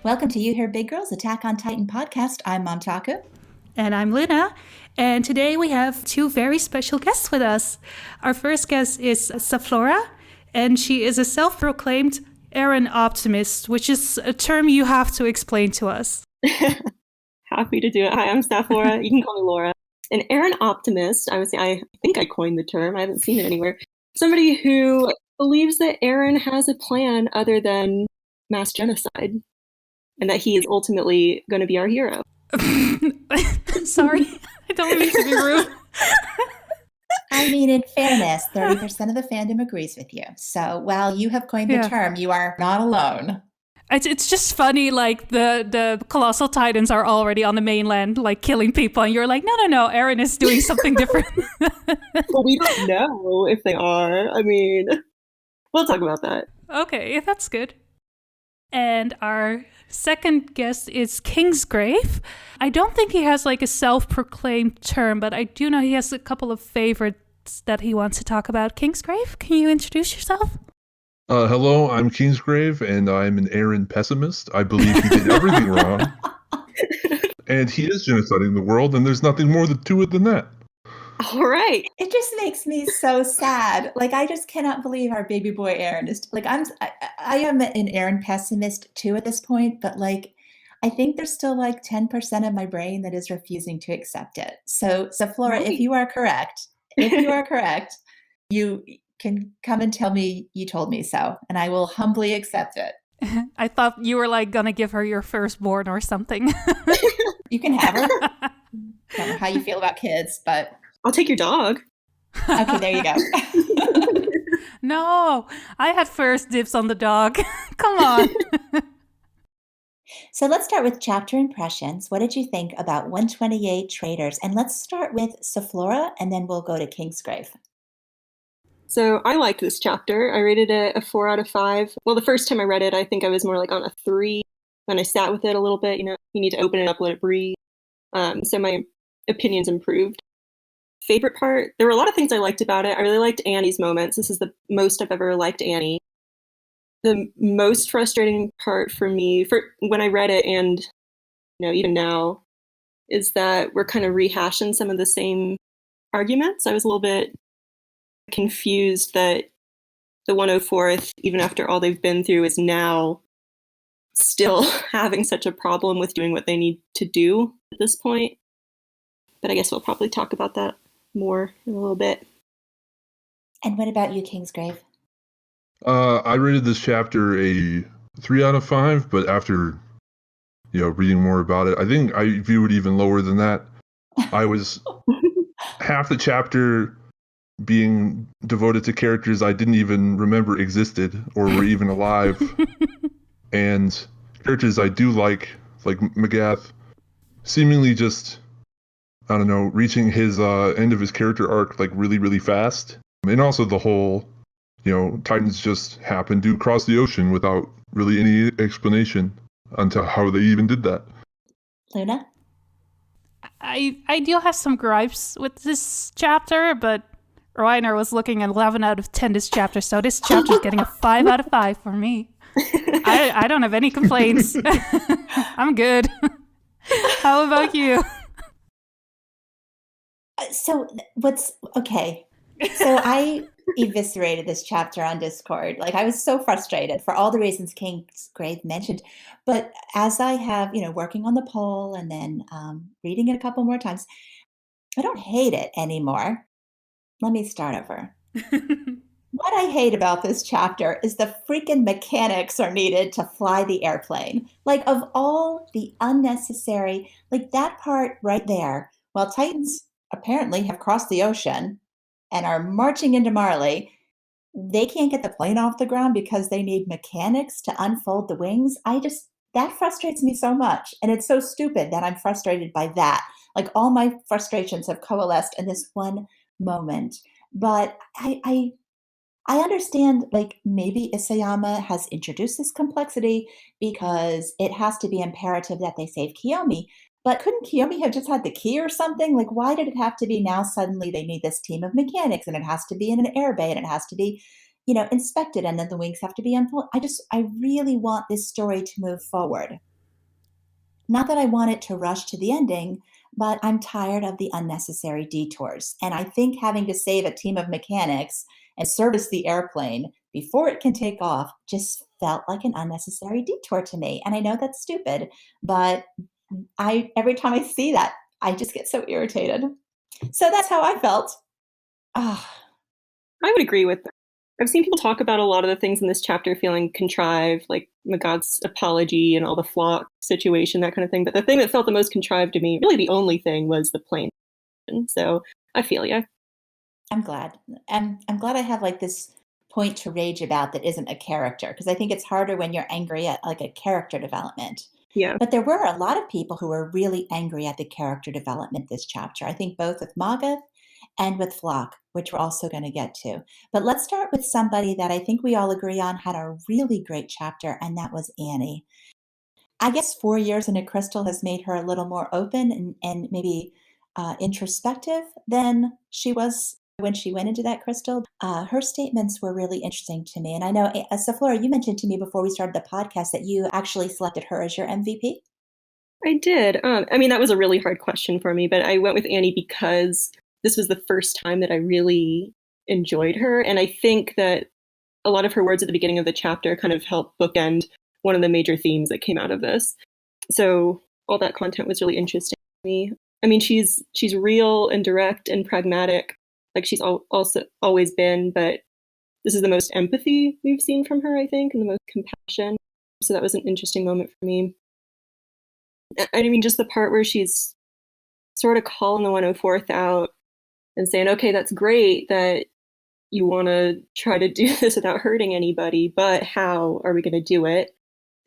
Welcome to You Hear Big Girls Attack on Titan podcast. I'm Momtaku. And I'm Luna. And today we have two very special guests with us. Our first guest is Safflora, and she is a self-proclaimed Eren optimist, which is a term you have to explain to us. Happy to do it. Hi, I'm Safflora. You can call me Laura. An Eren optimist, I would say, I think I coined the term. I haven't seen it anywhere. Somebody who believes that Eren has a plan other than mass genocide, and that he is ultimately going to be our hero. Sorry, I don't mean to be rude. I mean, in fairness, 30% of the fandom agrees with you. So while you have coined the term, you are not alone. It's just funny, like the colossal titans are already on the mainland, like killing people, and you're like, no, Eren is doing something different. Well, we don't know if they are. I mean, we'll talk about that. Okay, that's good. And our second guest is Kingsgrave. I don't think he has like a self-proclaimed term, but I do know he has a couple of favorites that he wants to talk about. Kingsgrave, can you introduce yourself? Hello, I'm Kingsgrave, and I'm an Eren pessimist. I believe he did everything wrong. And he is genociding the world, and there's nothing more to it than that. All right. It just makes me so sad. Like, I just cannot believe our baby boy Eren is like, I am an Eren pessimist too at this point, but like, I think there's still like 10% of my brain that is refusing to accept it. So Flora, if you are correct, you can come and tell me you told me so, and I will humbly accept it. I thought you were like gonna give her your firstborn or something. You can have her. I don't know how you feel about kids, but I'll take your dog. Okay, there you go. No, I had first dibs on the dog. Come on. So let's start with chapter impressions. What did you think about 128 Traitors? And let's start with Safflora, and then we'll go to Kingsgrave. So I liked this chapter. I rated it a 4 out of 5. Well, the first time I read it, I think I was more like on a 3. When I sat with it a little bit, you need to open it up, let it breathe. So my opinions improved. Favorite part, there were a lot of things I liked about it. I really liked Annie's moments. This is the most I've ever liked Annie. The most frustrating part for me, for when I read it and even now, is that we're kind of rehashing some of the same arguments. I was a little bit confused that the 104th, even after all they've been through, is now still having such a problem with doing what they need to do at this point. But I guess we'll probably talk about that more in a little bit. And what about you, Kingsgrave? I rated this chapter a 3 out of 5, but after reading more about it, I think I view it even lower than that. I was half the chapter being devoted to characters I didn't even remember existed or were even alive, and characters I do like Magath, seemingly just, I don't know, reaching his end of his character arc like really, really fast. And also the whole, Titans just happened to cross the ocean without really any explanation onto how they even did that. Luna? I do have some gripes with this chapter, but Reiner was looking at 11 out of 10 this chapter, so this chapter is getting a 5 out of 5 for me. I don't have any complaints. I'm good. How about you? So I eviscerated this chapter on Discord. Like, I was so frustrated for all the reasons Kingsgrave mentioned. But as I have, working on the poll and then reading it a couple more times, I don't hate it anymore. Let me start over. What I hate about this chapter is the freaking mechanics are needed to fly the airplane. Like, of all the unnecessary, like that part right there, while Titans apparently have crossed the ocean and are marching into Marley, they can't get the plane off the ground because they need mechanics to unfold the wings. That frustrates me so much. And it's so stupid that I'm frustrated by that. Like, all my frustrations have coalesced in this one moment. But I understand, like, maybe Isayama has introduced this complexity because it has to be imperative that they save Kyomi. But couldn't Kyomi have just had the key or something? Like, why did it have to be now suddenly they need this team of mechanics and it has to be in an airbay and it has to be, inspected and then the wings have to be unfolded? I really want this story to move forward. Not that I want it to rush to the ending, but I'm tired of the unnecessary detours. And I think having to save a team of mechanics and service the airplane before it can take off just felt like an unnecessary detour to me. And I know that's stupid, but every time I see that, I just get so irritated. So that's how I felt. Ah, I would agree with that. I've seen people talk about a lot of the things in this chapter feeling contrived, like Magath's apology and all the Floch situation, that kind of thing. But the thing that felt the most contrived to me, really the only thing, was the plane. So I feel ya. I'm glad. I'm glad I have like this point to rage about that isn't a character, because I think it's harder when you're angry at like a character development. Yeah. But there were a lot of people who were really angry at the character development this chapter. I think both with Magath and with Floch, which we're also going to get to. But let's start with somebody that I think we all agree on had a really great chapter, and that was Annie. I guess 4 years in a crystal has made her a little more open and maybe introspective than she was when she went into that crystal. Her statements were really interesting to me. And I know, Safflora, you mentioned to me before we started the podcast that you actually selected her as your MVP. I did. I mean, that was a really hard question for me, but I went with Annie because this was the first time that I really enjoyed her. And I think that a lot of her words at the beginning of the chapter kind of helped bookend one of the major themes that came out of this. So all that content was really interesting to me. I mean, she's real and direct and pragmatic, like she's also always been, but this is the most empathy we've seen from her, I think, and the most compassion. So that was an interesting moment for me. I mean, just the part where she's sort of calling the 104th out and saying, okay, that's great that you want to try to do this without hurting anybody, but how are we going to do it?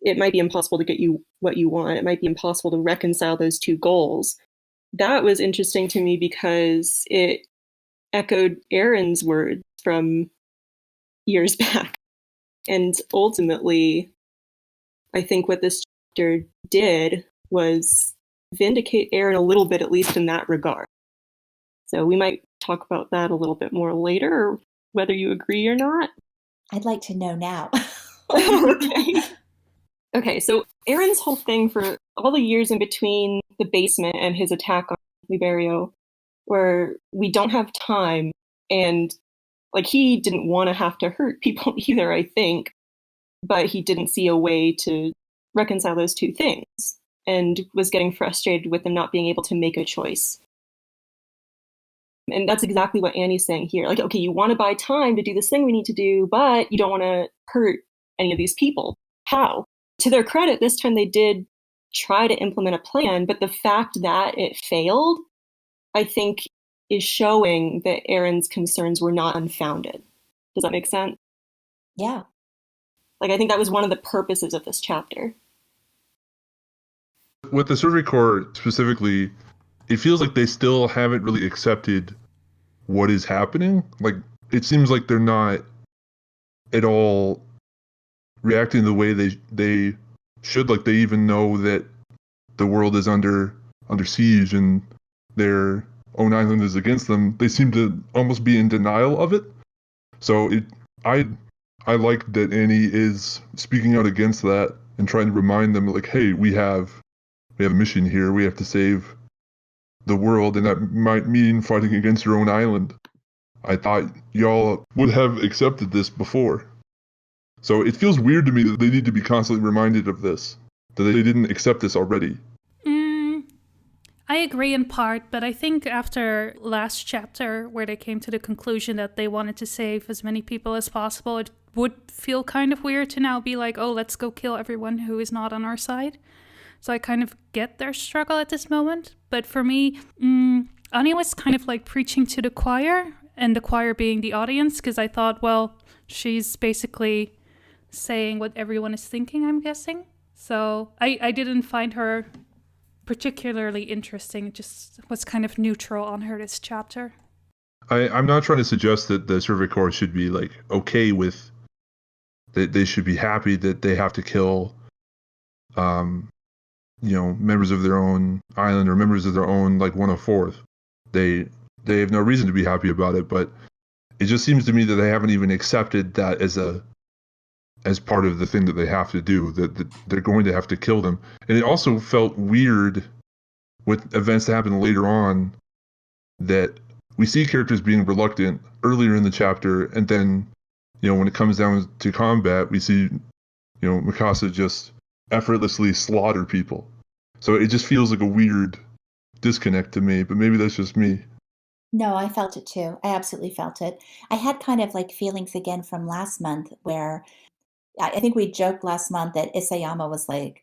It might be impossible to get you what you want. It might be impossible to reconcile those two goals. That was interesting to me because it echoed Eren's words from years back. And ultimately, I think what this chapter did was vindicate Eren a little bit, at least in that regard. So we might talk about that a little bit more later, whether you agree or not. I'd like to know now. Okay. Okay, so Eren's whole thing for all the years in between the basement and his attack on Liberio, where we don't have time, and like he didn't want to have to hurt people either, I think, but he didn't see a way to reconcile those two things and was getting frustrated with them not being able to make a choice. And that's exactly what Annie's saying here. Like, okay, you want to buy time to do this thing we need to do, but you don't want to hurt any of these people. How? To their credit, this time they did try to implement a plan, but the fact that it failed, I think, is showing that Eren's concerns were not unfounded. Does that make sense? Yeah. Like, I think that was one of the purposes of this chapter. With the Survey Corps specifically, it feels like they still haven't really accepted what is happening. Like, it seems like they're not at all reacting the way they should. Like, they even know that the world is under siege and their own island is against them. They seem to almost be in denial of it. So I like that Annie is speaking out against that and trying to remind them, like, hey, we have a mission here. We have to save the world, and that might mean fighting against your own island. I thought y'all would have accepted this before. So it feels weird to me that they need to be constantly reminded of this, that they didn't accept this already. I agree in part, but I think after last chapter, where they came to the conclusion that they wanted to save as many people as possible, it would feel kind of weird to now be like, oh, let's go kill everyone who is not on our side. So I kind of get their struggle at this moment. But for me, Annie was kind of like preaching to the choir, and the choir being the audience, because I thought, well, she's basically saying what everyone is thinking, I'm guessing. So I didn't find her particularly interesting. It just was kind of neutral on her this chapter. I'm not trying to suggest that the Survey Corps should be like okay with that. They should be happy that they have to kill members of their own island or members of their own, like, 104th. They have no reason to be happy about it, but it just seems to me that they haven't even accepted that as a as part of the thing that they have to do, that they're going to have to kill them. And it also felt weird with events that happen later on, that we see characters being reluctant earlier in the chapter, and then, when it comes down to combat, we see, Mikasa just effortlessly slaughter people. So it just feels like a weird disconnect to me, but maybe that's just me. No, I felt it too. I absolutely felt it. I had kind of like feelings again from last month where I think we joked last month that Isayama was like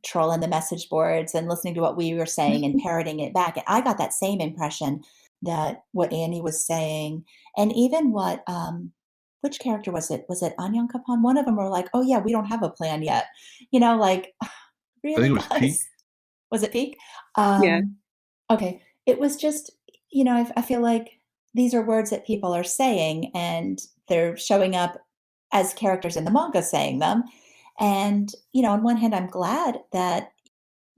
trolling the message boards and listening to what we were saying and parroting it back. And I got that same impression that what Annie was saying, and even what which character was it? Was it Anyan Kapan? One of them were like, "Oh yeah, we don't have a plan yet." Like I think really, it was Pete. guys? Was it Peak? Yeah. Okay. It was just, I feel like these are words that people are saying and they're showing up as characters in the manga saying them. And, on one hand, I'm glad that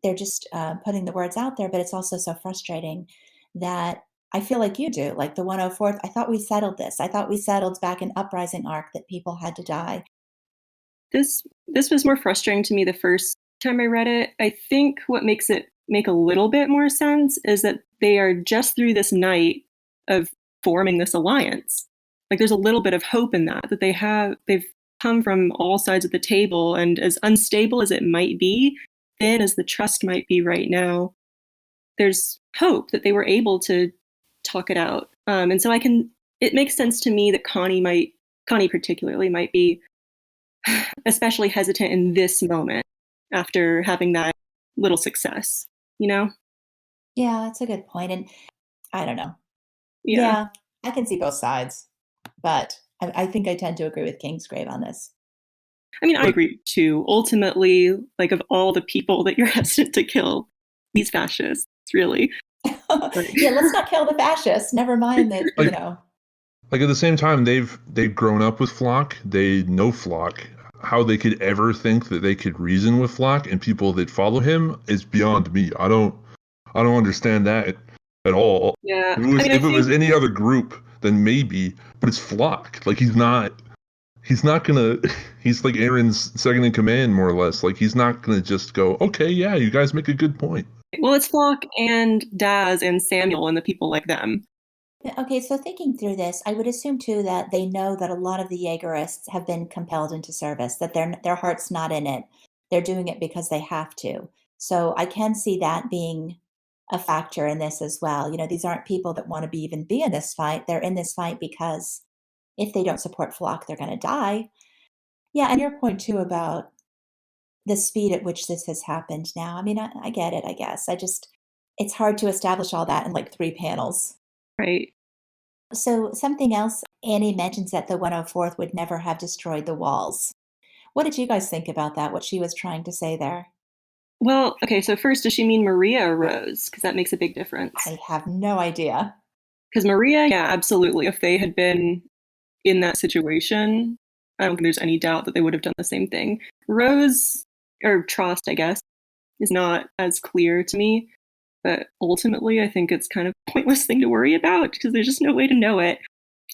they're just putting the words out there, but it's also so frustrating that I feel like you do. Like the 104th, I thought we settled this. I thought we settled back in Uprising arc that people had to die. This was more frustrating to me the first time I read it. I think what makes it make a little bit more sense is that they are just through this night of forming this alliance. Like there's a little bit of hope in that they've come from all sides of the table, and as unstable as it might be, thin as the trust might be right now, there's hope that they were able to talk it out. And so it makes sense to me that Connie particularly might be especially hesitant in this moment after having that little success, Yeah, that's a good point. And I don't know. Yeah. Yeah, I can see both sides, but I think I tend to agree with Kingsgrave on this. I mean, I agree too. Ultimately, like of all the people that you're hesitant to kill, these fascists, really. Yeah, let's not kill the fascists. Never mind that, Like at the same time, they've grown up with Floch. They know Floch. How they could ever think that they could reason with Floch and people that follow him is beyond me. I don't understand that at all. Yeah. If it was any other group, then maybe. But it's Floch. Like he's not gonna. He's like Eren's second in command, more or less. Like he's not gonna just go, okay, yeah, you guys make a good point. Well, it's Floch and Daz and Samuel and the people like them. Okay, so thinking through this, I would assume too that they know that a lot of the Jaegerists have been compelled into service, that their heart's not in it. They're doing it because they have to. So I can see that being a factor in this as well. These aren't people that want to even be in this fight. They're in this fight because if they don't support Floch, they're going to die. Yeah, and your point too about the speed at which this has happened now. I mean, I get it, I guess. It's hard to establish all that in like 3 panels. Right. So something else, Annie mentions that the 104th would never have destroyed the walls. What did you guys think about that, what she was trying to say there? Well, okay, so first, does she mean Maria or Rose? Because that makes a big difference. I have no idea. Because Maria, yeah, absolutely. If they had been in that situation, I don't think there's any doubt that they would have done the same thing. Rose, or Trost, I guess, is not as clear to me. But ultimately, I think it's kind of a pointless thing to worry about because there's just no way to know it.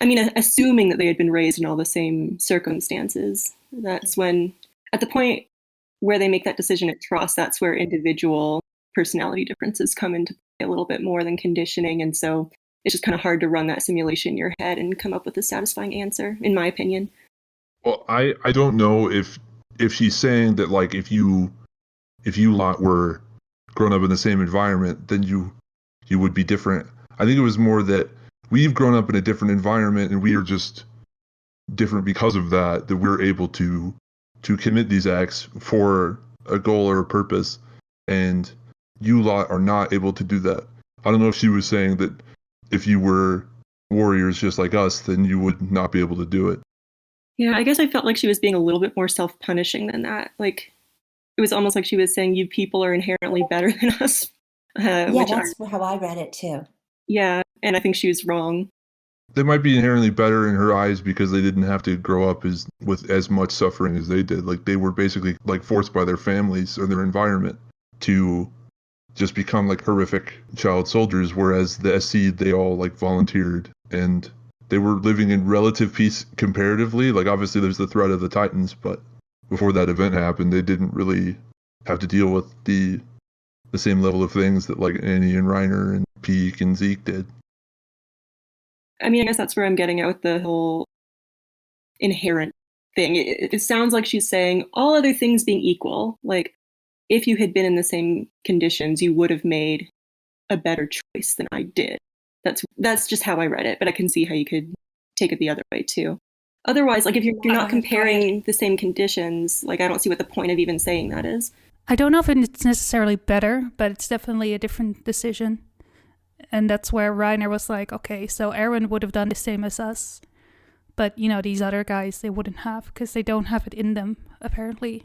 I mean, assuming that they had been raised in all the same circumstances, that's when, at the point where they make that decision at Trost, that's where individual personality differences come into play a little bit more than conditioning. And so it's just kind of hard to run that simulation in your head and come up with a satisfying answer, in my opinion. Well, I don't know if she's saying that, like, if you lot were grown up in the same environment, then you would be different. I think it was more that we've grown up in a different environment and we are just different because of that we're able to commit these acts for a goal or a purpose, and you lot are not able to do that. I don't know if she was saying that if you were warriors just like us, then you would not be able to do it. Yeah, I guess I felt like she was being a little bit more self-punishing than that. Like, it was almost like she was saying, you people are inherently better than us. Yeah, that's how I read it too. Yeah, and I think she was wrong. They might be inherently better in her eyes because they didn't have to grow up with as much suffering as they did. Like, they were basically like forced by their families or their environment to just become like horrific child soldiers, whereas the SC, they all like volunteered and they were living in relative peace comparatively. Like, obviously there's the threat of the Titans, but before that event happened, they didn't really have to deal with the same level of things that like Annie and Reiner and Peak and Zeke did. I mean, I guess that's where I'm getting at with the whole inherent thing. It sounds like she's saying, all other things being equal, like, if you had been in the same conditions, you would have made a better choice than I did. That's just how I read it, but I can see how you could take it the other way too. Otherwise, like, if you're not comparing the same conditions, like, I don't see what the point of even saying that is. I don't know if it's necessarily better, but it's definitely a different decision. And that's where Reiner was like, okay, so Eren would have done the same as us. But, you know, these other guys, they wouldn't have, because they don't have it in them, apparently.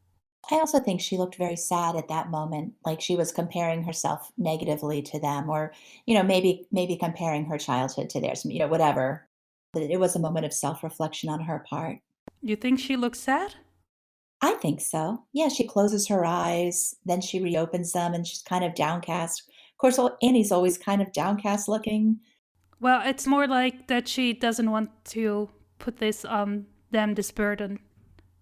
I also think she looked very sad at that moment, like she was comparing herself negatively to them, or, you know, maybe comparing her childhood to theirs, you know, whatever. But it was a moment of self-reflection on her part. You think she looks sad? I think so. Yeah, she closes her eyes, then she reopens them, and she's kind of downcast. Of course, Annie's always kind of downcast looking. Well, it's more like that she doesn't want to put this on them, this burden.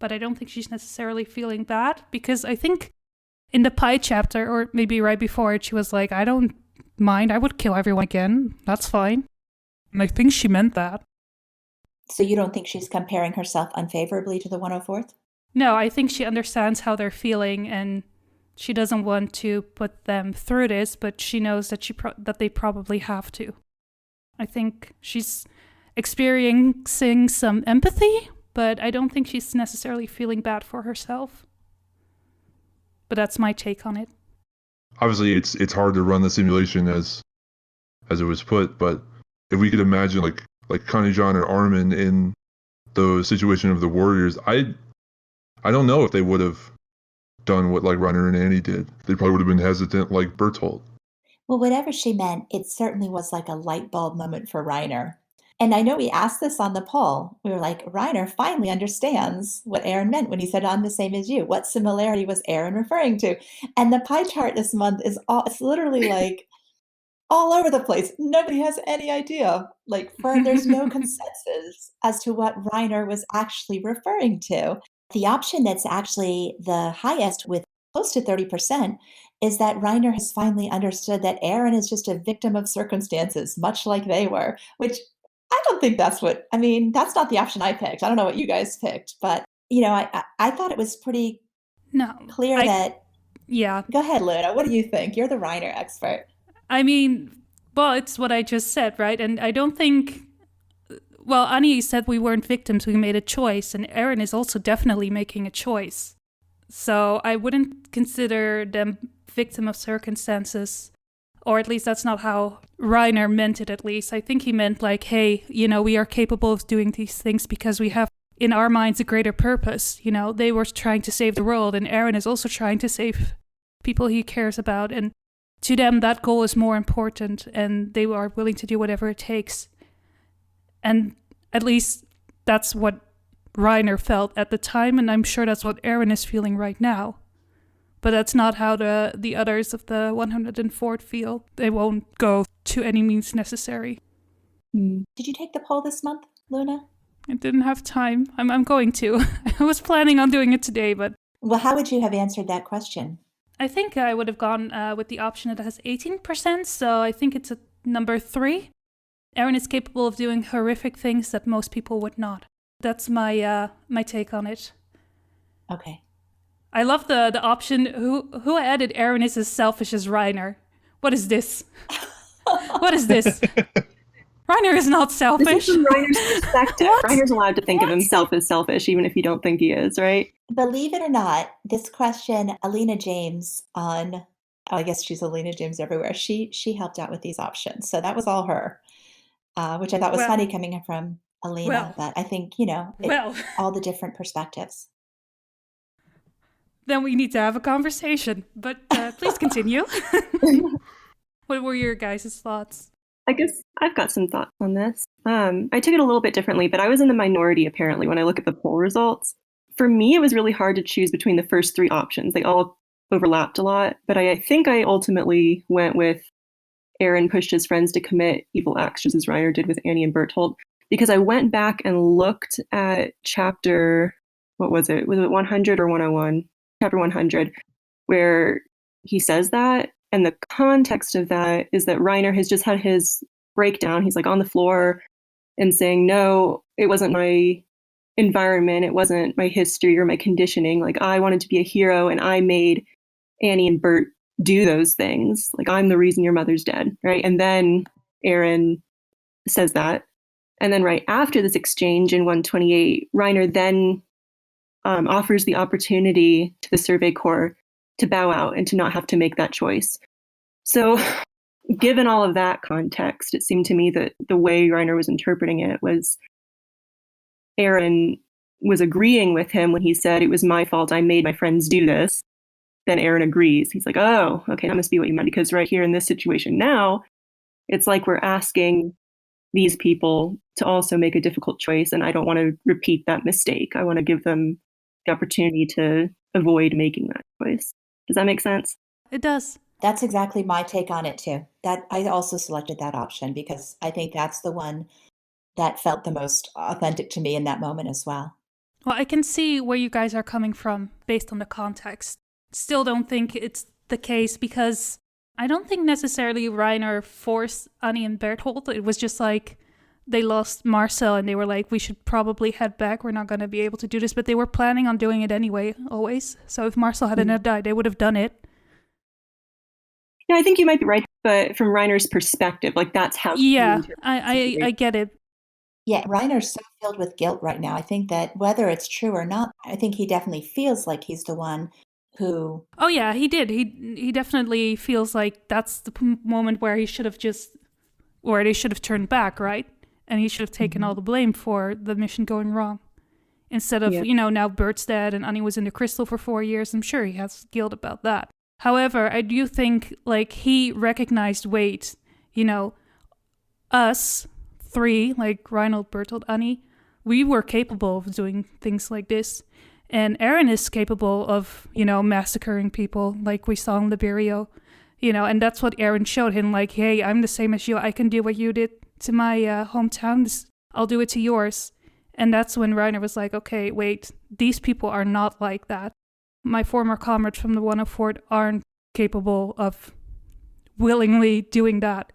But I don't think she's necessarily feeling bad, because I think in the pie chapter, or maybe right before it, she was like, I don't mind, I would kill everyone again, that's fine. And I think she meant that. So you don't think she's comparing herself unfavorably to the 104th? No, I think she understands how they're feeling, and she doesn't want to put them through this, but she knows that that they probably have to. I think she's experiencing some empathy, but I don't think she's necessarily feeling bad for herself. But that's my take on it. Obviously, it's hard to run the simulation as it was put, but if we could imagine like Connie, John, and Armin in the situation of the Warriors, I don't know if they would have done what like Reiner and Annie did. They probably would have been hesitant like Bertolt. Well, whatever she meant, it certainly was like a light bulb moment for Reiner. And I know we asked this on the poll. We were like, Reiner finally understands what Eren meant when he said, I'm the same as you. What similarity was Eren referring to? And the pie chart this month it's literally like all over the place. Nobody has any idea. Like, there's no consensus as to what Reiner was actually referring to. The option that's actually the highest, with close to 30%, is that Reiner has finally understood that Eren is just a victim of circumstances, much like they were, which I don't think that's not the option I picked. I don't know what you guys picked, but, you know, I thought it was pretty clear that... Yeah. Go ahead, Luna. What do you think? You're the Reiner expert. I mean, well, it's what I just said, right? And I don't think... Well, Annie said we weren't victims, we made a choice, and Eren is also definitely making a choice. So I wouldn't consider them victim of circumstances, or at least that's not how Reiner meant it, at least. I think he meant like, hey, you know, we are capable of doing these things because we have in our minds a greater purpose. You know, they were trying to save the world, and Eren is also trying to save people he cares about, and to them that goal is more important, and they are willing to do whatever it takes. And at least that's what Reiner felt at the time, and I'm sure that's what Eren is feeling right now. But that's not how the others of the 104th feel. They won't go to any means necessary. Did you take the poll this month, Luna? I didn't have time. I'm going to. I was planning on doing it today, but... Well, how would you have answered that question? I think I would have gone with the option that has 18%, so I think it's number 3. Eren is capable of doing horrific things that most people would not. That's my take on it. Okay. I love the option. Who added Eren is as selfish as Reiner? What is this? What is this? Reiner is not selfish. This is from Reiner's perspective. Reiner's allowed to think of himself as selfish, even if you don't think he is, right? Believe it or not, this question, Alina James I guess she's Alina James everywhere. She helped out with these options. So that was all her, which I thought was funny coming from Alina. But I think, all the different perspectives. Then we need to have a conversation. But please continue. What were your guys' thoughts? I guess I've got some thoughts on this. I took it a little bit differently, but I was in the minority, apparently, when I look at the poll results. For me, it was really hard to choose between the first 3 options. They all overlapped a lot, but I think I ultimately went with Eren pushed his friends to commit evil acts, just as Reiner did with Annie and Bertolt. because I went back and looked at chapter, what was it? Was it 100 or 101? Chapter 100, where he says that. And the context of that is that Reiner has just had his breakdown. He's like on the floor and saying, no, it wasn't my environment. It wasn't my history or my conditioning. Like, I wanted to be a hero and I made Annie and Bert do those things. Like, I'm the reason your mother's dead, right? And then Eren says that. And then right after this exchange in 128, Reiner then offers the opportunity to the Survey Corps to bow out and to not have to make that choice. So given all of that context, it seemed to me that the way Reiner was interpreting it was Eren was agreeing with him when he said, it was my fault, I made my friends do this. Then Eren agrees. He's like, oh, okay, that must be what you meant. Because right here in this situation now, it's like we're asking these people to also make a difficult choice, and I don't want to repeat that mistake. I want to give them the opportunity to avoid making that choice. Does that make sense? It does. That's exactly my take on it too. That I also selected that option because I think that's the one that felt the most authentic to me in that moment as well. Well, I can see where you guys are coming from based on the context. Still don't think it's the case because I don't think necessarily Reiner forced Annie and Berthold. It was just like they lost Marcel and they were like, we should probably head back. We're not going to be able to do this. But they were planning on doing it anyway, always. So if Marcel hadn't died, they would have done it. Yeah, I think you might be right. But from Reiner's perspective, like that's how. Yeah, I get it. Yeah, Reiner's so filled with guilt right now. I think that whether it's true or not, I think he definitely feels like he's the one who... Oh yeah, he did. He definitely feels like that's the moment where he should have where they should have turned back, right? And he should have taken all the blame for the mission going wrong. Instead of, now Bert's dead and Annie was in the crystal for 4 years. I'm sure he has guilt about that. However, I do think, like, he recognized, wait, us three, like Reinhold, Bertold, Annie, we were capable of doing things like this. And Eren is capable of, massacring people like we saw in Liberio, and that's what Eren showed him, like, hey, I'm the same as you. I can do what you did to my hometown. I'll do it to yours. And that's when Reiner was like, okay, wait, these people are not like that. My former comrades from the 104 aren't capable of willingly doing that.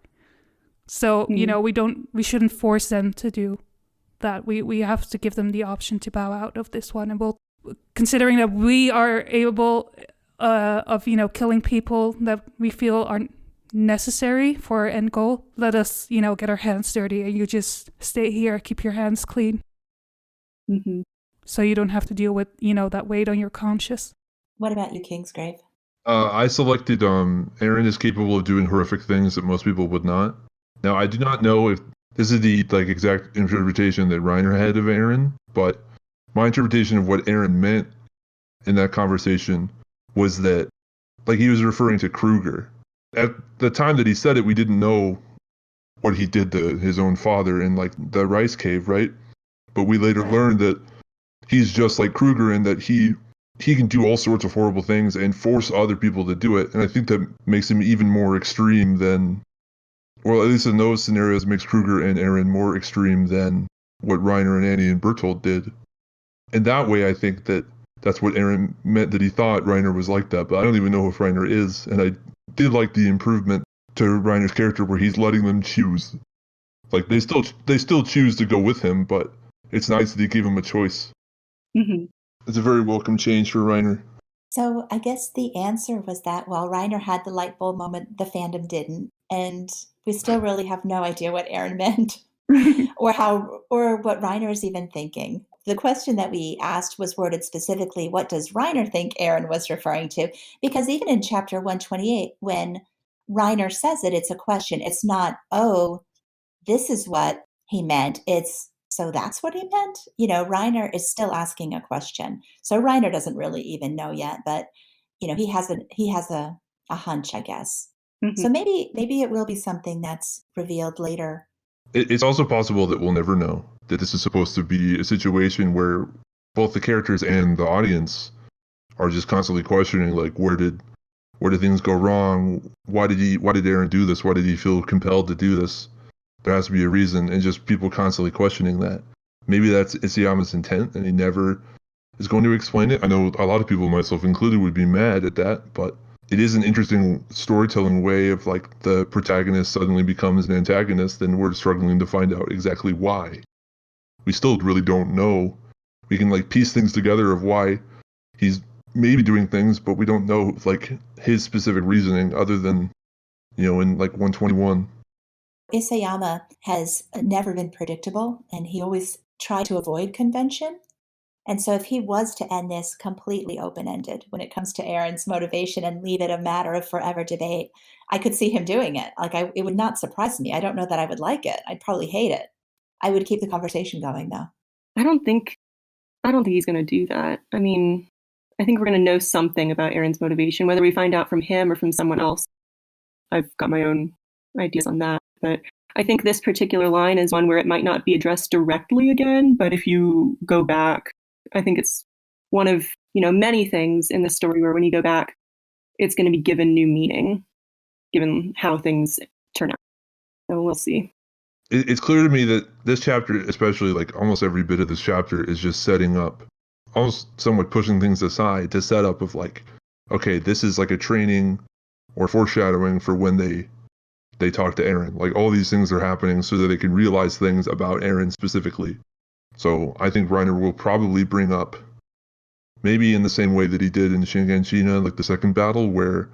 So, we shouldn't force them to do that. We have to give them the option to bow out of this one. And considering that we are able of, killing people that we feel are necessary for our end goal, let us, get our hands dirty and you just stay here, keep your hands clean. Mm-hmm. So you don't have to deal with, that weight on your conscience. What about you, Kingsgrave? I selected Eren is capable of doing horrific things that most people would not. Now, I do not know if this is the exact interpretation that Reiner had of Eren, but my interpretation of what Eren meant in that conversation was that, he was referring to Kruger. At the time that he said it, we didn't know what he did to his own father in, the rice cave, right? But we later learned that he's just like Kruger in that he can do all sorts of horrible things and force other people to do it. And I think that makes him even more extreme than, or at least in those scenarios, makes Kruger and Eren more extreme than what Reiner and Annie and Bertold did. And that way, I think that's what Eren meant, that he thought Reiner was like that. But I don't even know if Reiner is. And I did like the improvement to Reiner's character where he's letting them choose. They still choose to go with him, but it's nice that he gave him a choice. Mm-hmm. It's a very welcome change for Reiner. So I guess the answer was that while Reiner had the light bulb moment, the fandom didn't. And we still really have no idea what Eren meant or what Reiner is even thinking. The question that we asked was worded specifically, what does Reiner think Eren was referring to? Because even in chapter 128, when Reiner says it, it's a question. It's not, oh, this is what he meant. It's, so that's what he meant? Reiner is still asking a question. So Reiner doesn't really even know yet, but, he has a hunch, I guess. Mm-hmm. So maybe it will be something that's revealed later. It's also possible that we'll never know, that this is supposed to be a situation where both the characters and the audience are just constantly questioning, where did things go wrong? Why did Eren do this? Why did he feel compelled to do this? There has to be a reason, and just people constantly questioning that. Maybe that's Isayama's intent, and he never is going to explain it. I know a lot of people, myself included, would be mad at that, but it is an interesting storytelling way of like the protagonist suddenly becomes an antagonist, and we're struggling to find out exactly why. We still really don't know. We can like piece things together of why he's maybe doing things, but we don't know like his specific reasoning other than, in like 121. Isayama has never been predictable, and he always tried to avoid convention. And so if he was to end this completely open-ended when it comes to Eren's motivation and leave it a matter of forever debate, I could see him doing it. Like, it would not surprise me. I don't know that I would like it. I'd probably hate it. I would keep the conversation going, though. I don't think he's going to do that. I mean, I think we're going to know something about Eren's motivation, whether we find out from him or from someone else. I've got my own ideas on that. But I think this particular line is one where it might not be addressed directly again, but if you go back, I think it's one of, many things in the story where when you go back, it's going to be given new meaning, given how things turn out. So we'll see. It's clear to me that this chapter, especially like almost every bit of this chapter, is just setting up, almost somewhat pushing things aside to set up of like, okay, this is like a training or foreshadowing for when they talk to Eren. Like all these things are happening so that they can realize things about Eren specifically. So I think Reiner will probably bring up, maybe in the same way that he did in Shiganshina, like the second battle, where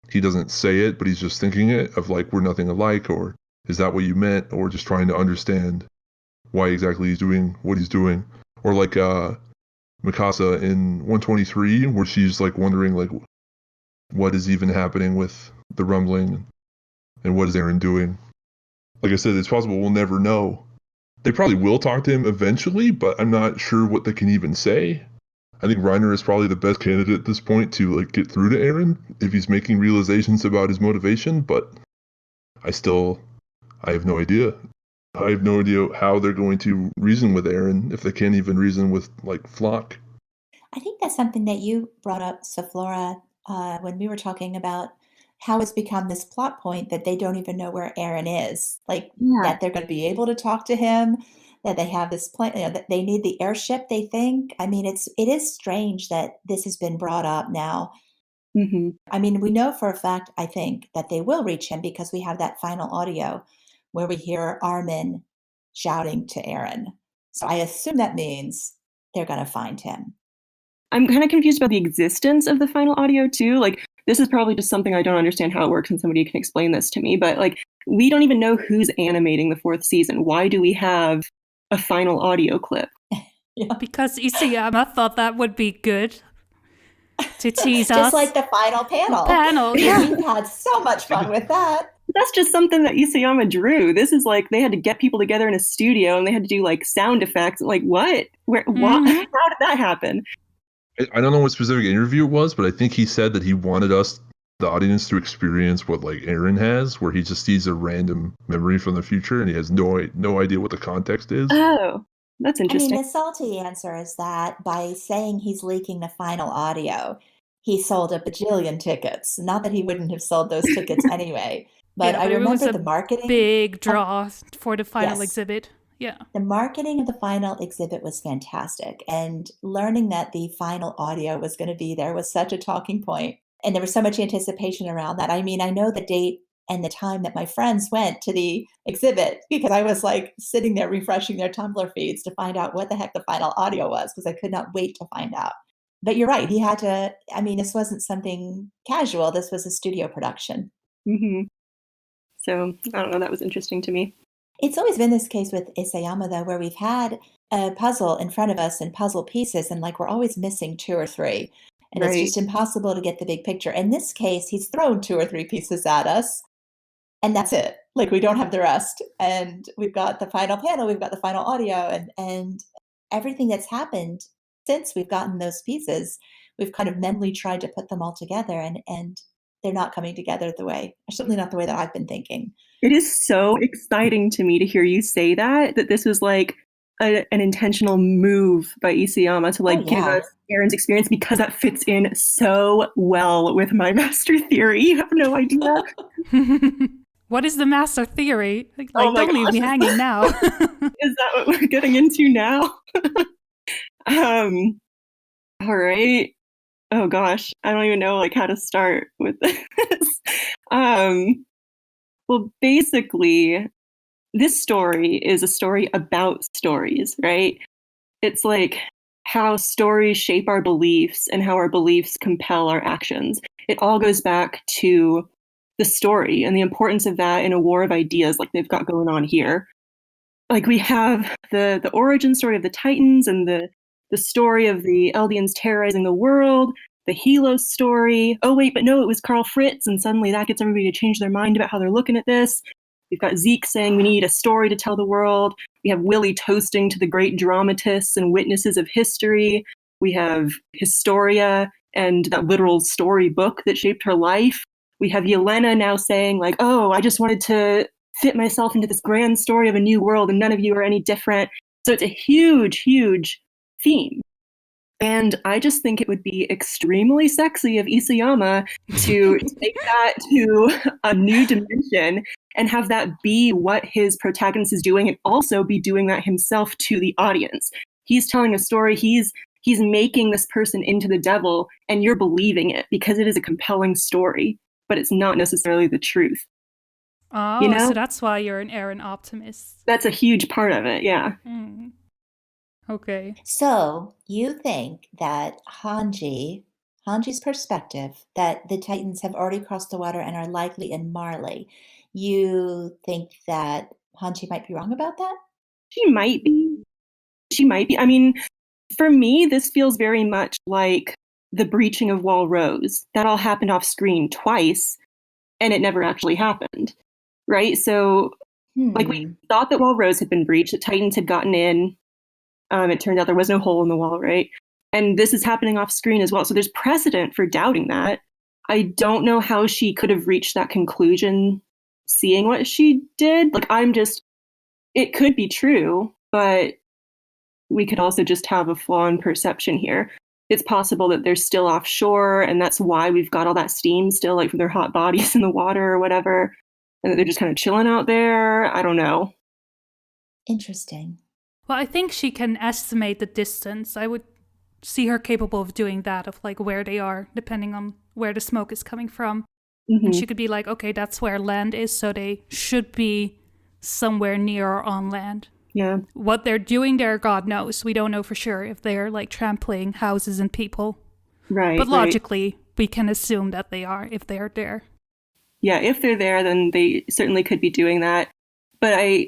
he doesn't say it, but he's just thinking it, of like, we're nothing alike, or is that what you meant, or just trying to understand why exactly he's doing what he's doing. Or like Mikasa in 123, where she's like wondering like, what is even happening with the rumbling, and what is Eren doing? Like I said, it's possible we'll never know. They probably will talk to him eventually, but I'm not sure what they can even say. I think Reiner is probably the best candidate at this point to like get through to Eren if he's making realizations about his motivation, but I have no idea. I have no idea how they're going to reason with Eren if they can't even reason with like Floch. I think that's something that you brought up, Safflora, when we were talking about how it's become this plot point that they don't even know where Eren is. Like, that they're going to be able to talk to him, that they have this plan, that they need the airship, they think. I mean, it is strange that this has been brought up now. Mm-hmm. I mean, we know for a fact, I think, that they will reach him because we have that final audio where we hear Armin shouting to Eren. So I assume that means they're going to find him. I'm kind of confused about the existence of the final audio too. Like, this is probably just something I don't understand how it works, and somebody can explain this to me. But like, we don't even know who's animating the 4th season. Why do we have a final audio clip? Yeah. Because Isayama thought that would be good to tease us. Just like the final panel. Yeah. We've had so much fun with that. That's just something that Isayama drew. This is like, they had to get people together in a studio and they had to do like sound effects. Like, what? Where? How did that happen? I don't know what specific interview it was, but I think he said that he wanted us, the audience, to experience what like Eren has, where he just sees a random memory from the future and he has no idea what the context is. Oh, that's interesting. I mean, the salty answer is that by saying he's leaking the final audio, he sold a bajillion tickets. Not that he wouldn't have sold those tickets anyway, but I remember the marketing. Big draw for the final exhibit. Yeah. The marketing of the final exhibit was fantastic. And learning that the final audio was going to be there was such a talking point. And there was so much anticipation around that. I mean, I know the date and the time that my friends went to the exhibit because I was like sitting there refreshing their Tumblr feeds to find out what the heck the final audio was because I could not wait to find out. But you're right. He had to, I mean, this wasn't something casual. This was a studio production. Mm-hmm. So, I don't know. That was interesting to me. It's always been this case with Isayama, though, where we've had a puzzle in front of us and puzzle pieces, and like we're always missing 2 or 3. And It's just impossible to get the big picture. In this case, he's thrown 2 or 3 pieces at us, and that's it. Like, we don't have the rest. And we've got the final panel, we've got the final audio, and everything that's happened since we've gotten those pieces, we've kind of mentally tried to put them all together, and they're not coming together certainly not the way that I've been thinking. It is so exciting to me to hear you say that this was like an intentional move by Isayama to give us Eren's experience, because that fits in so well with my master theory. You have no idea. What is the master theory? Like, Oh my don't leave me gosh. hanging now. Is that what we're getting into now? All right. Oh gosh, I don't even know like how to start with this. Well, basically, this story is a story about stories, right? It's like how stories shape our beliefs and how our beliefs compel our actions. It all goes back to the story and the importance of that in a war of ideas like they've got going on here. Like we have the origin story of the Titans and the story of the Eldians terrorizing the world, the Helos story. Oh wait, but no, it was Carl Fritz, and suddenly that gets everybody to change their mind about how they're looking at this. We've got Zeke saying we need a story to tell the world. We have Willie toasting to the great dramatists and witnesses of history. We have Historia and that literal storybook that shaped her life. We have Yelena now saying like, oh, I just wanted to fit myself into this grand story of a new world and none of you are any different. So it's a huge, huge theme. And I just think it would be extremely sexy of Isayama to take that to a new dimension and have that be what his protagonist is doing and also be doing that himself to the audience. He's telling a story, he's making this person into the devil and you're believing it because it is a compelling story, but it's not necessarily the truth. Oh, You know? so that's why you're an Eren optimist. That's a huge part of it, yeah. Okay. So you think that Hanji's perspective, that the Titans have already crossed the water and are likely in Marley, you think that Hanji might be wrong about that? She might be. She might be. I mean, for me, this feels very much like the breaching of Wall Rose. That all happened off screen twice, and it never actually happened, right? So, like, we thought that Wall Rose had been breached, the Titans had gotten in. It turned out there was no hole in the wall, right? And this is happening off screen as well. So there's precedent for doubting that. I don't know how she could have reached that conclusion seeing what she did. Like, it could be true, but we could also just have a flaw in perception here. It's possible that they're still offshore, and that's why we've got all that steam still, like from their hot bodies in the water or whatever, and that they're just kind of chilling out there. I don't know. Interesting. Well, I think she can estimate the distance. I would see her capable of doing that, of like where they are, depending on where the smoke is coming from. Mm-hmm. And she could be like, okay, that's where land is, so they should be somewhere near or on land. Yeah. What they're doing there, God knows. We don't know for sure if they're like trampling houses and people. Right. But logically, we can assume that they are if they're there. Yeah, if they're there, then they certainly could be doing that. But I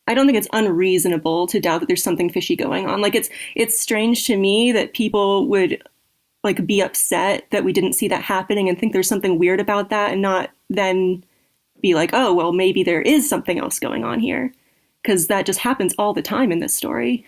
don't think it's unreasonable to doubt that there's something fishy going on. Like it's strange to me that people would like be upset that we didn't see that happening and think there's something weird about that and not then be like, oh, well, maybe there is something else going on here. Because that just happens all the time in this story.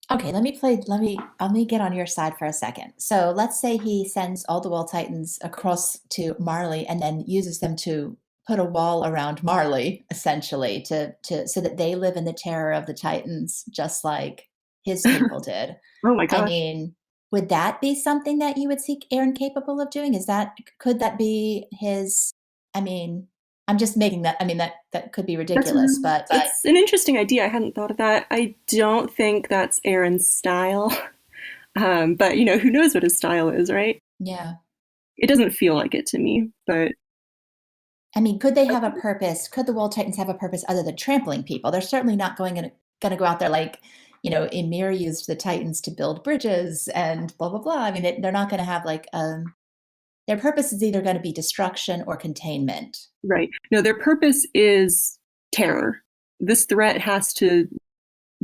Okay, let me get on your side for a second. So let's say he sends all the Wall Titans across to Marley and then uses them to put a wall around Marley, essentially, to so that they live in the terror of the Titans, just like his people did. Oh my gosh. I mean, would that be something that you would see Eren capable of doing? Could that be his? I mean, I'm just making that. I mean, that could be ridiculous, but it's an interesting idea. I hadn't thought of that. I don't think that's Eren's style, but who knows what his style is, right? Yeah, it doesn't feel like it to me, but. I mean, could they have a purpose? Could the Wall Titans have a purpose other than trampling people? They're certainly not going to go out there like, Ymir used the Titans to build bridges and blah, blah, blah. I mean, they're not going to have like, their purpose is either going to be destruction or containment. Right. No, their purpose is terror. This threat has to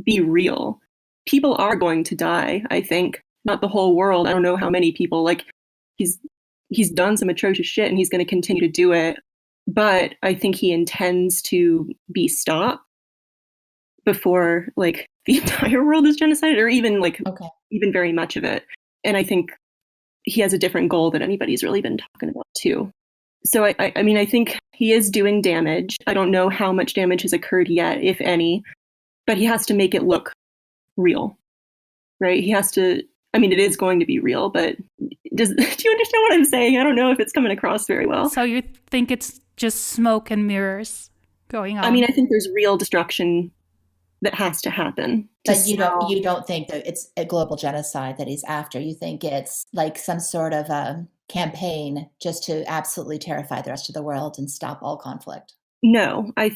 be real. People are going to die, I think. Not the whole world. I don't know how many people. Like, he's done some atrocious shit and he's going to continue to do it. But I think he intends to be stopped before like the entire world is genocided, or even even very much of it. And I think he has a different goal that anybody's really been talking about too. So I mean, I think he is doing damage. I don't know how much damage has occurred yet, if any, but he has to make it look real, right? He has to. I mean, it is going to be real, but do you understand what I'm saying? I don't know if it's coming across very well. So you think it's just smoke and mirrors going on. I mean, I think there's real destruction that has to happen. But you don't think that it's a global genocide that he's after. You think it's like some sort of a campaign just to absolutely terrify the rest of the world and stop all conflict. No, I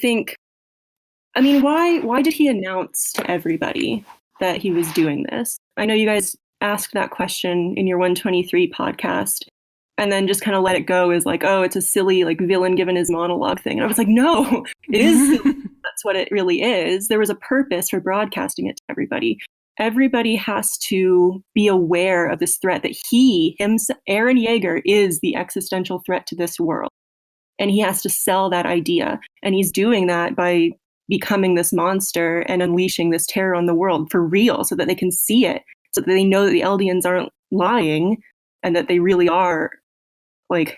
mean, why did he announce to everybody that he was doing this? I know you guys asked that question in your 123 podcast and then just kind of let it go as like, oh, it's a silly like villain given his monologue thing. And I was like, no, it is silly. That's what it really is. There was a purpose for broadcasting it to everybody. Everybody has to be aware of this threat that Eren Yeager, is the existential threat to this world. And he has to sell that idea. And he's doing that by becoming this monster and unleashing this terror on the world for real so that they can see it, so that they know that the Eldians aren't lying and that they really are like,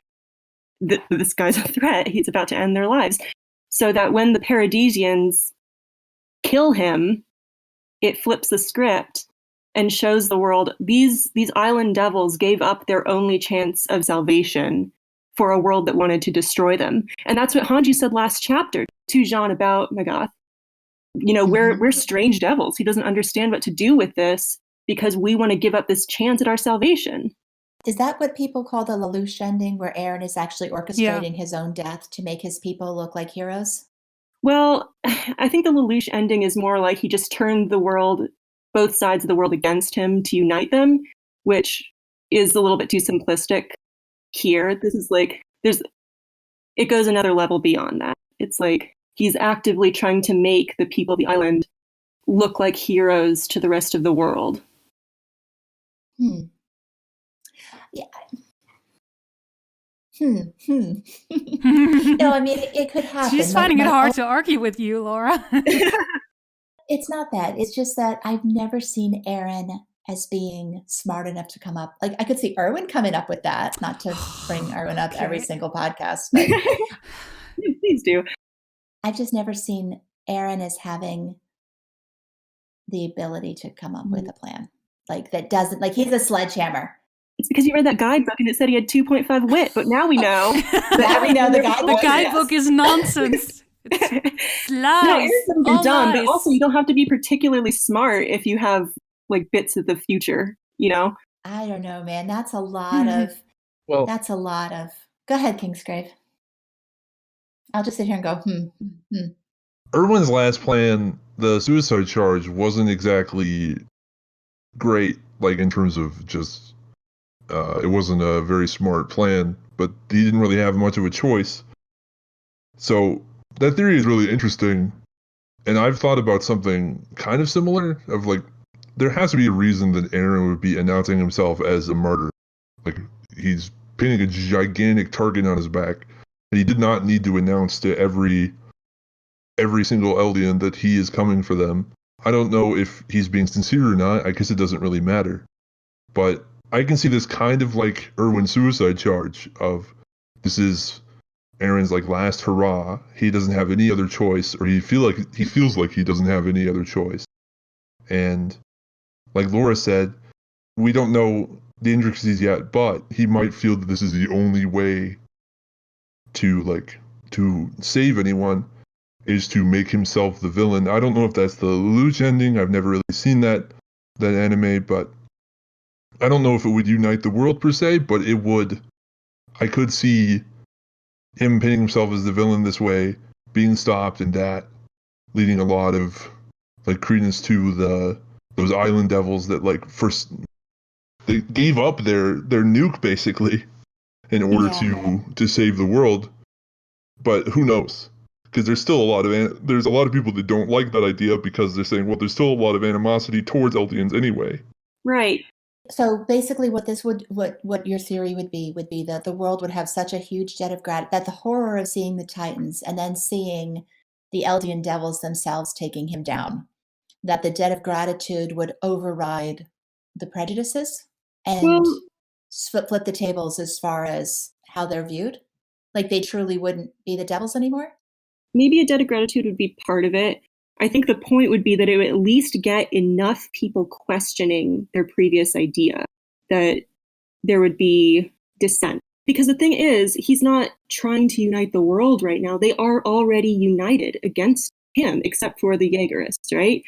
this guy's a threat. He's about to end their lives. So that when the Paradisians kill him, it flips the script and shows the world these island devils gave up their only chance of salvation for a world that wanted to destroy them. And that's what Hanji said last chapter to Jean about Magath. You know, we're strange devils. He doesn't understand what to do with this because we want to give up this chance at our salvation. Is that what people call the Lelouch ending, where Eren is actually orchestrating his own death to make his people look like heroes? Well, I think the Lelouch ending is more like he just turned the world, both sides of the world against him to unite them, which is a little bit too simplistic here. This is like, it goes another level beyond that. It's like he's actively trying to make the people of the island look like heroes to the rest of the world. Yeah. No, I mean, it could happen. She's finding it hard to argue with you, Laura. It's not that. It's just that I've never seen Eren as being smart enough to come up. Like, I could see Erwin coming up with that, not to bring Erwin up every single podcast. But please do. I've just never seen Eren as having the ability to come up with a plan. Like, that doesn't, like, he's a sledgehammer. It's because you read that guidebook and it said he had 2.5 wit, but now we know. Now we know the guidebook is nonsense. It's lies. No, dumb, but also you don't have to be particularly smart if you have like bits of the future, you know? I don't know, man. That's a lot of. Go ahead, Kingsgrave. I'll just sit here and go. Erwin's last plan, the suicide charge, wasn't exactly great. Like in terms of just. It wasn't a very smart plan, but he didn't really have much of a choice. So that theory is really interesting, and I've thought about something kind of similar, of like, there has to be a reason that Eren would be announcing himself as a martyr. Like, he's painting a gigantic target on his back, and he did not need to announce to every single Eldian that he is coming for them. I don't know if he's being sincere or not. I guess it doesn't really matter. But I can see this kind of like Erwin's suicide charge of, this is Eren's like last hurrah. He doesn't have any other choice, or he feels like he doesn't have any other choice. And like Laura said, we don't know the intricacies yet, but he might feel that this is the only way to save anyone, is to make himself the villain. I don't know if that's the Lelouch ending. I've never really seen that anime, but I don't know if it would unite the world per se, but it would. I could see him painting himself as the villain this way, being stopped, and that leading a lot of like credence to those island devils that like first they gave up their nuke basically in order to save the world. But who knows? Because there's still there's a lot of people that don't like that idea, because they're saying, well, there's still a lot of animosity towards Eldians anyway. Right. So basically what your theory would be that the world would have such a huge debt of gratitude, that the horror of seeing the Titans and then seeing the Eldian devils themselves taking him down, that the debt of gratitude would override the prejudices and flip the tables as far as how they're viewed? Like they truly wouldn't be the devils anymore? Maybe a debt of gratitude would be part of it. I think the point would be that it would at least get enough people questioning their previous idea that there would be dissent. Because the thing is, he's not trying to unite the world right now. They are already united against him, except for the Jaegerists, right?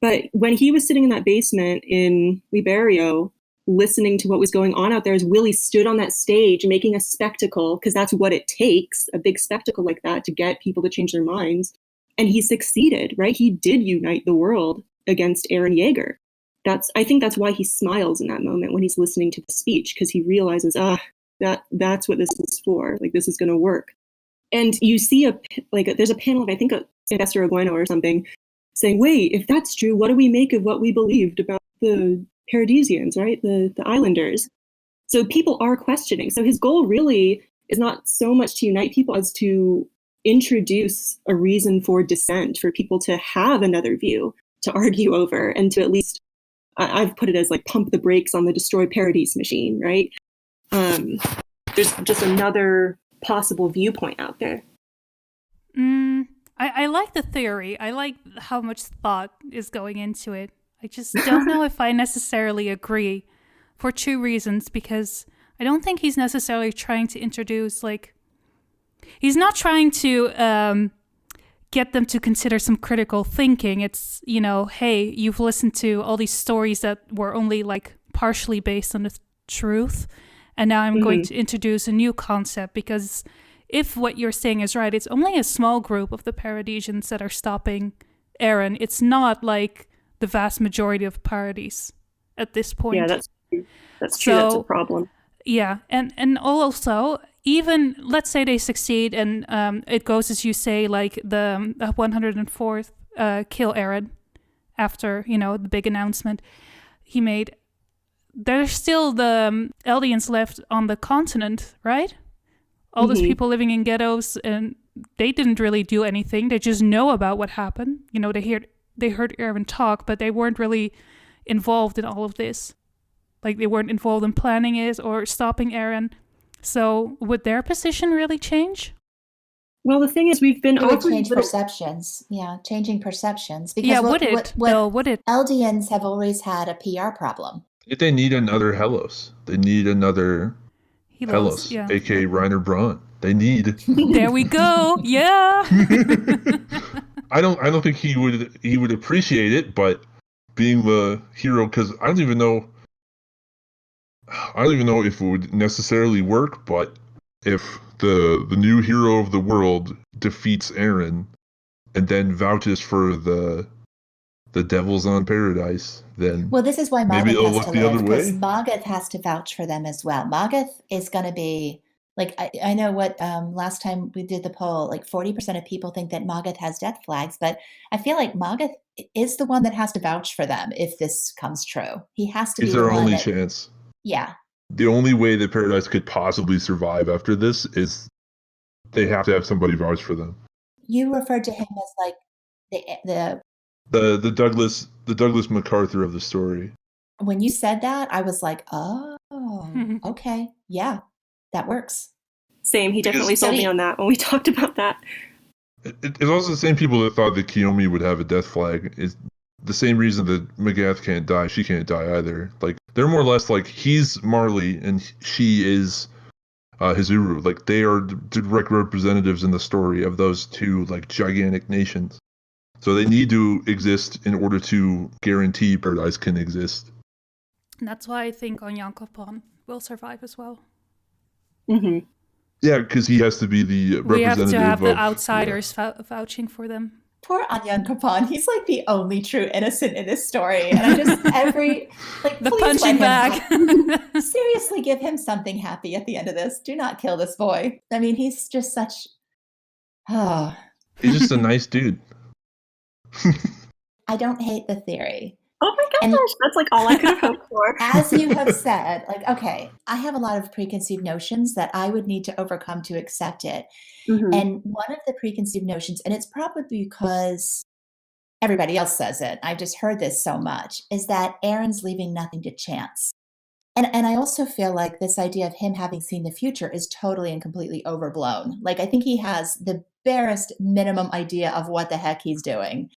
But when he was sitting in that basement in Liberio, listening to what was going on out there, as Willie stood on that stage making a spectacle, because that's what it takes, a big spectacle like that, to get people to change their minds. And he succeeded, right? He did unite the world against Eren Yeager. I think that's why he smiles in that moment when he's listening to the speech, because he realizes, that's what this is for. Like, this is going to work. And you see there's a panel of, I think, Sylvester Aguino or something, saying, wait, if that's true, what do we make of what we believed about the Paradisians, right? The islanders. So people are questioning. So his goal really is not so much to unite people as to introduce a reason for dissent, for people to have another view to argue over, and to at least, I've put it as like pump the brakes on the destroy paradise machine, right? There's just another possible viewpoint out there. I like the theory. I like how much thought is going into it. I just don't know if I necessarily agree, for two reasons. Because I don't think he's necessarily trying to introduce, he's not trying to get them to consider some critical thinking. It's, hey, you've listened to all these stories that were only partially based on the truth, and now I'm going to introduce a new concept, because if what you're saying is right, it's only a small group of the Paradisians that are stopping Eren. It's not like the vast majority of Paradis at this point. Yeah, that's true. That's true. That's a problem. Yeah, and also, even let's say they succeed and it goes as you say, like the 104th kill Eren after, the big announcement he made. There's still the Eldians left on the continent, right? All those people living in ghettos, and they didn't really do anything. They just know about what happened. They heard Eren talk, but they weren't really involved in all of this. They weren't involved in planning it or stopping Eren. So would their position really change? Well, the thing is, we've been change perceptions. Yeah, changing perceptions. Because would it? Eldians have always had a PR problem. They need another Hellos. They need another Hellos, aka Reiner Braun. They need. There we go. Yeah. I don't think he would appreciate it, but being the hero, because I don't even know if it would necessarily work. But if the new hero of the world defeats Eren and then vouches for the devils on paradise, then this is why maybe Magath it'll has look to the live, other way. because Magath has to vouch for them as well. Magath is going to be I know what last time we did the poll, 40% of people think that Magath has death flags, but I feel like Magath is the one that has to vouch for them if this comes true. He has to be the one. It's their only chance. Yeah. The only way that Paradise could possibly survive after this is they have to have somebody vouch for them. You referred to him as the Douglas MacArthur of the story. When you said that, I was like, oh, okay, yeah, that works. Same. He definitely sold me on that when we talked about that. It's also the same people that thought that Kyomi would have a death flag. It's the same reason that Magath can't die. She can't die either. They're more or less he's Marley and she is Hizuru. They are direct representatives in the story of those two gigantic nations. So they need to exist in order to guarantee Paradise can exist. And that's why I think Onyankopon will survive as well. Mm-hmm. Yeah, because he has to be the representative. We have to have the outsiders vouching for them. Poor Onyankopon. He's the only true innocent in this story. And I just, the punching bag. Seriously, give him something happy at the end of this. Do not kill this boy. I mean, he's just such... He's just a nice dude. I don't hate the theory. Oh my gosh, that's all I could have hoped for. As you have said, okay, I have a lot of preconceived notions that I would need to overcome to accept it. Mm-hmm. And one of the preconceived notions, and it's probably because everybody else says it, I've just heard this so much, is that Eren's leaving nothing to chance. And I also feel like this idea of him having seen the future is totally and completely overblown. I think he has the barest minimum idea of what the heck he's doing.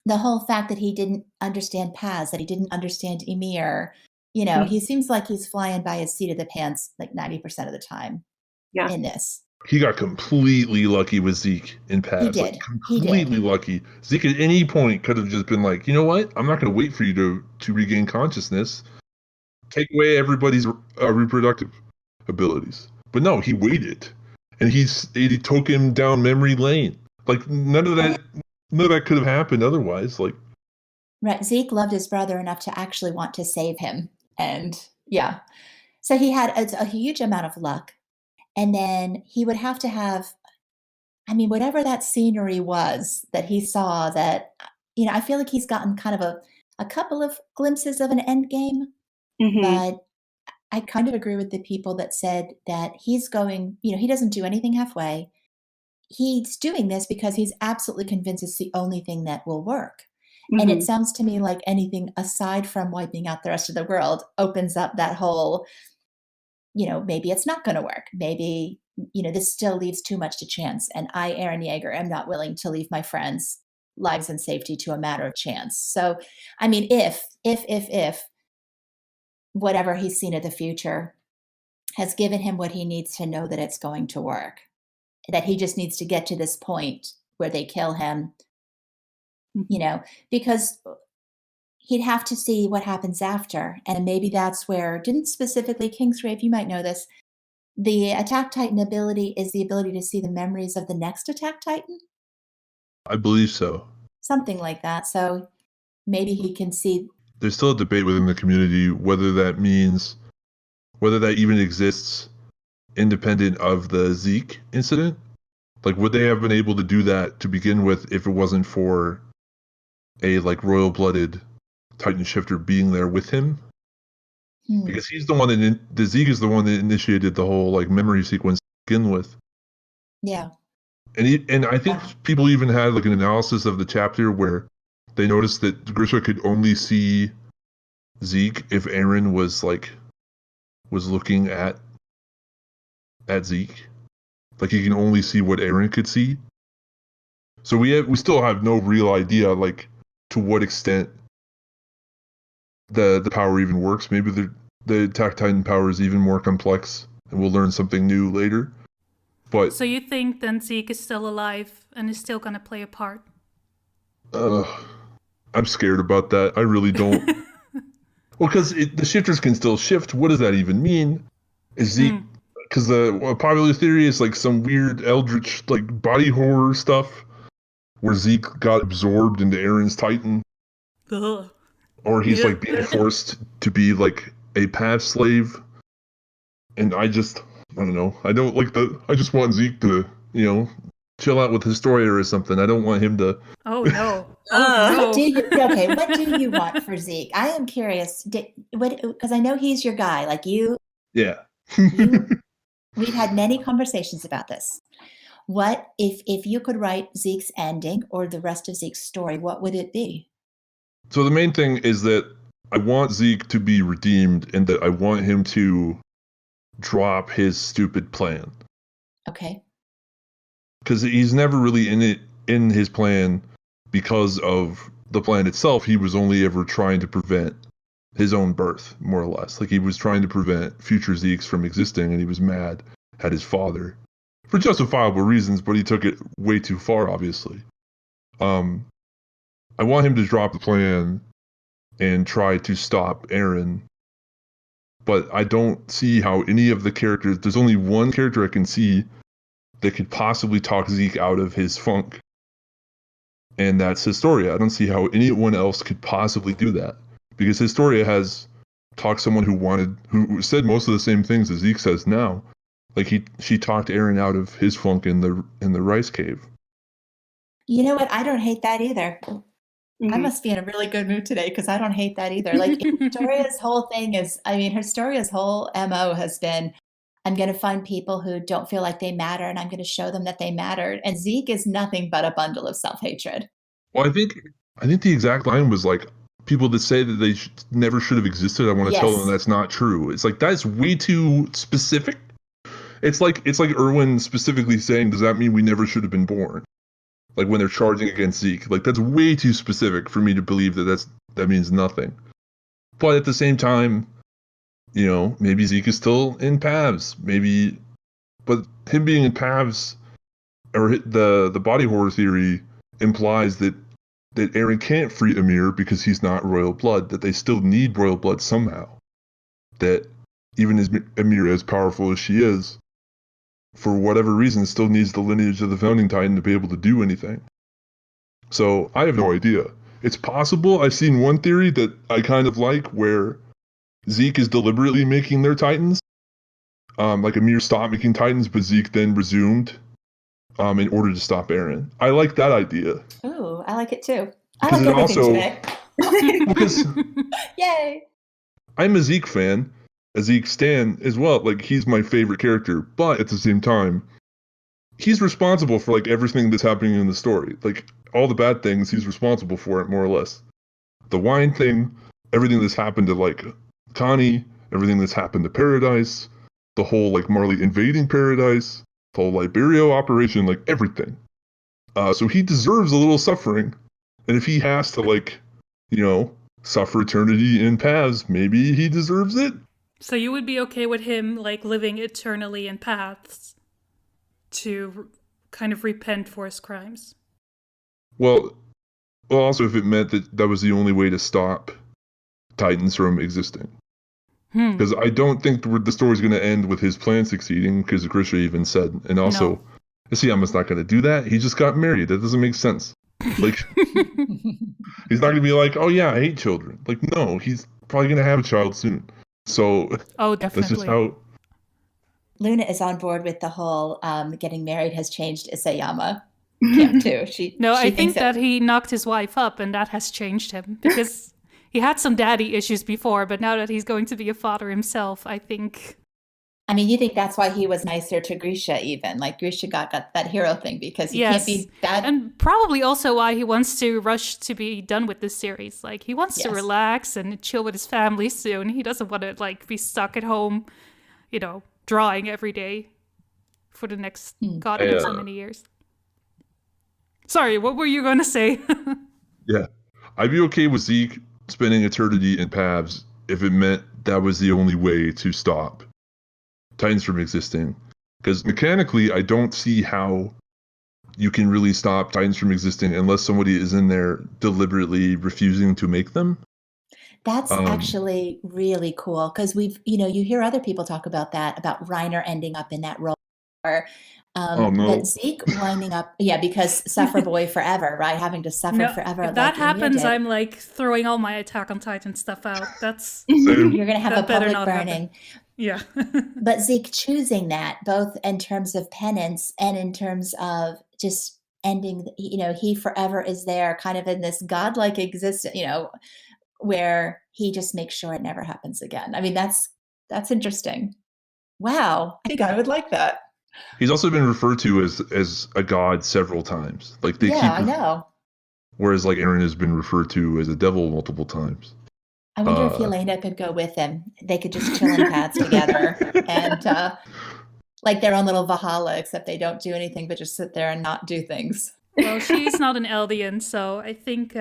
The whole fact that he didn't understand Paz, that he didn't understand Ymir, he seems like he's flying by his seat of the pants 90% of the time. Yeah. in this. He got completely lucky with Zeke in Pabs. He did. Completely lucky. Zeke at any point could have just been like, you know what? I'm not going to wait for you to regain consciousness. Take away everybody's reproductive abilities. But no, he waited, and he took him down memory lane. Like none of that could have happened otherwise. Like, right, Zeke loved his brother enough to actually want to save him, and yeah, so he had a huge amount of luck, and then he would have to have, I mean, whatever that scenery was that he saw. That I feel like he's gotten kind of a couple of glimpses of an end game, but I kind of agree with the people that said that he's going, he doesn't do anything halfway. He's doing this because he's absolutely convinced it's the only thing that will work. And it sounds to me like anything aside from wiping out the rest of the world opens up that whole, maybe it's not going to work. Maybe, this still leaves too much to chance. And I, Eren Yeager, am not willing to leave my friends' lives and safety to a matter of chance. So, I mean, if whatever he's seen of the future has given him what he needs to know that it's going to work, that he just needs to get to this point where they kill him, because he'd have to see what happens after. And maybe that's where, didn't specifically Kingsgrave, you might know this, the Attack Titan ability is the ability to see the memories of the next Attack Titan? I believe so. Something like that. So maybe he can see. There's still a debate within the community whether that even exists independent of the Zeke incident. Like, would they have been able to do that to begin with if it wasn't for a royal-blooded Titan shifter being there with him? Because he's the one the Zeke is the one that initiated the whole memory sequence to begin with. Yeah. And I think people even had an analysis of the chapter where they noticed that Grisha could only see Zeke if Eren was looking at Zeke. Like, he can only see what Eren could see. So we still have no real idea to what extent the power even works. Maybe the Attack Titan power is even more complex, and we'll learn something new later. But so you think then Zeke is still alive and is still gonna play a part? I'm scared about that. I really don't. Well, because the shifters can still shift. What does that even mean? Is Zeke? Because the popular theory is some weird eldritch body horror stuff, where Zeke got absorbed into Eren's Titan, or he's being forced to be a path slave. And I don't know. I don't I just want Zeke to chill out with Historia or something. I don't want him to. Oh no. Oh, no. Okay, what do you want for Zeke? I am curious. Because I know he's your guy. You. Yeah. We've had many conversations about this. What if you could write Zeke's ending or the rest of Zeke's story? What would it be? So the main thing is that I want Zeke to be redeemed, and that I want him to drop his stupid plan. Okay. Because he's never really in his plan because of the plan itself. He was only ever trying to prevent his own birth, more or less. He was trying to prevent future Zekes from existing, and he was mad at his father for justifiable reasons, but he took it way too far, obviously. I want him to drop the plan and try to stop Eren, but I don't see how any of the characters. There's only one character I can see that could possibly talk Zeke out of his funk, and that's Historia. I don't see how anyone else could possibly do that, because Historia has talked someone who said most of the same things as Zeke says now. She talked Eren out of his funk in the rice cave. You know what? I don't hate that either. I must be in a really good mood today because I don't hate that either. Historia's whole thing is, Historia's whole MO has been, I'm going to find people who don't feel like they matter, and I'm going to show them that they matter. And Zeke is nothing but a bundle of self-hatred. Well, I think the exact line was people that say that they never should have existed, I want to tell them that's not true. It's that's way too specific. It's like Erwin specifically saying, does that mean we never should have been born? When they're charging against Zeke. That's way too specific for me to believe that means nothing. But at the same time, maybe Zeke is still in Pavs. Maybe But him being in Pav's, or the body horror theory implies that Eren can't free Ymir because he's not royal blood, that they still need royal blood somehow. That even as Ymir, as powerful as she is, for whatever reason, still needs the lineage of the Founding Titan to be able to do anything. So I have no idea. It's possible. I've seen one theory that I kind of like where Zeke is deliberately making their Titans. Like Ymir stopped making Titans, but Zeke then resumed in order to stop Eren. I like that idea. Ooh, I like it too. I Because like it everything also- today. Because Yay! I'm a Zeke fan, a Zeke stan as well. Like, he's my favorite character, but at the same time, he's responsible for like everything that's happening in the story. Like, all the bad things, he's responsible for it, more or less. The wine thing, everything that's happened to like Connie, everything that's happened to Paradise, the whole like Marley invading Paradise, the whole Liberio operation, like everything. So he deserves a little suffering. And if he has to like, suffer eternity in paths, maybe he deserves it. So you would be okay with him like living eternally in paths to kind of repent for his crimes? Well, also if it meant that was the only way to stop Titans from existing. Because I don't think the story's going to end with his plan succeeding, because Grisha even said. And also, Isayama's not going to do that. He just got married. That doesn't make sense. Like, he's not going to be like, oh yeah, I hate children. Like, no, he's probably going to have a child soon. So, definitely. That's just how... Luna is on board with the whole getting married has changed Isayama camp too. She I think thinks that he knocked his wife up, and that has changed him, because he had some daddy issues before, but now that he's going to be a father himself, I think... I mean, you think that's why he was nicer to Grisha even? Like, Grisha got that hero thing because he can't be bad. And probably also why he wants to rush to be done with this series. Like, he wants to relax and chill with his family soon. He doesn't want to, like, be stuck at home, drawing every day for the next god knows how many years. Sorry, what were you going to say? Yeah. I'd be okay with Zeke spending eternity in Pavs if it meant that was the only way to stop Titans from existing. Because mechanically, I don't see how you can really stop Titans from existing unless somebody is in there deliberately refusing to make them. That's actually really cool, because you hear other people talk about that, about Reiner ending up in that role. But Zeke winding up, because suffer boy forever, right? Having to suffer forever. If that happens, I'm like throwing all my Attack on Titan stuff out. That's you're going to have a public burning. Happen. Yeah. But Zeke choosing that, both in terms of penance and in terms of just ending, he forever is there, kind of in this godlike existence, where he just makes sure it never happens again. I mean, that's interesting. Wow. I think I would like that. He's also been referred to as a god several times. Like I know. Whereas like Eren has been referred to as a devil multiple times. I wonder if Yelena could go with him. They could just chill in paths together and like their own little Valhalla, except they don't do anything but just sit there and not do things. Well, she's not an Eldian, so I think...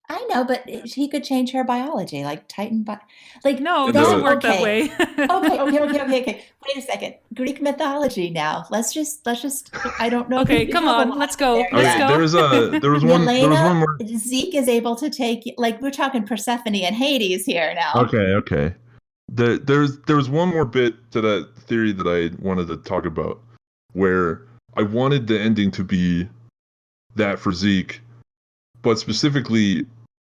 I know, but he could change her biology, like Titan. No, it doesn't work that way. Okay. Wait a second. Greek mythology now. Let's just. I don't know. Okay, come on. Let's go. Let's go. There was one more. Zeke is able to take. Like, we're talking Persephone and Hades here now. Okay. There was one more bit to that theory that I wanted to talk about, where I wanted the ending to be that for Zeke. But specifically,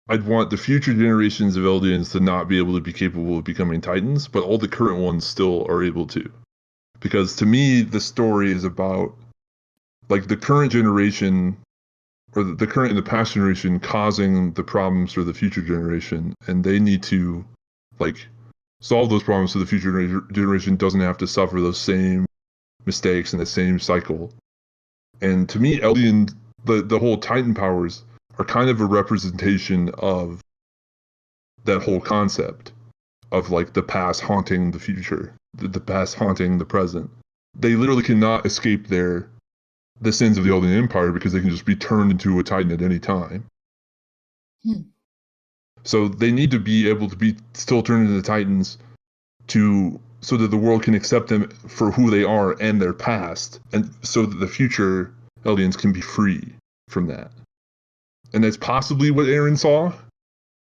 I'd want the future generations of Eldians to not be able to be capable of becoming Titans, but all the current ones still are able to. Because to me, the story is about like the current generation, or the current and the past generation, causing the problems for the future generation, and they need to like solve those problems so the future generation doesn't have to suffer those same mistakes and the same cycle. And to me, Eldian, the whole Titan powers are kind of a representation of that whole concept of like the past haunting the future, the past haunting the present. They literally cannot escape the sins of the Eldian Empire because they can just be turned into a Titan at any time. So they need to be able to be still turned into Titans to so that the world can accept them for who they are and their past, and so that the future Eldians can be free from that. And that's possibly what Eren saw.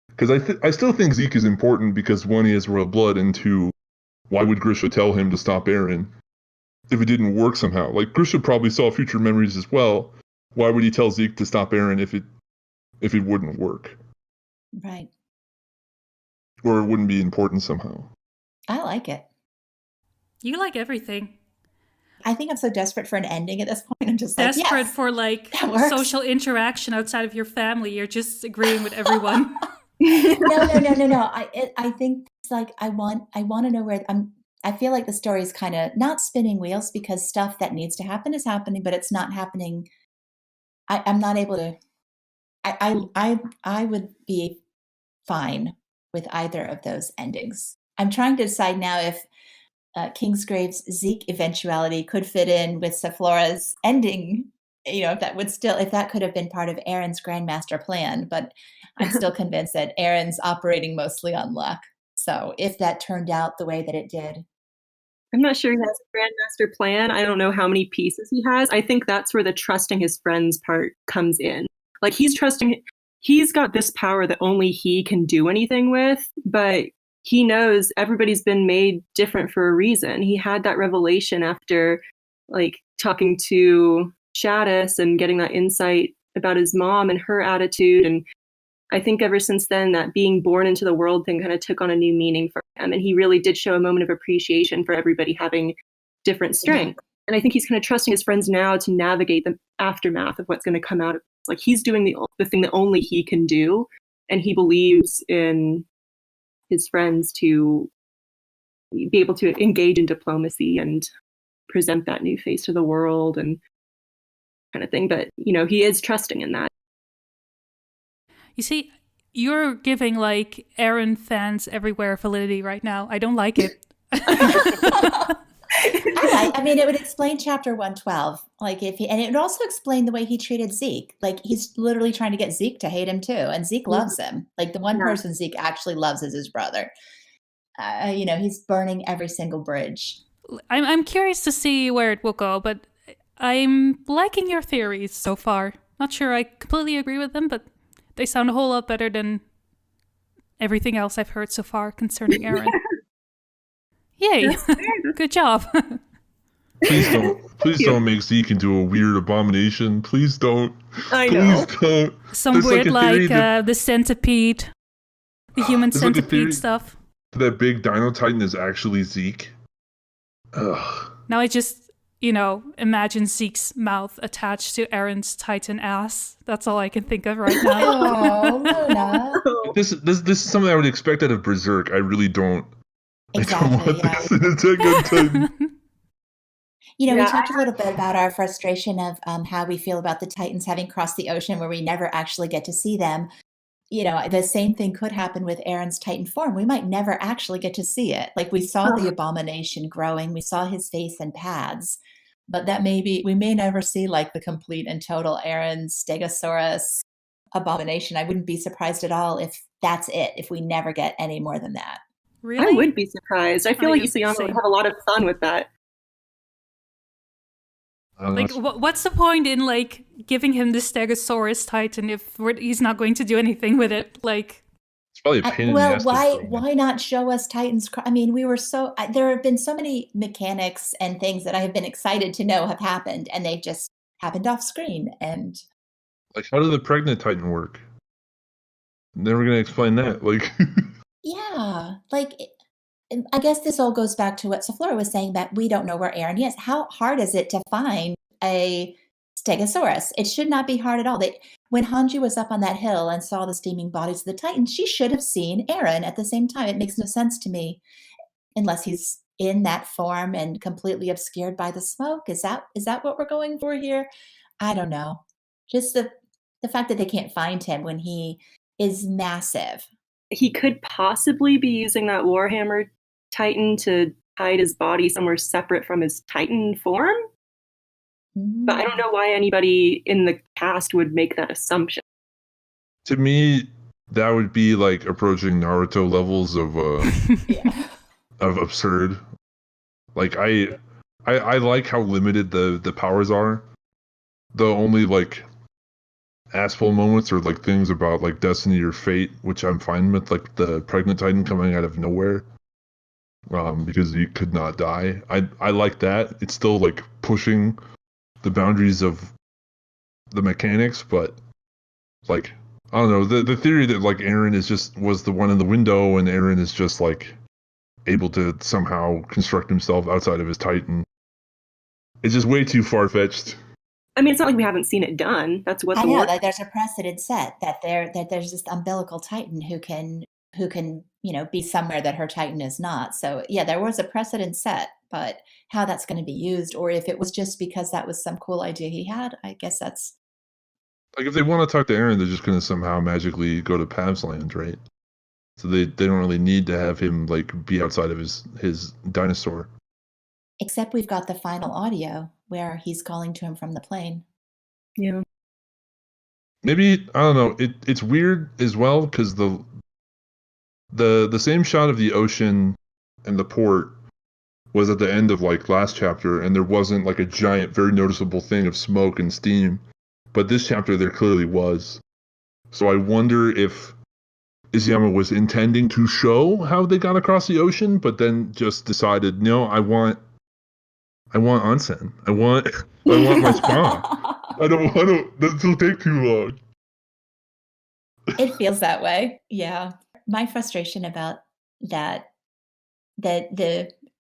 Because I still think Zeke is important because, one, he has royal blood, and two, why would Grisha tell him to stop Eren if it didn't work somehow? Like, Grisha probably saw future memories as well. Why would he tell Zeke to stop Eren if it wouldn't work? Right. Or it wouldn't be important somehow. I like it. You like everything. I think I'm so desperate for an ending at this point. I'm just like, Desperate yes, for like that works. social interaction outside of your family. You're just agreeing with everyone. No. I think it's like I want to know where I feel like the story is kind of not spinning wheels because stuff that needs to happen is happening, but it's not happening. I'm not able to. I would be fine with either of those endings. I'm trying to decide now if Kingsgrave's Zeke eventuality could fit in with Safflora's ending. You know, if that could have been part of Eren's grandmaster plan, but I'm still convinced that Eren's operating mostly on luck. So if that turned out the way that it did. I'm not sure he has a grandmaster plan. I don't know how many pieces he has. I think that's where the trusting his friends part comes in. Like, he's got this power that only he can do anything with, but he knows everybody's been made different for a reason. He had that revelation after, like, talking to Shadis and getting that insight about his mom and her attitude. And I think ever since then, that being born into the world thing kind of took on a new meaning for him. And he really did show a moment of appreciation for everybody having different strengths. Yeah. And I think he's kind of trusting his friends now to navigate the aftermath of what's going to come out of this. Like, he's doing the thing that only he can do. And he believes in his friends to be able to engage in diplomacy and present that new face to the world and kind of thing. But, you know, he is trusting in that. You see, you're giving like Eren fans everywhere validity right now. I don't like it. I mean, it would explain chapter 112. Like and it would also explain the way he treated Zeke. Like, he's literally trying to get Zeke to hate him too, and Zeke loves him. Like, the one person Zeke actually loves is his brother. You know, he's burning every single bridge. I'm curious to see where it will go, but I'm liking your theories so far. Not sure I completely agree with them, but they sound a whole lot better than everything else I've heard so far concerning Eren. Yay! Good job. Please don't make Zeke into a weird abomination. Please don't. I know. Please don't. Some There's weird like the centipede, the human centipede like stuff. That big Dino Titan is actually Zeke. Ugh. Now I just, imagine Zeke's mouth attached to Eren's Titan ass. That's all I can think of right now. Oh, Luna. This is something I would expect out of Berserk. I really don't. Exactly, I don't want this in Attack on Titan. We talked a little bit about our frustration of how we feel about the Titans having crossed the ocean where we never actually get to see them. The same thing could happen with Eren's Titan form. We might never actually get to see it. Like, we saw the abomination growing. We saw his face and pads. But we may never see, like, the complete and total Eren Stegosaurus abomination. I wouldn't be surprised at all if that's it, if we never get any more than that. Really? I would be surprised. I feel like Isayama would have a lot of fun with that. Like, what's the point in, like, giving him the Stegosaurus Titan if he's not going to do anything with it? Like, it's probably a pain in the ass. Why not show us Titans? I mean, there have been so many mechanics and things that I have been excited to know have happened, and they've just happened off screen. And like, how did the pregnant Titan work? Never gonna explain that. Like, yeah, like, I guess this all goes back to what Safflora was saying, that we don't know where Eren is. How hard is it to find a Stegosaurus? It should not be hard at all. When Hanji was up on that hill and saw the steaming bodies of the Titans, she should have seen Eren at the same time. It makes no sense to me, unless he's in that form and completely obscured by the smoke. Is that what we're going for here? I don't know. Just the fact that they can't find him when he is massive. He could possibly be using that Warhammer Titan to hide his body somewhere separate from his Titan form. But I don't know why anybody in the cast would make that assumption. To me, that would be like approaching Naruto levels of of absurd. Like I like how limited the powers are. The only like asshole moments are like things about like destiny or fate, which I'm fine with, like the pregnant Titan coming out of nowhere. Because he could not die. I like that. It's still like pushing the boundaries of the mechanics, but like I don't know, the theory that like Eren was the one in the window and Eren is just like able to somehow construct himself outside of his Titan. It's just way too far fetched. I mean, it's not like we haven't seen it done. That's what I the know war. that there's a precedent set that there's this umbilical Titan who can be somewhere that her Titan is not. So yeah, there was a precedent set, but how that's going to be used, or if it was just because that was some cool idea he had, I guess that's Like if they want to talk to Eren, they're just gonna somehow magically go to Pav's land, right? So they don't really need to have him like be outside of his dinosaur. except we've got the final audio where he's calling to him from the plane. Yeah. Maybe I don't know. It's weird as well because the same shot of the ocean and the port was at the end of like last chapter, and there wasn't like a giant, very noticeable thing of smoke and steam. But this chapter there clearly was. So I wonder if Isayama was intending to show how they got across the ocean, but then just decided, no, I want onsen. I want my spa. I don't. This will take too long. It feels that way. Yeah. My frustration about that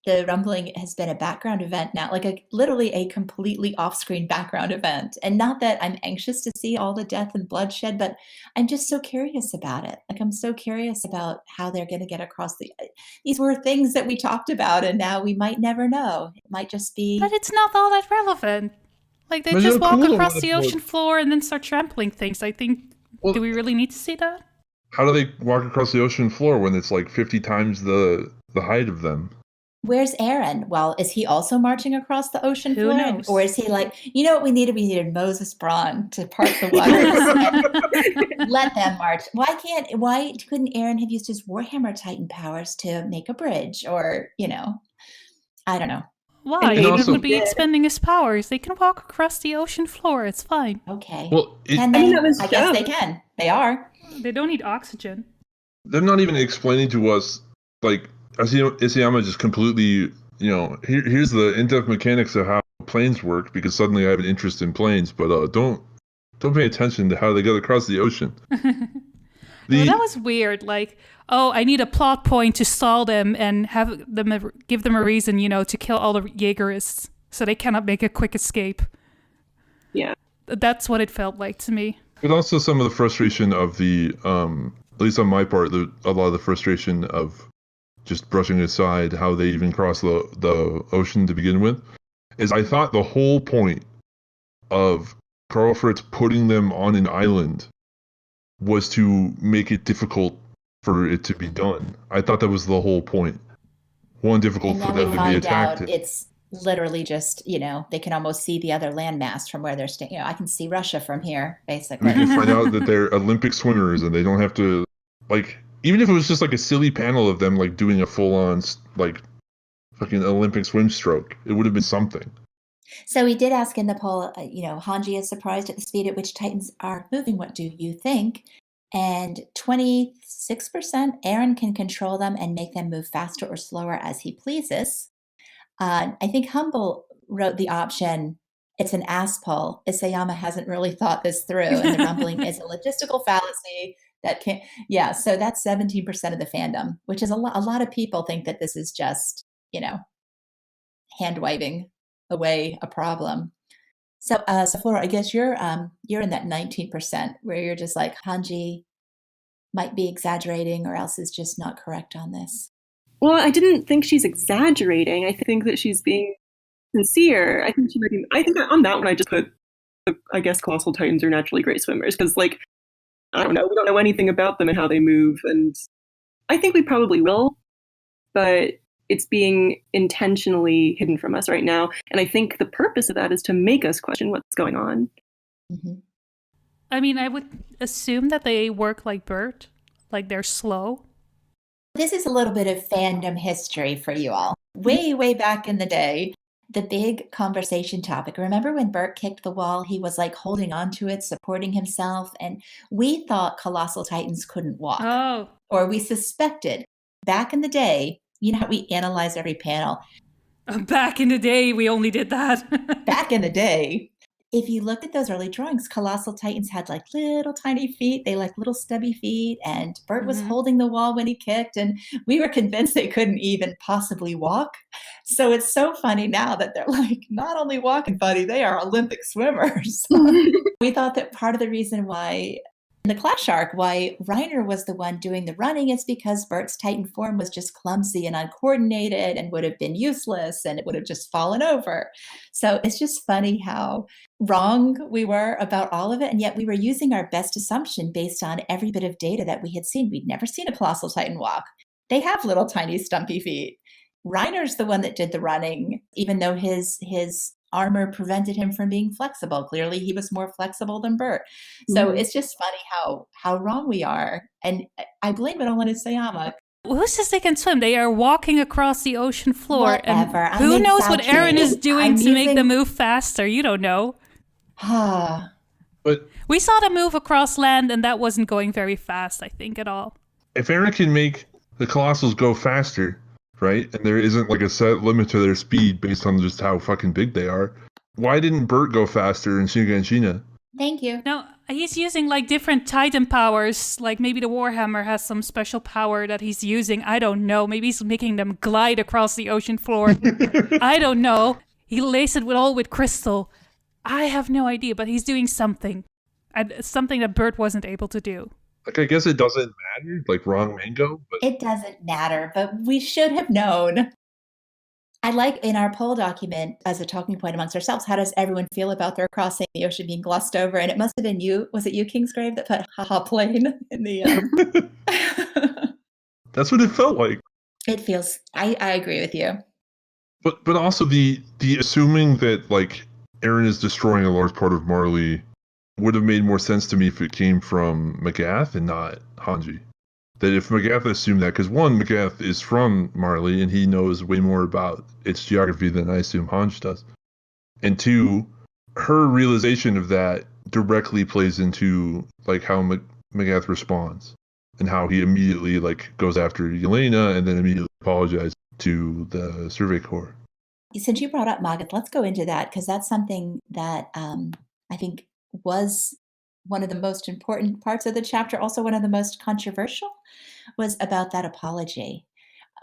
the rumbling has been a background event now, like literally a completely off-screen background event. And not that I'm anxious to see all the death and bloodshed, but I'm just so curious about it. Like I'm so curious about how they're going to get across these were things that we talked about, and now we might never know. It might just be. But it's not all that relevant. Like they just walk across the ocean floor and then start trampling things. I think. Well, do we really need to see that? How do they walk across the ocean floor when it's like 50 times the height of them? Where's Eren? Well, is he also marching across the ocean floor? Knows? Or is he like, you know what we needed? We needed Moses Braun to part the waters. Let them march. Why couldn't Eren have used his Warhammer Titan powers to make a bridge? Or, I don't know. Why? Eren would be expending his powers. They can walk across the ocean floor. It's fine. Okay. Well, can they? I guess they can. They are. They don't need oxygen. They're not even explaining to us, like, Isayama just completely, here's the in-depth mechanics of how planes work, because suddenly I have an interest in planes, but don't pay attention to how they get across the ocean. Well, that was weird. Like, oh, I need a plot point to stall them and give them a reason, to kill all the Jaegerists so they cannot make a quick escape. Yeah. That's what it felt like to me. But also some of the frustration of the, at least on my part, a lot of the frustration of just brushing aside how they even cross the ocean to begin with, is I thought the whole point of Karl Fritz putting them on an island was to make it difficult for it to be done. I thought that was the whole point. One, difficult for them to be attacked. It's literally just, they can almost see the other landmass from where they're staying. I can see Russia from here, basically. We can find out that they're Olympic swimmers and they don't have to, like, even if it was just like a silly panel of them like doing a full-on like fucking Olympic swim stroke, it would have been something. So we did ask in the poll, Hanji is surprised at the speed at which Titans are moving. What do you think? And 26% Eren can control them and make them move faster or slower as he pleases. I think Humble wrote the option, it's an ass pull. Isayama hasn't really thought this through, and the rumbling is a logistical fallacy that can't. Yeah, so that's 17% of the fandom, which is a lot of people think that this is just, hand waving away a problem. So, Safflora, I guess you're in that 19% where you're just like, Hanji might be exaggerating or else is just not correct on this. Well, I didn't think she's exaggerating. I think that she's being sincere. I think she might be. I think on that one, I just put, I guess, colossal titans are naturally great swimmers because, like, I don't know, we don't know anything about them and how they move, and I think we probably will, but it's being intentionally hidden from us right now. And I think the purpose of that is to make us question what's going on. Mm-hmm. I mean, I would assume that they work like Bert, like they're slow. This is a little bit of fandom history for you all. Way, way back in the day, the big conversation topic. Remember when Bert kicked the wall? He was like holding onto it, supporting himself. And we thought colossal titans couldn't walk. Oh. Or we suspected. Back in the day, you know how we analyze every panel. Back in the day, we only did that. Back in the day. If you looked at those early drawings, colossal titans had like little tiny feet. They like little stubby feet. And Bert was holding the wall when he kicked. And we were convinced they couldn't even possibly walk. So it's so funny now that they're like not only walking, buddy, they are Olympic swimmers. We thought that part of the reason why in the Clash arc, why Reiner was the one doing the running is because Bert's Titan form was just clumsy and uncoordinated and would have been useless and it would have just fallen over. So it's just funny how wrong we were about all of it. And yet we were using our best assumption based on every bit of data that we had seen. We'd never seen a colossal Titan walk. They have little tiny stumpy feet. Reiner's the one that did the running, even though his armor prevented him from being flexible. Clearly, he was more flexible than Bert. So it's just funny how wrong we are. And I blame it all on Isayama. Who says they can swim? They are walking across the ocean floor. Whatever. And who knows what Eren is doing to make them move faster? You don't know. But we saw them move across land, and that wasn't going very fast, I think, at all. If Eren can make the Colossals go faster, right, and there isn't like a set limit to their speed based on just how fucking big they are, why didn't Bert go faster in Shinga and Shina? Thank you. No, he's using like different Titan powers. Like maybe the Warhammer has some special power that he's using. I don't know. Maybe he's making them glide across the ocean floor. I don't know. He laced it with crystal. I have no idea, but he's doing something. Something that Bert wasn't able to do. Like, I guess it doesn't matter, like wrong mango, but it doesn't matter, but we should have known. I like in our poll document as a talking point amongst ourselves, how does everyone feel about their crossing the ocean being glossed over? And it must have been you. Was it you, Kingsgrave, that put haha plane in the... That's what it felt like. It feels... I agree with you. But also the assuming that, like, Eren is destroying a large part of Marley would have made more sense to me if it came from Magath and not Hanji. That if Magath assumed that, because one, Magath is from Marley and he knows way more about its geography than I assume Hanji does. And two, her realization of that directly plays into like how Magath responds and how he immediately like goes after Yelena and then immediately apologizes to the Survey Corps. Since you brought up Magath, let's go into that because that's something that I think was one of the most important parts of the chapter, also one of the most controversial, was about that apology.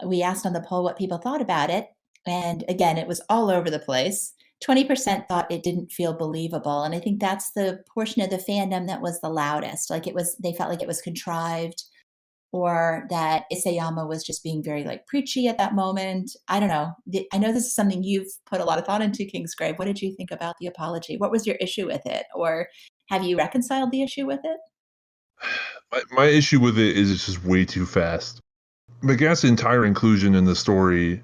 We asked on the poll what people thought about it, and again, it was all over the place. 20% thought it didn't feel believable, and I think that's the portion of the fandom that was the loudest. Like they felt like it was contrived, or that Isayama was just being very like preachy at that moment. I don't know. I know this is something you've put a lot of thought into, Kingsgrave. What did you think about the apology? What was your issue with it? Or have you reconciled the issue with it? My issue with it is it's just way too fast. Magath's entire inclusion in the story,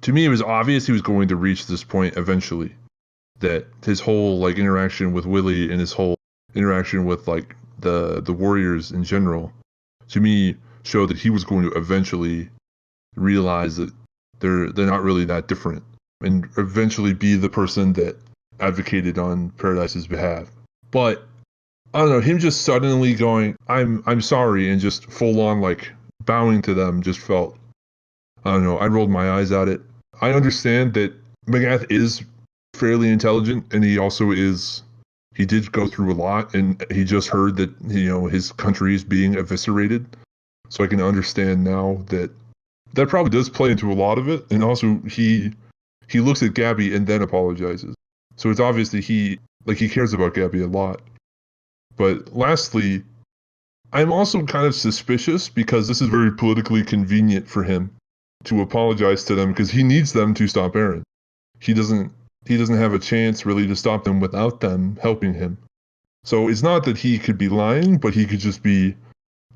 to me, it was obvious he was going to reach this point eventually. That his whole like interaction with Willy and his whole interaction with like the warriors in general, to me, showed that he was going to eventually realize that they're not really that different, and eventually be the person that advocated on Paradise's behalf. But I don't know, him just suddenly going, I'm sorry, and just full on like bowing to them just felt, I don't know, I rolled my eyes at it. I understand that Magath is fairly intelligent, and he did go through a lot, and he just heard that, you know, his country is being eviscerated. So I can understand now that probably does play into a lot of it. And also he looks at Gabby and then apologizes. So it's obvious that he cares about Gabby a lot. But lastly, I'm also kind of suspicious because this is very politically convenient for him to apologize to them because he needs them to stop Eren. He doesn't have a chance really to stop them without them helping him. So it's not that he could be lying, but he could just be,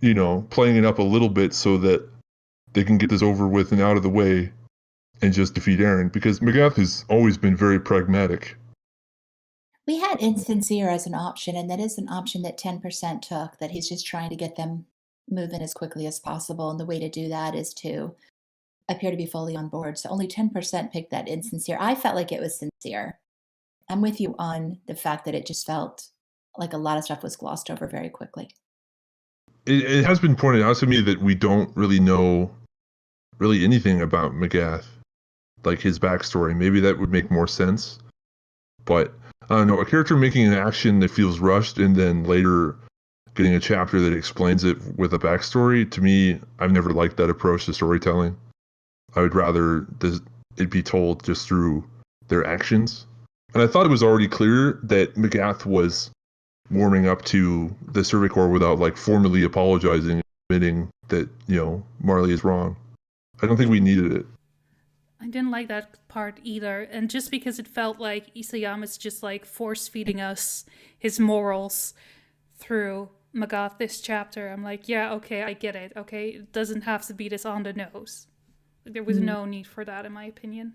you know, playing it up a little bit so that they can get this over with and out of the way and just defeat Eren, because Magath has always been very pragmatic. We had insincere as an option, and that is an option that 10% took, that he's just trying to get them move in as quickly as possible. And the way to do that is to appear to be fully on board. So only 10% picked that insincere. I felt like it was sincere. I'm with you on the fact that it just felt like a lot of stuff was glossed over very quickly. It has been pointed out to me that we don't really know really anything about Magath, like his backstory. Maybe that would make more sense. But I don't know, a character making an action that feels rushed and then later getting a chapter that explains it with a backstory, to me, I've never liked that approach to storytelling. I would rather it be told just through their actions. And I thought it was already clear that Magath was warming up to the Survey Corps without like formally apologizing, admitting that, Marley is wrong. I don't think we needed it. I didn't like that part either. And just because it felt like Isayama's just like force feeding us his morals through Magath this chapter, I'm like, yeah, okay, I get it. Okay, it doesn't have to be this on the nose. There was no need for that, in my opinion.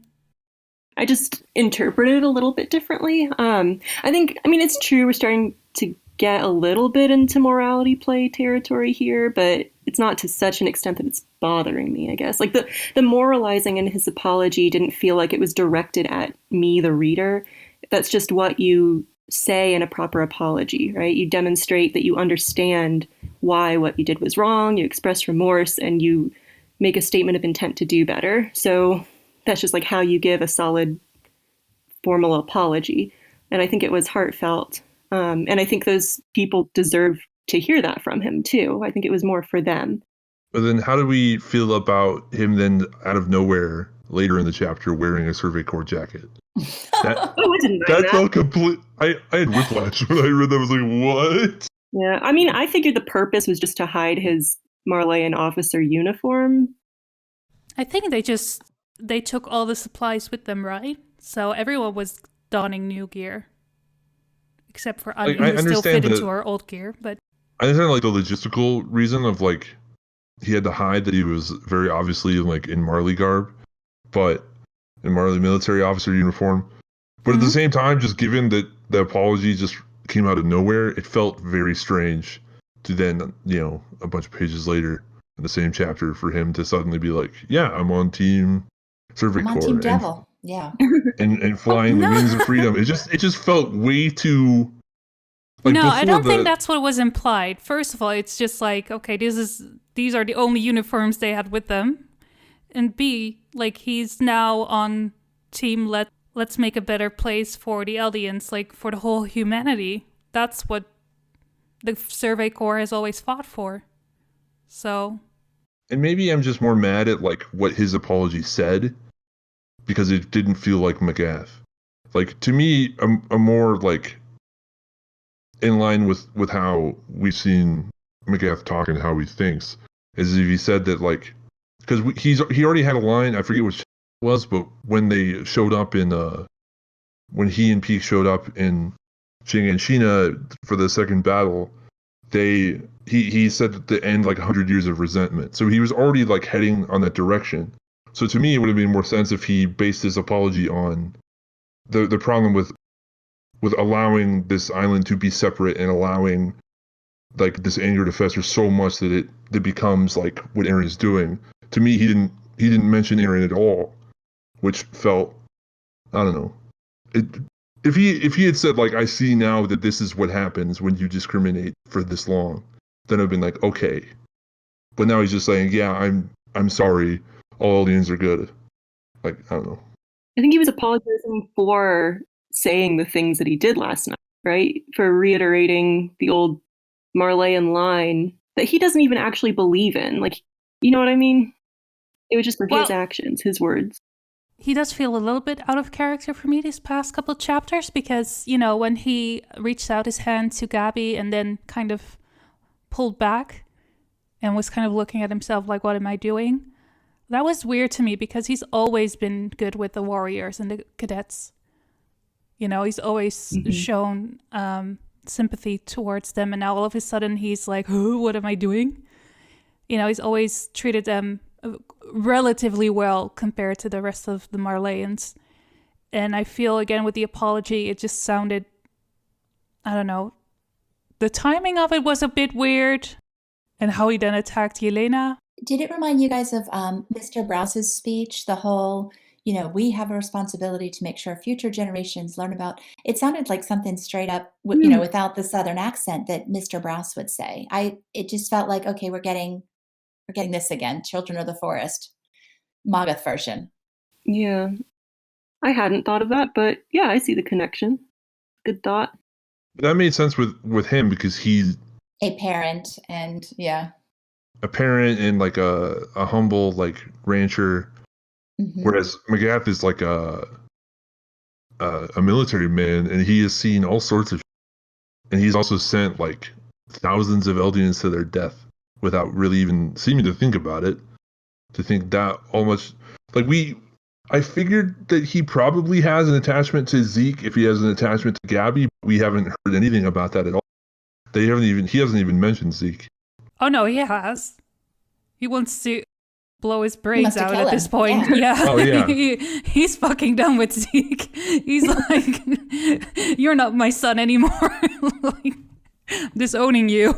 I just interpreted it a little bit differently. It's true we're starting to get a little bit into morality play territory here, but it's not to such an extent that it's bothering me, I guess. Like the moralizing in his apology didn't feel like it was directed at me, the reader. That's just what you say in a proper apology, right? You demonstrate that you understand why what you did was wrong, you express remorse, and you make a statement of intent to do better. So that's just like how you give a solid formal apology. And I think it was heartfelt. And I think those people deserve to hear that from him too. I think it was more for them. But then how do we feel about him then out of nowhere later in the chapter wearing a Survey Corps jacket? That felt complete. I had whiplash when I read that. I was like, what? Yeah, I figured the purpose was just to hide his Marleyan officer uniform. I think they took all the supplies with them, right? So everyone was donning new gear. Except for Anya, who still fit into her old gear. But I understand like the logistical reason of like he had to hide that he was very obviously like in Marley garb, but in Marley military officer uniform. But at the same time, just given that the apology just came out of nowhere, it felt very strange to then, a bunch of pages later in the same chapter for him to suddenly be like, yeah, I'm on Team Survey Corps. I'm on Team Devil. Yeah. And flying the wings of freedom. It just felt way too like, no, I don't think that's what was implied. First of all, it's just like, okay, these are the only uniforms they had with them. And B, like he's now on team let's make a better place for the Eldians, like for the whole humanity. That's what the Survey Corps has always fought for. So. And maybe I'm just more mad at like what his apology said, because it didn't feel like Magath. Like to me, a more like in line with how we've seen Magath talk and how he thinks is if he said that like, because he already had a line, I forget which it was, but when they showed up when he and Peak showed up in Shiganshina for the second battle, he said that they end like 100 years of resentment. So he was already like heading on that direction. So to me, it would have made more sense if he based his apology on the problem with allowing this island to be separate and allowing like this anger to fester so much that it becomes like what Eren is doing. To me, he didn't mention Eren at all, which felt, I don't know. If he had said like, I see now that this is what happens when you discriminate for this long, then I'd been like, okay. But now he's just saying, yeah, I'm sorry. All aliens are good. Like, I don't know. I think he was apologizing for saying the things that he did last night, right? For reiterating the old Marleyan line that he doesn't even actually believe in. Like, you know what I mean? It was just for his actions, his words. He does feel a little bit out of character for me these past couple chapters because, when he reached out his hand to Gabi and then kind of pulled back and was kind of looking at himself like, what am I doing? That was weird to me because he's always been good with the warriors and the cadets. He's always shown sympathy towards them. And now all of a sudden he's like, oh, what am I doing? He's always treated them relatively well compared to the rest of the Marleyans. And I feel, again, with the apology, it just sounded, I don't know, the timing of it was a bit weird. And how he then attacked Yelena. Did it remind you guys of Mr. Browse's speech? The whole, we have a responsibility to make sure future generations learn about. It sounded like something straight up, without the Southern accent that Mr. Browse would say. It just felt like, okay, we're getting this again. Children of the Forest, Magath version. Yeah, I hadn't thought of that, but yeah, I see the connection. Good thought. That made sense with him because he's a parent and a parent and like a humble like rancher, whereas Magath is like a military man, and he has seen all sorts of and he's also sent like thousands of Eldians to their death without really even seeming to think about it. To think that almost like I figured that he probably has an attachment to Zeke if he has an attachment to Gabby. We haven't heard anything about that at all. He hasn't even mentioned Zeke. Oh no, he has. He wants to blow his brains out at this him. point. Yeah. Oh yeah. He's fucking done with Zeke. He's like, you're not my son anymore. Like, disowning you.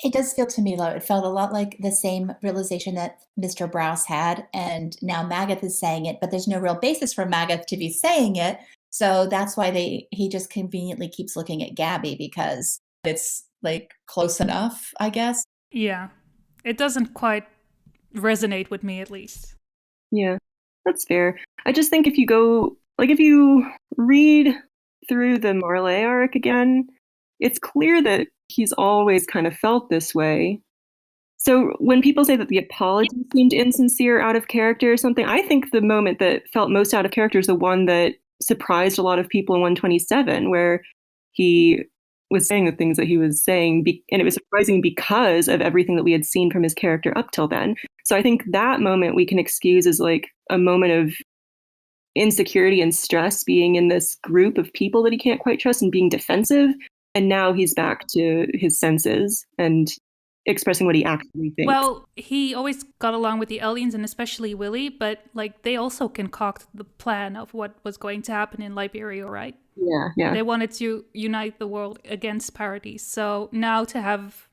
It does feel to me, though, it felt a lot like the same realization that Mr. Browse had, and now Magath is saying it, but there's no real basis for Magath to be saying it, so that's why he just conveniently keeps looking at Gabby, because it's, like, close enough, I guess. Yeah. It doesn't quite resonate with me, at least. Yeah, that's fair. I just think if you read through the Marley arc again, it's clear that he's always kind of felt this way. So when people say that the apology seemed insincere, out of character or something, I think the moment that felt most out of character is the one that surprised a lot of people in 127, where he was saying the things that he was saying, and it was surprising because of everything that we had seen from his character up till then. So I think that moment we can excuse as like a moment of insecurity and stress, being in this group of people that he can't quite trust and being defensive. And now he's back to his senses and expressing what he actually thinks. Well, he always got along with the aliens, and especially Willy, but like they also concocted the plan of what was going to happen in Liberia, right? Yeah. They wanted to unite the world against Paradise. So now to have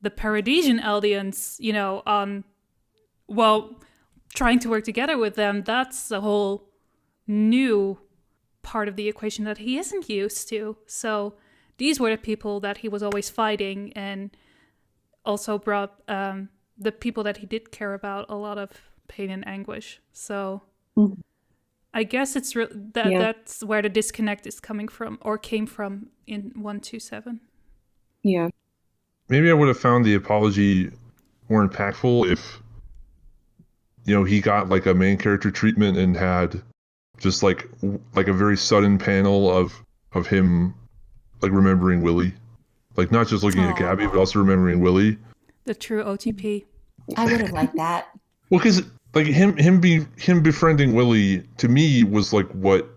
the Paradisian aliens, trying to work together with them, that's a whole new part of the equation that he isn't used to. So these were the people that he was always fighting, and also brought the people that he did care about a lot of pain and anguish. So I guess it's that's where the disconnect is coming from, or came from in 127. Yeah. Maybe I would have found the apology more impactful if, he got like a main character treatment and had just like a very sudden panel of him like remembering Willy, like not just looking at Gabby, but also remembering Willy. The true OTP. I would have liked that. Well, because like him befriending Willy to me was like what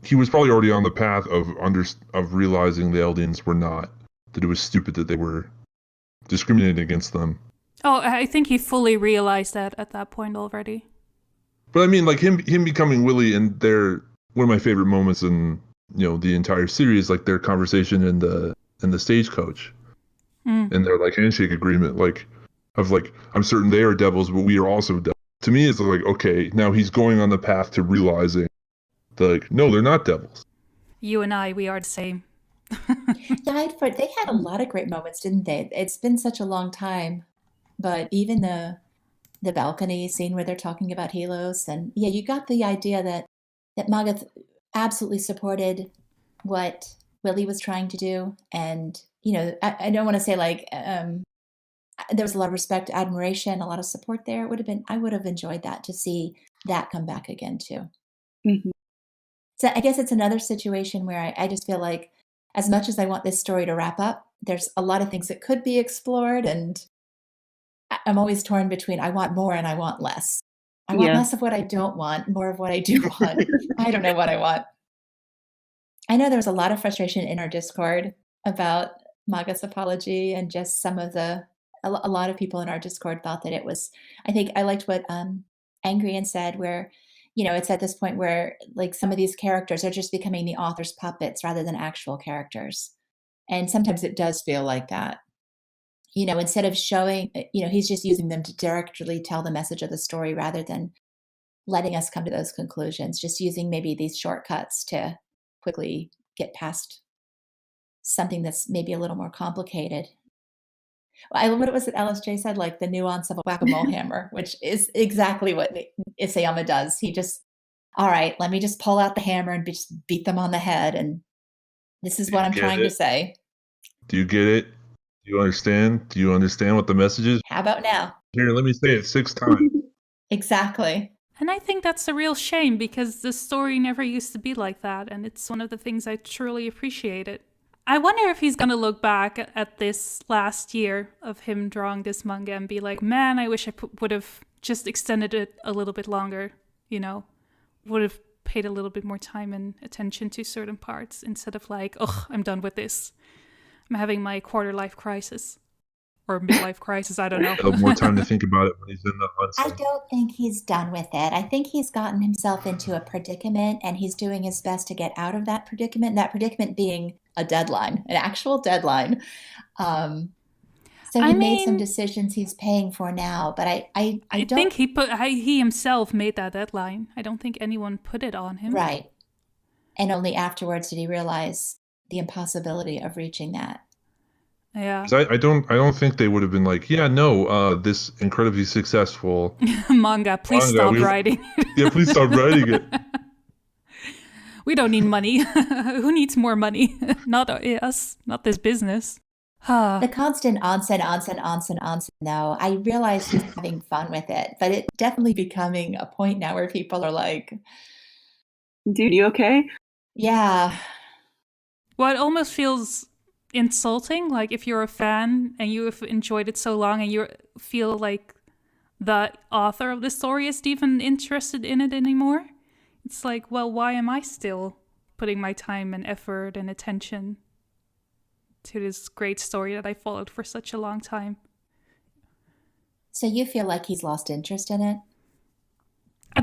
he was probably already on the path of realizing the Eldians were not, that it was stupid that they were discriminating against them. Oh, I think he fully realized that at that point already. But I mean, like him becoming Willy, and one of my favorite moments in the entire series, like their conversation in the stagecoach, and their like handshake agreement, like I'm certain they are devils, but we are also devils. To me, it's like, okay, now he's going on the path to realizing that no, they're not devils. You and I, we are the same. Yeah, they had a lot of great moments, didn't they? It's been such a long time, but even the balcony scene where they're talking about Helos, and you got the idea that Magath absolutely supported what Willy was trying to do, and I don't want to say like there was a lot of respect, admiration, a lot of support there. I would have enjoyed that, to see that come back again too. Mm-hmm. So I guess it's another situation where I just feel like, as much as I want this story to wrap up, there's a lot of things that could be explored, and I'm always torn between I want more and I want less. I want less of what I don't want, more of what I do want. I don't know what I want. I know there was a lot of frustration in our Discord about Magath's apology, and just a lot of people in our Discord thought that it was, I think I liked what Angrian said, where, it's at this point where like some of these characters are just becoming the author's puppets rather than actual characters. And sometimes it does feel like that. instead of showing, he's just using them to directly tell the message of the story rather than letting us come to those conclusions, just using maybe these shortcuts to quickly get past something that's maybe a little more complicated. What was it LSJ said? Like the nuance of a whack-a-mole hammer, which is exactly what Isayama does. He just, all right, let me just pull out the hammer and just beat them on the head. And this is what I'm trying to say. Do you get it? Do you understand? Do you understand what the message is? How about now? Here, let me say it 6 times. Exactly. And I think that's a real shame because the story never used to be like that. And it's one of the things I truly appreciated. I wonder if he's going to look back at this last year of him drawing this manga and be like, man, I wish I would have just extended it a little bit longer, would have paid a little bit more time and attention to certain parts instead of like, ugh, I'm done with this. I'm having my quarter life crisis or midlife crisis. I don't know. He'll have more time to think about it when he's in the onsen. I don't think he's done with it. I think he's gotten himself into a predicament and he's doing his best to get out of that predicament. That predicament being a deadline, an actual deadline. So he made some decisions he's paying for now, but I don't think he himself made that deadline. I don't think anyone put it on him. Right. And only afterwards did he realize the impossibility of reaching that. Yeah. I don't think they would have been like, yeah, no, this incredibly successful manga, please stop writing. Yeah, please stop writing it. We don't need money. Who needs more money? Not us, not this business. The constant onsen, though, I realize he's having fun with it, but it's definitely becoming a point now where people are like, dude, you okay? Yeah. Well, it almost feels insulting, like if you're a fan and you've enjoyed it so long and you feel like the author of the story isn't even interested in it anymore. It's like, well, why am I still putting my time and effort and attention to this great story that I followed for such a long time? So you feel like he's lost interest in it?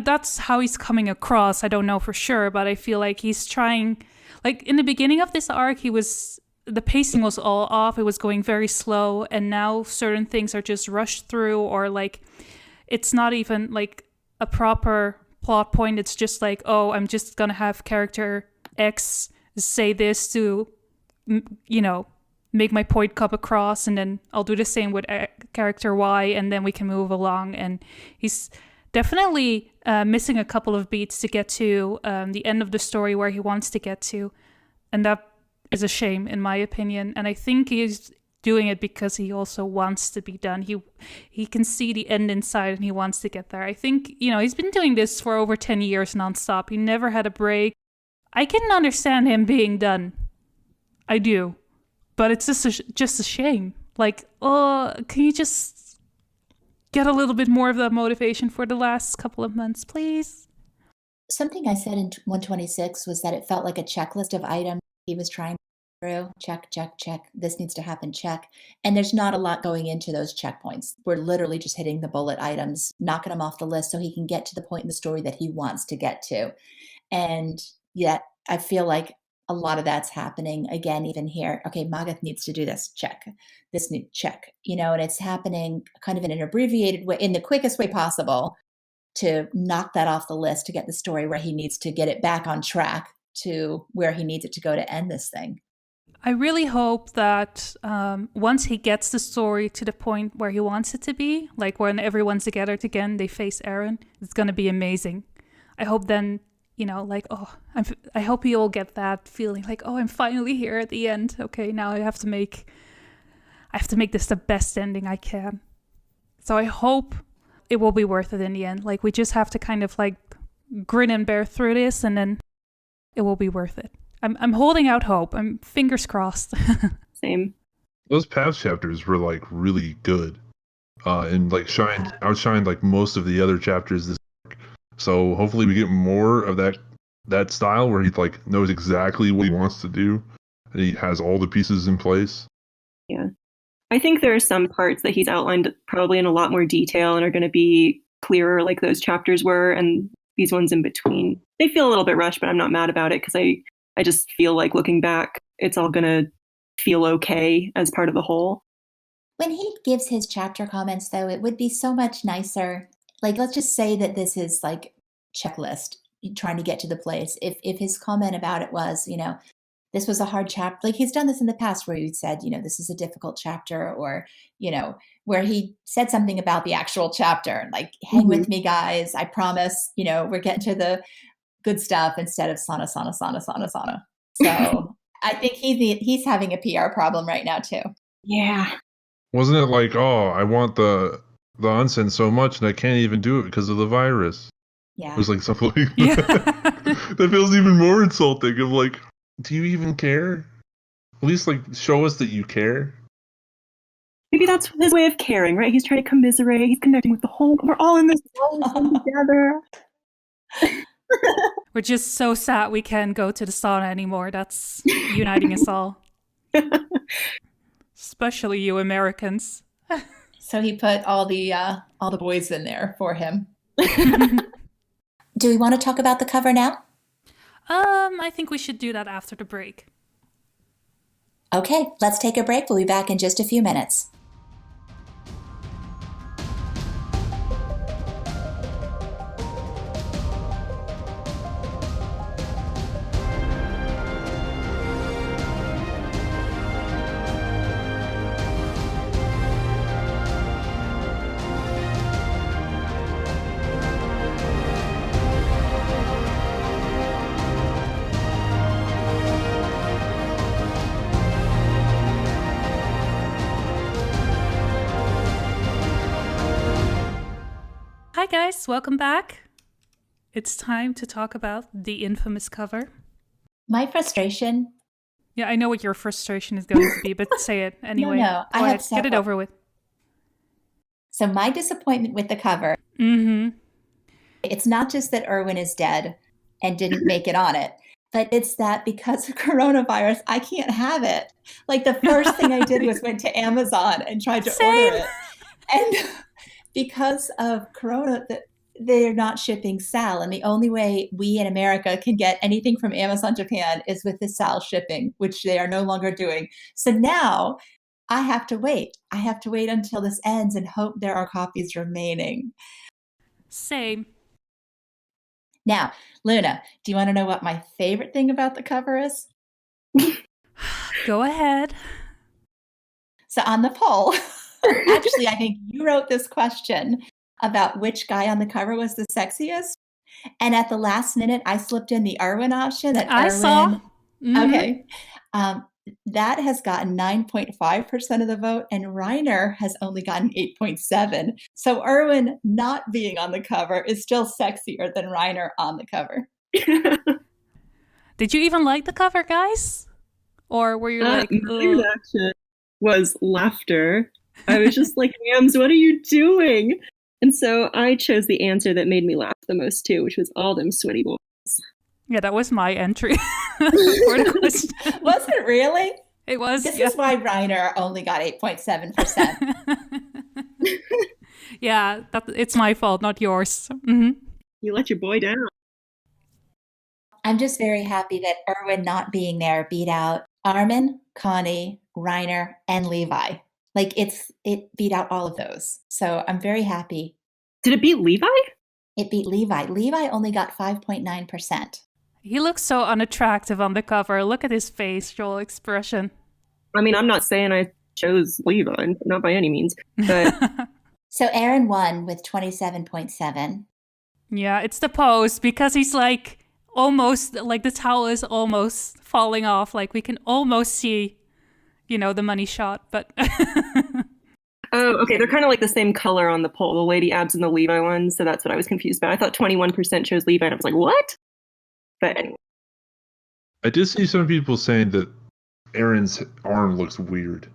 That's how he's coming across. I don't know for sure, but I feel like he's trying. Like in the beginning of this arc, the pacing was all off. It was going very slow, and now certain things are just rushed through, or like it's not even like a proper plot point. It's just like, oh, I'm just gonna have character X say this to, make my point come across, and then I'll do the same with character Y, and then we can move along. And he's definitely missing a couple of beats to get to the end of the story where he wants to get to, and that is a shame in my opinion. And I think he's doing it because he also wants to be done. He can see the end inside and he wants to get there. I think, he's been doing this for over 10 years nonstop. He never had a break. I can understand him being done. I do. But it's just a shame. Like, oh, can you just get a little bit more of that motivation for the last couple of months, please? Something I said in 126 was that it felt like a checklist of items he was trying through. Check, check, check. This needs to happen, check. And there's not a lot going into those checkpoints. We're literally just hitting the bullet items, knocking them off the list so he can get to the point in the story that he wants to get to. And yet I feel like a lot of that's happening again, even here. Okay, Magath needs to do this, check. This need check, and it's happening kind of in an abbreviated way, in the quickest way possible, to knock that off the list, to get the story where he needs to get it back on track to where he needs it to go to end this thing. I really hope that once he gets the story to the point where he wants it to be, like when everyone's together again, they face Eren, it's going to be amazing. I hope then, I hope you all get that feeling like, oh, I'm finally here at the end. Okay, now I have to make this the best ending I can. So I hope it will be worth it in the end. Like, we just have to kind of like grin and bear through this, and then it will be worth it. I'm holding out hope. I'm fingers crossed. Same. Those past chapters were like really good, and like outshined like most of the other chapters this arc. So hopefully we get more of that style where he like knows exactly what he wants to do, and he has all the pieces in place. Yeah, I think there are some parts that he's outlined probably in a lot more detail and are going to be clearer, like those chapters were, and these ones in between, they feel a little bit rushed, but I'm not mad about it because I just feel like looking back, it's all going to feel okay as part of the whole. When he gives his chapter comments, though, it would be so much nicer. Like, let's just say that this is like checklist trying to get to the place. If his comment about it was, this was a hard chapter, like he's done this in the past where he said, this is a difficult chapter, or, where he said something about the actual chapter, like, hang with me, guys. I promise, we're getting to the good stuff instead of sauna, sauna, sauna, sauna, sauna. So I think he's having a PR problem right now, too. Yeah. Wasn't it like, oh, I want the onsen so much and I can't even do it because of the virus? Yeah. It was like something like that. That feels even more insulting. Of like, do you even care? At least like show us that you care. Maybe that's his way of caring, right? He's trying to commiserate. He's connecting with the whole. We're all in this together. We're just so sad we can't go to the sauna anymore. That's uniting us all. Especially you Americans. So he put all the boys in there for him. Do we want to talk about the cover now? I think we should do that after the break. Okay, let's take a break. We'll be back in just a few minutes. Hi guys, welcome back. It's time to talk about the infamous cover. My frustration... Yeah, I know what your frustration is going to be, but say it anyway. No, I have several. Get it over with. So my disappointment with the cover... It's not just that Erwin is dead and didn't make it on it, but it's that because of coronavirus, I can't have it. Like, the first thing I did was went to Amazon and tried to order it. And because of Corona, they're not shipping Sal. And the only way we in America can get anything from Amazon Japan is with the Sal shipping, which they are no longer doing. So now I have to wait. I have to wait until this ends and hope there are copies remaining. Same. Now, Luna, do you want to know what my favorite thing about the cover is? Go ahead. So on the poll, actually, I think you wrote this question about which guy on the cover was the sexiest. And at the last minute, I slipped in the Erwin option. That I saw. Okay. That has gotten 9.5% of the vote, and Reiner has only gotten 8.7%. So Erwin not being on the cover is still sexier than Reiner on the cover. Did you even like the cover, guys? Or were you like... My reaction was laughter. I was just like, Rams, what are you doing? And so I chose the answer that made me laugh the most too, which was all them sweaty boys. Yeah, that was my entry for the question. Was it really? It was. This is why Reiner only got 8.7%. Yeah, it's my fault, not yours. Mm-hmm. You let your boy down. I'm just very happy that Erwin not being there beat out Armin, Connie, Reiner, and Levi. Like, it beat out all of those. So I'm very happy. Did it beat Levi? It beat Levi. Levi only got 5.9%. He looks so unattractive on the cover. Look at his facial expression. I mean, I'm not saying I chose Levi, not by any means. But So Eren won with 27.7. Yeah, it's the pose because he's like almost, like the towel is almost falling off. Like we can almost see, the money shot, but... Oh, okay. They're kind of like the same color on the poll, the Lady Abs and the Levi ones. So that's what I was confused about. I thought 21% chose Levi, and I was like, what? But anyway. I did see some people saying that Eren's arm looks weird.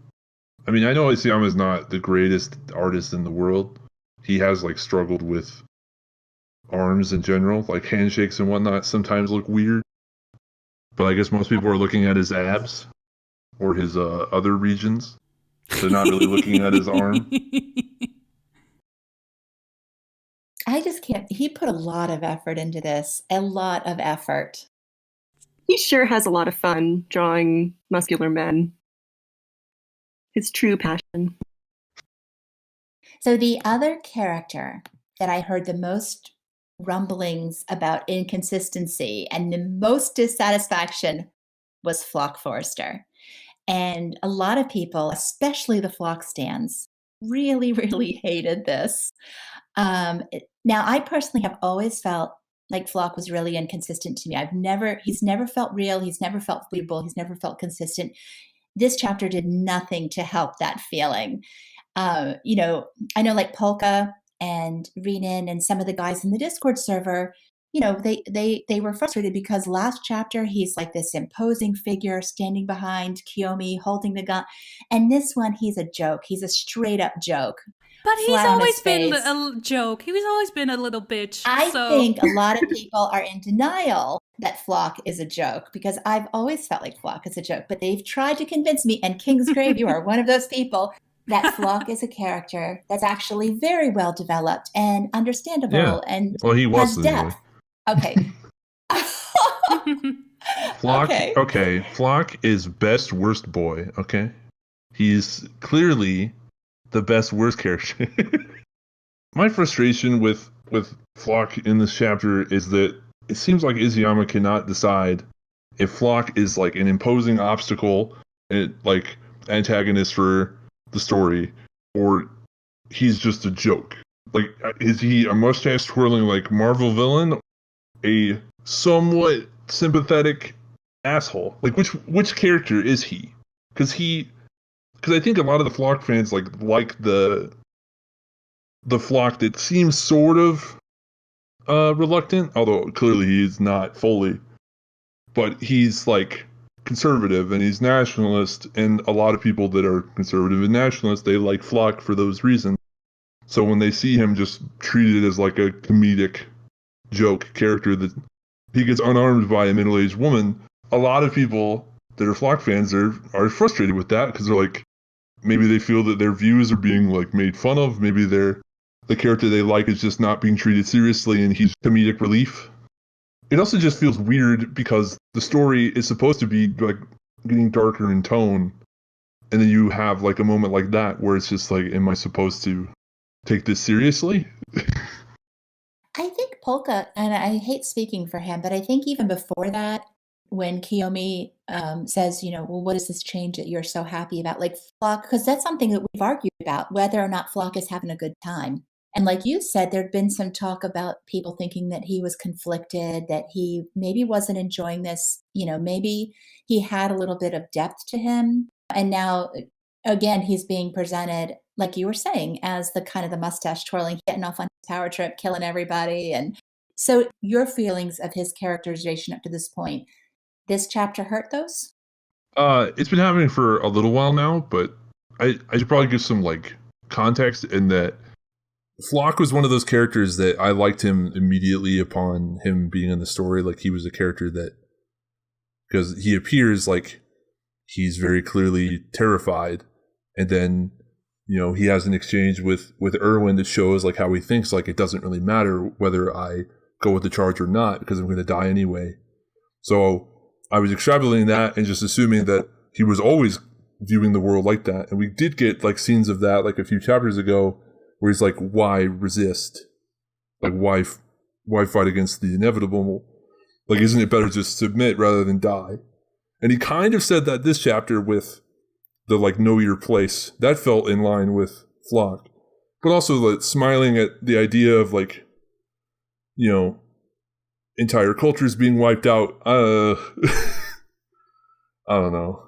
I mean, I know Isayama is not the greatest artist in the world. He has struggled with arms in general, like handshakes and whatnot sometimes look weird. But I guess most people are looking at his abs or his other regions. They're not really looking at his arm. I just can't. He put a lot of effort into this. A lot of effort. He sure has a lot of fun drawing muscular men. His true passion. So the other character that I heard the most rumblings about inconsistency and the most dissatisfaction was Floch Forster. And a lot of people, especially the Floch stands, really, really hated this. Now, I personally have always felt like Floch was really inconsistent to me. He's never felt real. He's never felt believable. He's never felt consistent. This chapter did nothing to help that feeling. I know like Polka and Renan and some of the guys in the Discord server, they were frustrated because last chapter he's like this imposing figure standing behind Kyomi holding the gun, and this one he's a joke. He's a straight up joke. But he's always been a joke. He's always been a little bitch. I think a lot of people are in denial that Floch is a joke because I've always felt like Floch is a joke, but they've tried to convince me, and Kingsgrave, you are one of those people, that Floch is a character that's actually very well developed and understandable and he was has depth. Okay. Floch, okay. Floch is best worst boy, okay? He's clearly the best worst character. My frustration with Floch in this chapter is that it seems like Isayama cannot decide if Floch is like an imposing obstacle and like antagonist for the story, or he's just a joke. Like, is he a mustache twirling like Marvel villain, a somewhat sympathetic asshole? Like, which character is he? Because I think a lot of the Floch fans like the Floch that seems sort of reluctant, although clearly he's not fully. But he's like conservative and he's nationalist, and a lot of people that are conservative and nationalist, they like Floch for those reasons. So when they see him just treated as like a comedic joke character that he gets unarmed by a middle-aged woman, a lot of people that are Floch fans are frustrated with that because they're like, maybe they feel that their views are being like made fun of. Maybe the character they like is just not being treated seriously and he's comedic relief. It also just feels weird because the story is supposed to be like getting darker in tone, and then you have like a moment like that where it's just like, am I supposed to take this seriously? I think Polka, and I hate speaking for him, but I think even before that, when Kyomi says, well, what is this change that you're so happy about? Like Floch, because that's something that we've argued about, whether or not Floch is having a good time. And like you said, there'd been some talk about people thinking that he was conflicted, that he maybe wasn't enjoying this, maybe he had a little bit of depth to him. And now, again, he's being presented, like you were saying, as the kind of the mustache twirling, getting off on his power trip, killing everybody. And so your feelings of his characterization up to this point, this chapter hurt those? It's been happening for a little while now, but I should probably give some like context in that Floch was one of those characters that I liked him immediately upon him being in the story. Like, he was a character that, because he appears like he's very clearly terrified, and then he has an exchange with Erwin that shows like how he thinks like it doesn't really matter whether I go with the charge or not because I'm going to die anyway. So I was extrapolating that and just assuming that he was always viewing the world like that. And we did get like scenes of that like a few chapters ago where he's like, why resist? Like, why fight against the inevitable? Like, isn't it better just submit rather than die? And he kind of said that this chapter with the like, know your place. That felt in line with Floch. But also like smiling at the idea of like, entire cultures being wiped out. I don't know.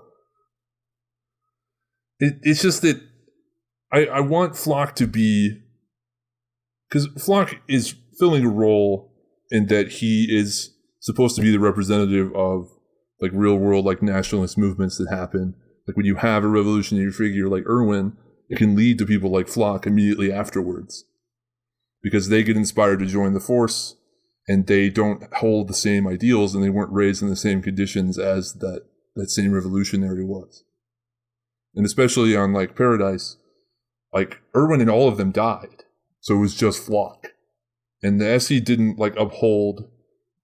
It's just that I want Floch to be, because Floch is filling a role in that he is supposed to be the representative of like real world like nationalist movements that happen. Like when you have a revolutionary figure like Erwin, it can lead to people like Floch immediately afterwards because they get inspired to join the force and they don't hold the same ideals and they weren't raised in the same conditions as that same revolutionary was. And especially on like Paradise, like Erwin and all of them died. So it was just Floch. And the SE didn't like uphold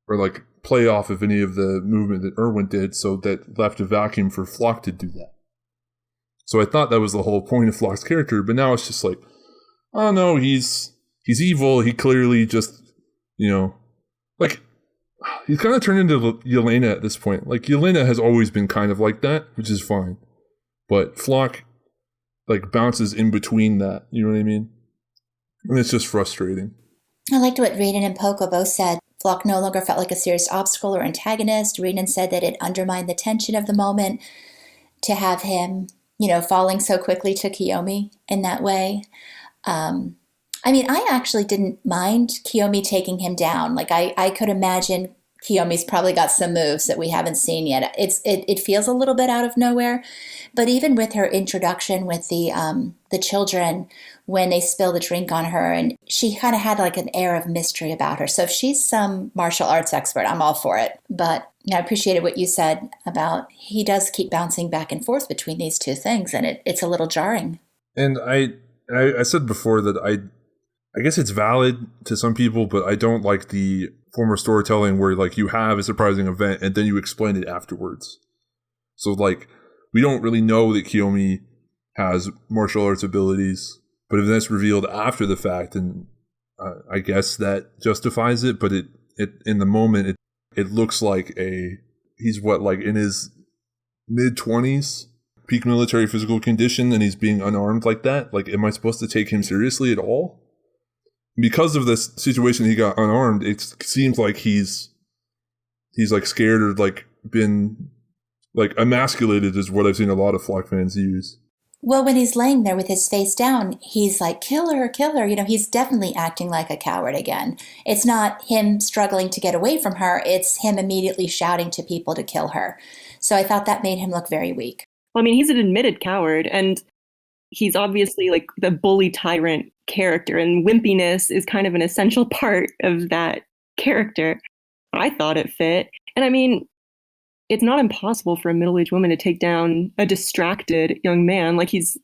or like play off of any of the movement that Erwin did, so that left a vacuum for Floch to do that. So I thought that was the whole point of Floch's character, but now it's just like, oh no, he's evil. He clearly just, like, he's kind of turned into Yelena at this point. Like, Yelena has always been kind of like that, which is fine. But Floch, like, bounces in between that. You know what I mean? And it's just frustrating. I liked what Raiden and Poco both said. Floch no longer felt like a serious obstacle or antagonist. Raiden said that it undermined the tension of the moment to have him, falling so quickly to Kyomi in that way. I actually didn't mind Kyomi taking him down. Like, I could imagine Kiyomi's probably got some moves that we haven't seen yet. It feels a little bit out of nowhere, but even with her introduction with the children, when they spill the drink on her, and she kind of had like an air of mystery about her. So if she's some martial arts expert, I'm all for it. But I appreciated what you said about he does keep bouncing back and forth between these two things, and it's a little jarring. And I said before that I guess it's valid to some people, but I don't like the form of storytelling where, like, you have a surprising event and then you explain it afterwards. So, like, we don't really know that Kyomi has martial arts abilities, but if that's revealed after the fact, and I guess that justifies it. But it in the moment, it looks like he's in his mid-20s, peak military physical condition, and he's being unarmed like that. Like, am I supposed to take him seriously at all? Because of this situation, he got unarmed. It seems like he's like scared or like been like emasculated is what I've seen a lot of Floch fans use. Well, when he's laying there with his face down, he's like, kill her, kill her. He's definitely acting like a coward again. It's not him struggling to get away from her. It's him immediately shouting to people to kill her. So I thought that made him look very weak. Well, he's an admitted coward, and he's obviously like the bully tyrant character, and wimpiness is kind of an essential part of that character. I thought it fit. And it's not impossible for a middle-aged woman to take down a distracted young man. Like, he's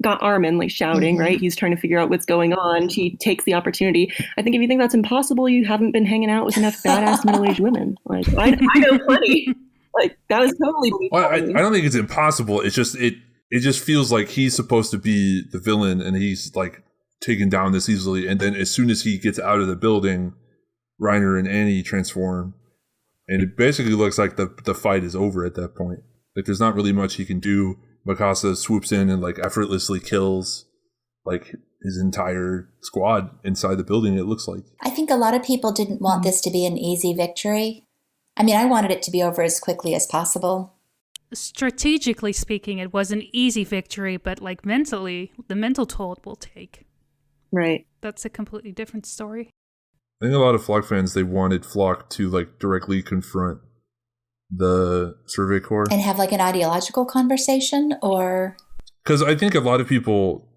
got Armin like shouting, mm-hmm. right? He's trying to figure out what's going on. She takes the opportunity. I think if you think that's impossible, you haven't been hanging out with enough badass middle-aged women. Like, I know plenty. Like, that was totally. Well, I don't think it's impossible. It's just it just feels like he's supposed to be the villain, and he's like taken down this easily. And then as soon as he gets out of the building, Reiner and Annie transform. And it basically looks like the fight is over at that point. Like, there's not really much he can do. Mikasa swoops in and like effortlessly kills like his entire squad inside the building, it looks like. I think a lot of people didn't want this to be an easy victory. I wanted it to be over as quickly as possible. Strategically speaking, it was an easy victory, but like mentally, the mental toll it will take. Right. That's a completely different story. I think a lot of Floch fans, they wanted Floch to like directly confront the Survey Corps. And have like an ideological conversation, or? Because I think a lot of people,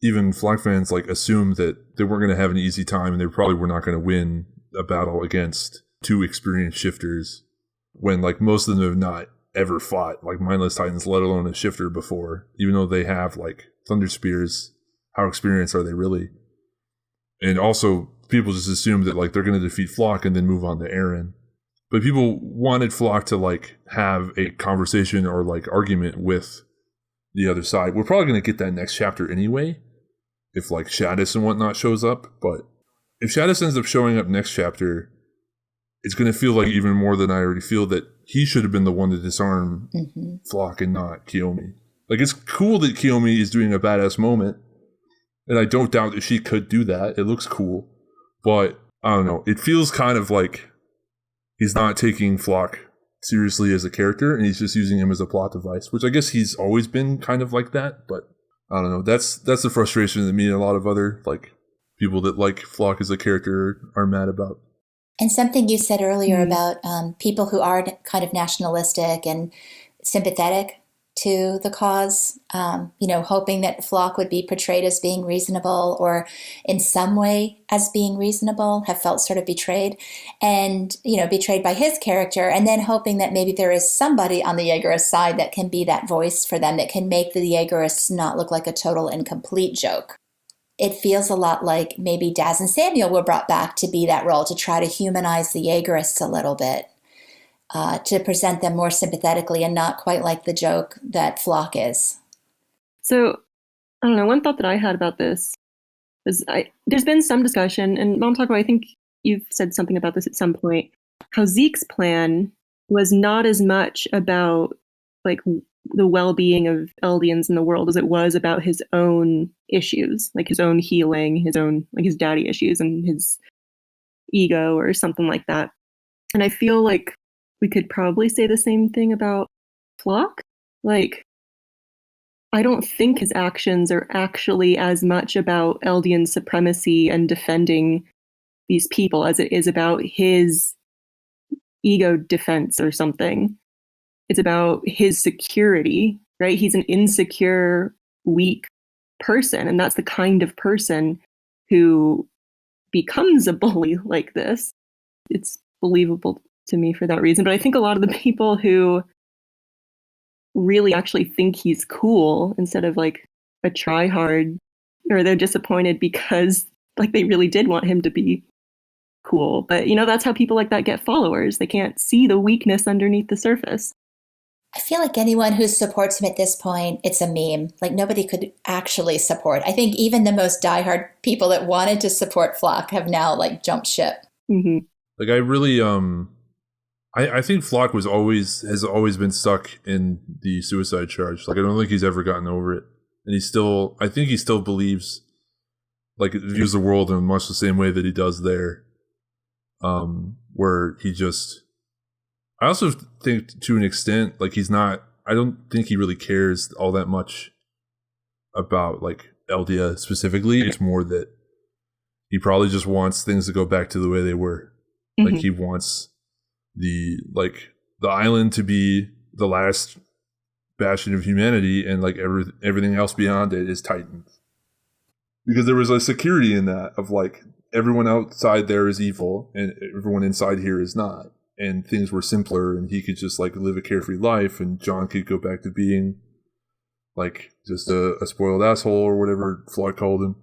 even Floch fans, like assumed that they weren't going to have an easy time and they probably were not going to win a battle against two experienced shifters when like most of them have not ever fought like mindless titans, let alone a shifter before, even though they have like thunder spears. How experienced are they really? And also people just assume that like they're going to defeat Floch and then move on to Eren. But people wanted Floch to like have a conversation or like argument with the other side. We're probably going to get that next chapter anyway, if like Shadis and whatnot shows up. But if Shadis ends up showing up next chapter, it's going to feel like even more than I already feel that he should have been the one to disarm Floch and not Kyomi. Like, it's cool that Kyomi is doing a badass moment, and I don't doubt that she could do that. It looks cool. But, I don't know, it feels kind of like he's not taking Floch seriously as a character, and he's just using him as a plot device, which I guess he's always been kind of like that, but I don't know. That's the frustration that me and a lot of other like people that like Floch as a character are mad about. And something you said earlier about people who are kind of nationalistic and sympathetic to the cause, hoping that Floch would be portrayed as being reasonable or in some way as being reasonable, have felt sort of betrayed and, betrayed by his character, and then hoping that maybe there is somebody on the Jaegerist side that can be that voice for them, that can make the Jaegerists not look like a total and complete joke. It feels a lot like maybe Daz and Samuel were brought back to be that role, to try to humanize the Jaegerists a little bit, to present them more sympathetically and not quite like the joke that Floch is. So, I don't know, one thought that I had about this There's been some discussion, and Momtaku, I think you've said something about this at some point, how Zeke's plan was not as much about like the well-being of Eldians in the world as it was about his own issues, like his own healing, his own, like his daddy issues and his ego or something like that. And I feel like we could probably say the same thing about Floch. Like, I don't think his actions are actually as much about Eldian supremacy and defending these people as it is about his ego defense or something. It's about his security, right? He's an insecure, weak person, and that's the kind of person who becomes a bully like this. It's believable to me for that reason. But I think a lot of the people who really actually think he's cool instead of like a tryhard, or they're disappointed because like they really did want him to be cool. But you know, that's how people like that get followers. They can't see the weakness underneath the surface. I feel like anyone who supports him at this point, it's a meme. Like nobody could actually support. I think even the most diehard people that wanted to support Floch have now like jumped ship. Mm-hmm. Like I really, I think Floch has always been stuck in the suicide charge. Like I don't think he's ever gotten over it, and I think he still believes, like views the world in much the same way that he does there. Where he just. I also think to an extent, like I don't think he really cares all that much about like Eldia specifically. It's more that he probably just wants things to go back to the way they were. Mm-hmm. Like he wants the island to be the last bastion of humanity, and like everything else beyond it is tightened. Because there was a security in that of like everyone outside there is evil and everyone inside here is not. And things were simpler, and he could just like live a carefree life, and John could go back to being like just a spoiled asshole or whatever Floch called him.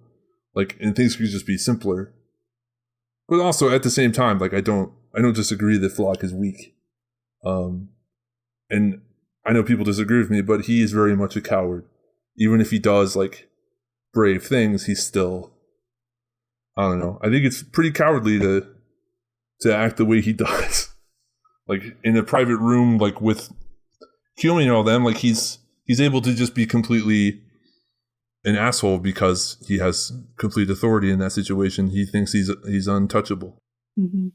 Like, and things could just be simpler. But also at the same time, like I don't disagree that Floch is weak. And I know people disagree with me, but he is very much a coward. Even if he does like brave things, he's still, I don't know. I think it's pretty cowardly to act the way he does. Like in a private room, like with Kyomi and all them, like he's able to just be completely an asshole because he has complete authority in that situation. He thinks he's untouchable. Mm-hmm.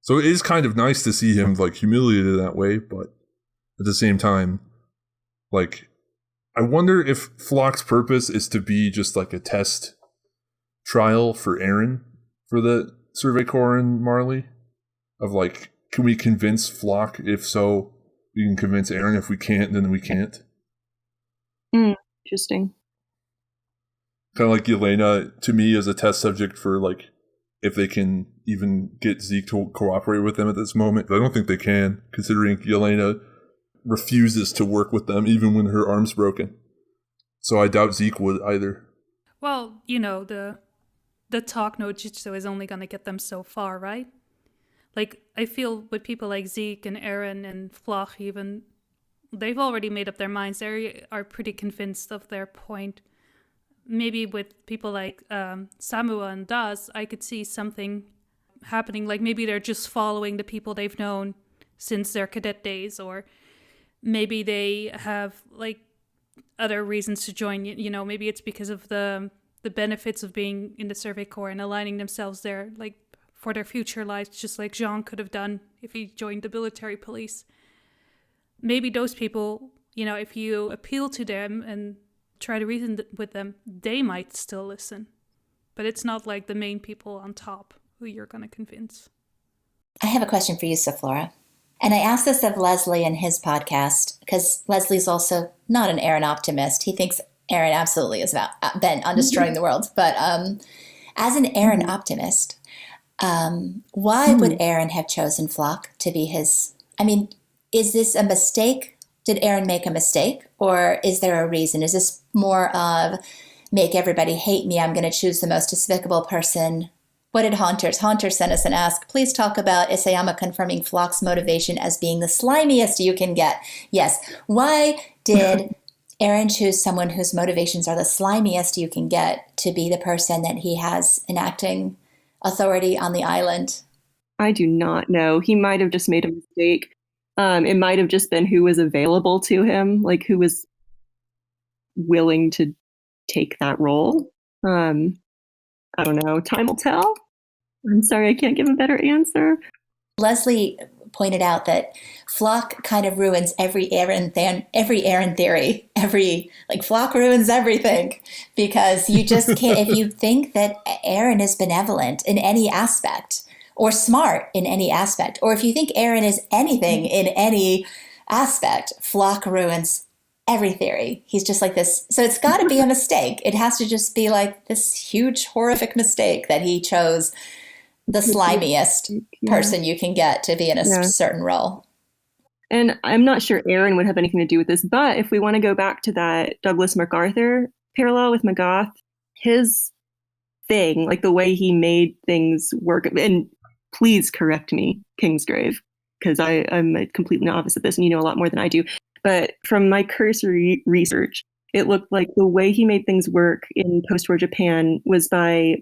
So it is kind of nice to see him like humiliated that way, but at the same time, like I wonder if Floch's purpose is to be just like a test trial for Eren for the Survey Corps and Marley, of like, can we convince Floch? If so, we can convince Eren. If we can't, then we can't. Interesting. Kind of like Yelena, to me, as a test subject for like if they can even get Zeke to cooperate with them at this moment. But I don't think they can, considering Yelena refuses to work with them even when her arm's broken. So I doubt Zeke would either. Well, you know, the talk no jutsu is only going to get them so far, right? Like, I feel with people like Zeke and Eren and Floch even, they've already made up their minds. They are pretty convinced of their point. Maybe with people like Samuel and Daz, I could see something happening. Like, maybe they're just following the people they've known since their cadet days. Or maybe they have, like, other reasons to join. You know, maybe it's because of the benefits of being in the Survey Corps and aligning themselves there, like, for their future lives, just like Jean could have done if he joined the military police. Maybe those people, you know, if you appeal to them and try to reason with them, they might still listen. But it's not like the main people on top who you're going to convince. I have a question for you, Safflora. And I asked this of Leslie in his podcast, because Leslie's also not an Eren optimist. He thinks Eren absolutely is bent on destroying the world. But as an Eren optimist, why would Eren have chosen Floch to be his? I mean, is this a mistake? Did Eren make a mistake? Or is there a reason? Is this more of make everybody hate me? I'm going to choose the most despicable person. What did Haunterzz? Haunterzz sent us and asked, please talk about Isayama confirming Floch's motivation as being the slimiest you can get. Yes. Why did Eren chose someone whose motivations are the slimiest you can get to be the person that he has enacting authority on the island? I do not know. He might have just made a mistake. It might have just been who was available to him, like who was willing to take that role. I don't know. Time will tell. I'm sorry, I can't give a better answer. Leslie pointed out that Floch kind of ruins every Eren theory. Floch ruins everything, because you just can't, if you think that Eren is benevolent in any aspect or smart in any aspect, or if you think Eren is anything in any aspect, Floch ruins every theory. He's just like this. So it's got to be a mistake. It has to just be like this huge, horrific mistake that he chose the slimiest person you can get to be in a certain role. And I'm not sure Eren would have anything to do with this, but if we want to go back to that Douglas MacArthur parallel with Magath, his thing, like the way he made things work, and please correct me, Kingsgrave, because I'm a complete novice at this and you know a lot more than I do. But from my cursory research, it looked like the way he made things work in post-war Japan was by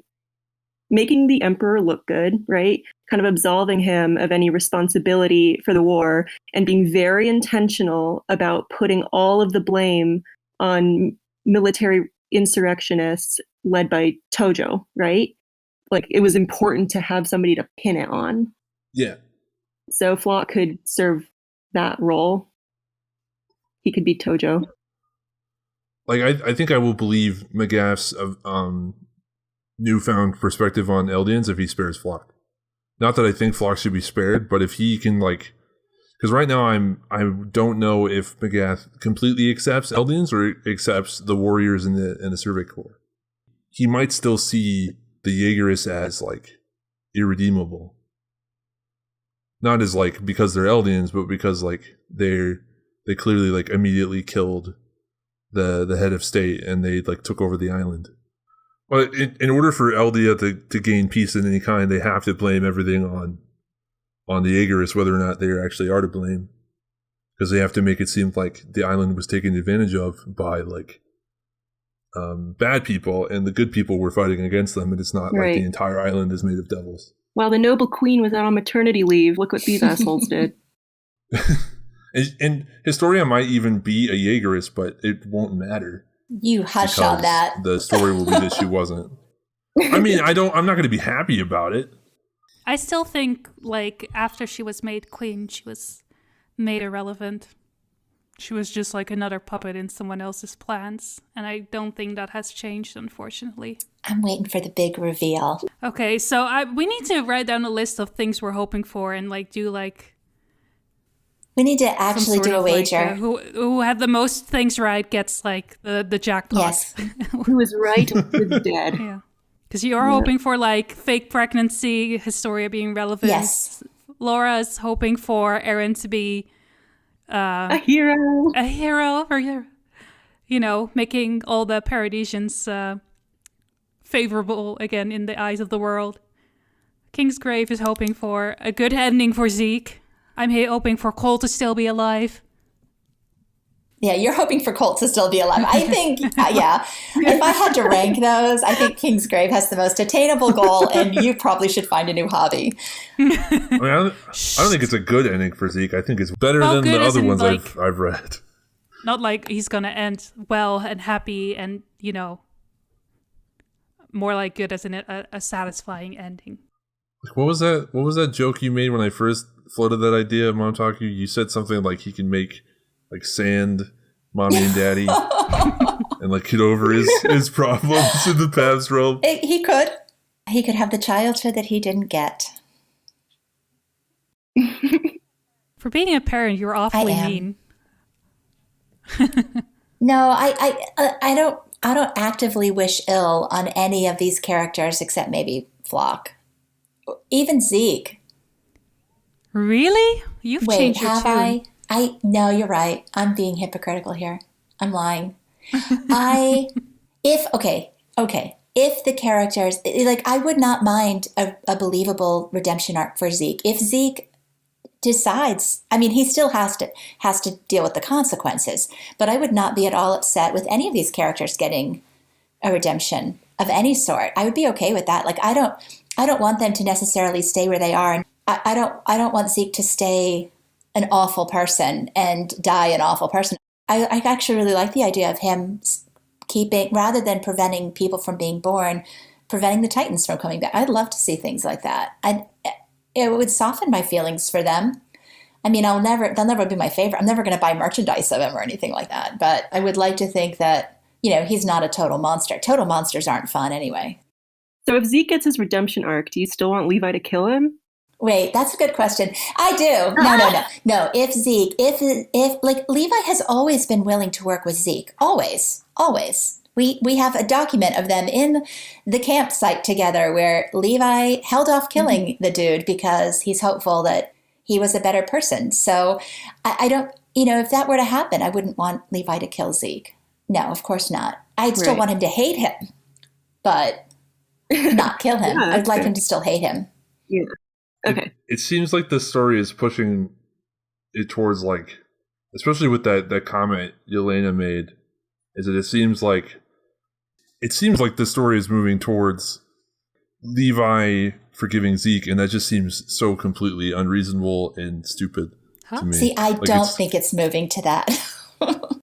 making the emperor look good, right? Kind of absolving him of any responsibility for the war and being very intentional about putting all of the blame on military insurrectionists led by Tojo, right? Like it was important to have somebody to pin it on. Yeah. So Floch could serve that role. He could be Tojo. Like I think I will believe Magath's newfound perspective on Eldians if he spares Floch. Not that I think Floch should be spared, but if he can, like, because right now I don't know if Magath completely accepts Eldians or accepts the warriors in the Survey Corps. He might still see the Jaegerists as like irredeemable, not as like because they're Eldians, but because like they clearly like immediately killed the head of state and they like took over the island. Well, in order for Eldia to gain peace in any kind, they have to blame everything on the Jaegerists, whether or not they actually are to blame, because they have to make it seem like the island was taken advantage of by like bad people, and the good people were fighting against them, and it's not like the entire island is made of devils. While the noble queen was out on maternity leave, look what these assholes did. And Historia might even be a Jaegerist, but it won't matter. You hush on that. The story will be that she wasn't. I mean, I'm not going to be happy about it. I still think, like, after she was made queen, she was made irrelevant. She was just like another puppet in someone else's plans. And I don't think that has changed, unfortunately. I'm waiting for the big reveal. Okay, so we need to write down a list of things we're hoping for and, like, do, like... We need to actually do a wager. Like, who had the most things right gets, like, the jackpot. Yes. Who was right is dead. Yeah. Because you're hoping for, like, fake pregnancy, Historia being relevant. Yes. Laura's hoping for Eren to be... a hero. A hero, or, you know, making all the Paradisians favorable again in the eyes of the world. Kingsgrave is hoping for a good ending for Zeke. I'm hoping for Cole to still be alive. Yeah, you're hoping for Colt to still be alive. I think, yeah. If I had to rank those, I think Kingsgrave has the most attainable goal, and you probably should find a new hobby. I mean, I don't think it's a good ending for Zeke. I think it's better than the other ones like, I've read. Not like he's going to end well and happy and, you know, more like good as a satisfying ending. What was that joke you made when I first floated that idea, Momtaku? You said something like he can make like sand mommy and daddy and like get over his problems in the past realm. He could have the childhood that he didn't get. For being a parent, you're awfully mean. No, I don't actively wish ill on any of these characters except maybe Floch. Even Zeke. Really? You've changed your tune. No, you're right. I'm being hypocritical here. I'm lying. If the characters, like, I would not mind a believable redemption arc for Zeke. If Zeke decides, I mean, he still has to deal with the consequences, but I would not be at all upset with any of these characters getting a redemption of any sort. I would be okay with that. Like, I don't want them to necessarily stay where they are. And I don't want Zeke to stay an awful person and die an awful person. I actually really like the idea of him keeping, rather than preventing people from being born, preventing the Titans from coming back. I'd love to see things like that. It would soften my feelings for them. I mean, they'll never be my favorite. I'm never going to buy merchandise of him or anything like that. But I would like to think that, he's not a total monster. Total monsters aren't fun anyway. So if Zeke gets his redemption arc, do you still want Levi to kill him? Wait, that's a good question. I do. No. If like Levi has always been willing to work with Zeke. Always. We have a document of them in the campsite together where Levi held off killing the dude because he's hopeful that he was a better person. So I don't, if that were to happen, I wouldn't want Levi to kill Zeke. No, of course not. I'd still want him to hate him, but not kill him. Yeah, I'd like him to still hate him. Yeah. Okay. It seems like the story is pushing it towards, like, especially with that comment Yelena made, is that it seems like the story is moving towards Levi forgiving Zeke, and that just seems so completely unreasonable and stupid to me. See, I don't think it's moving to that.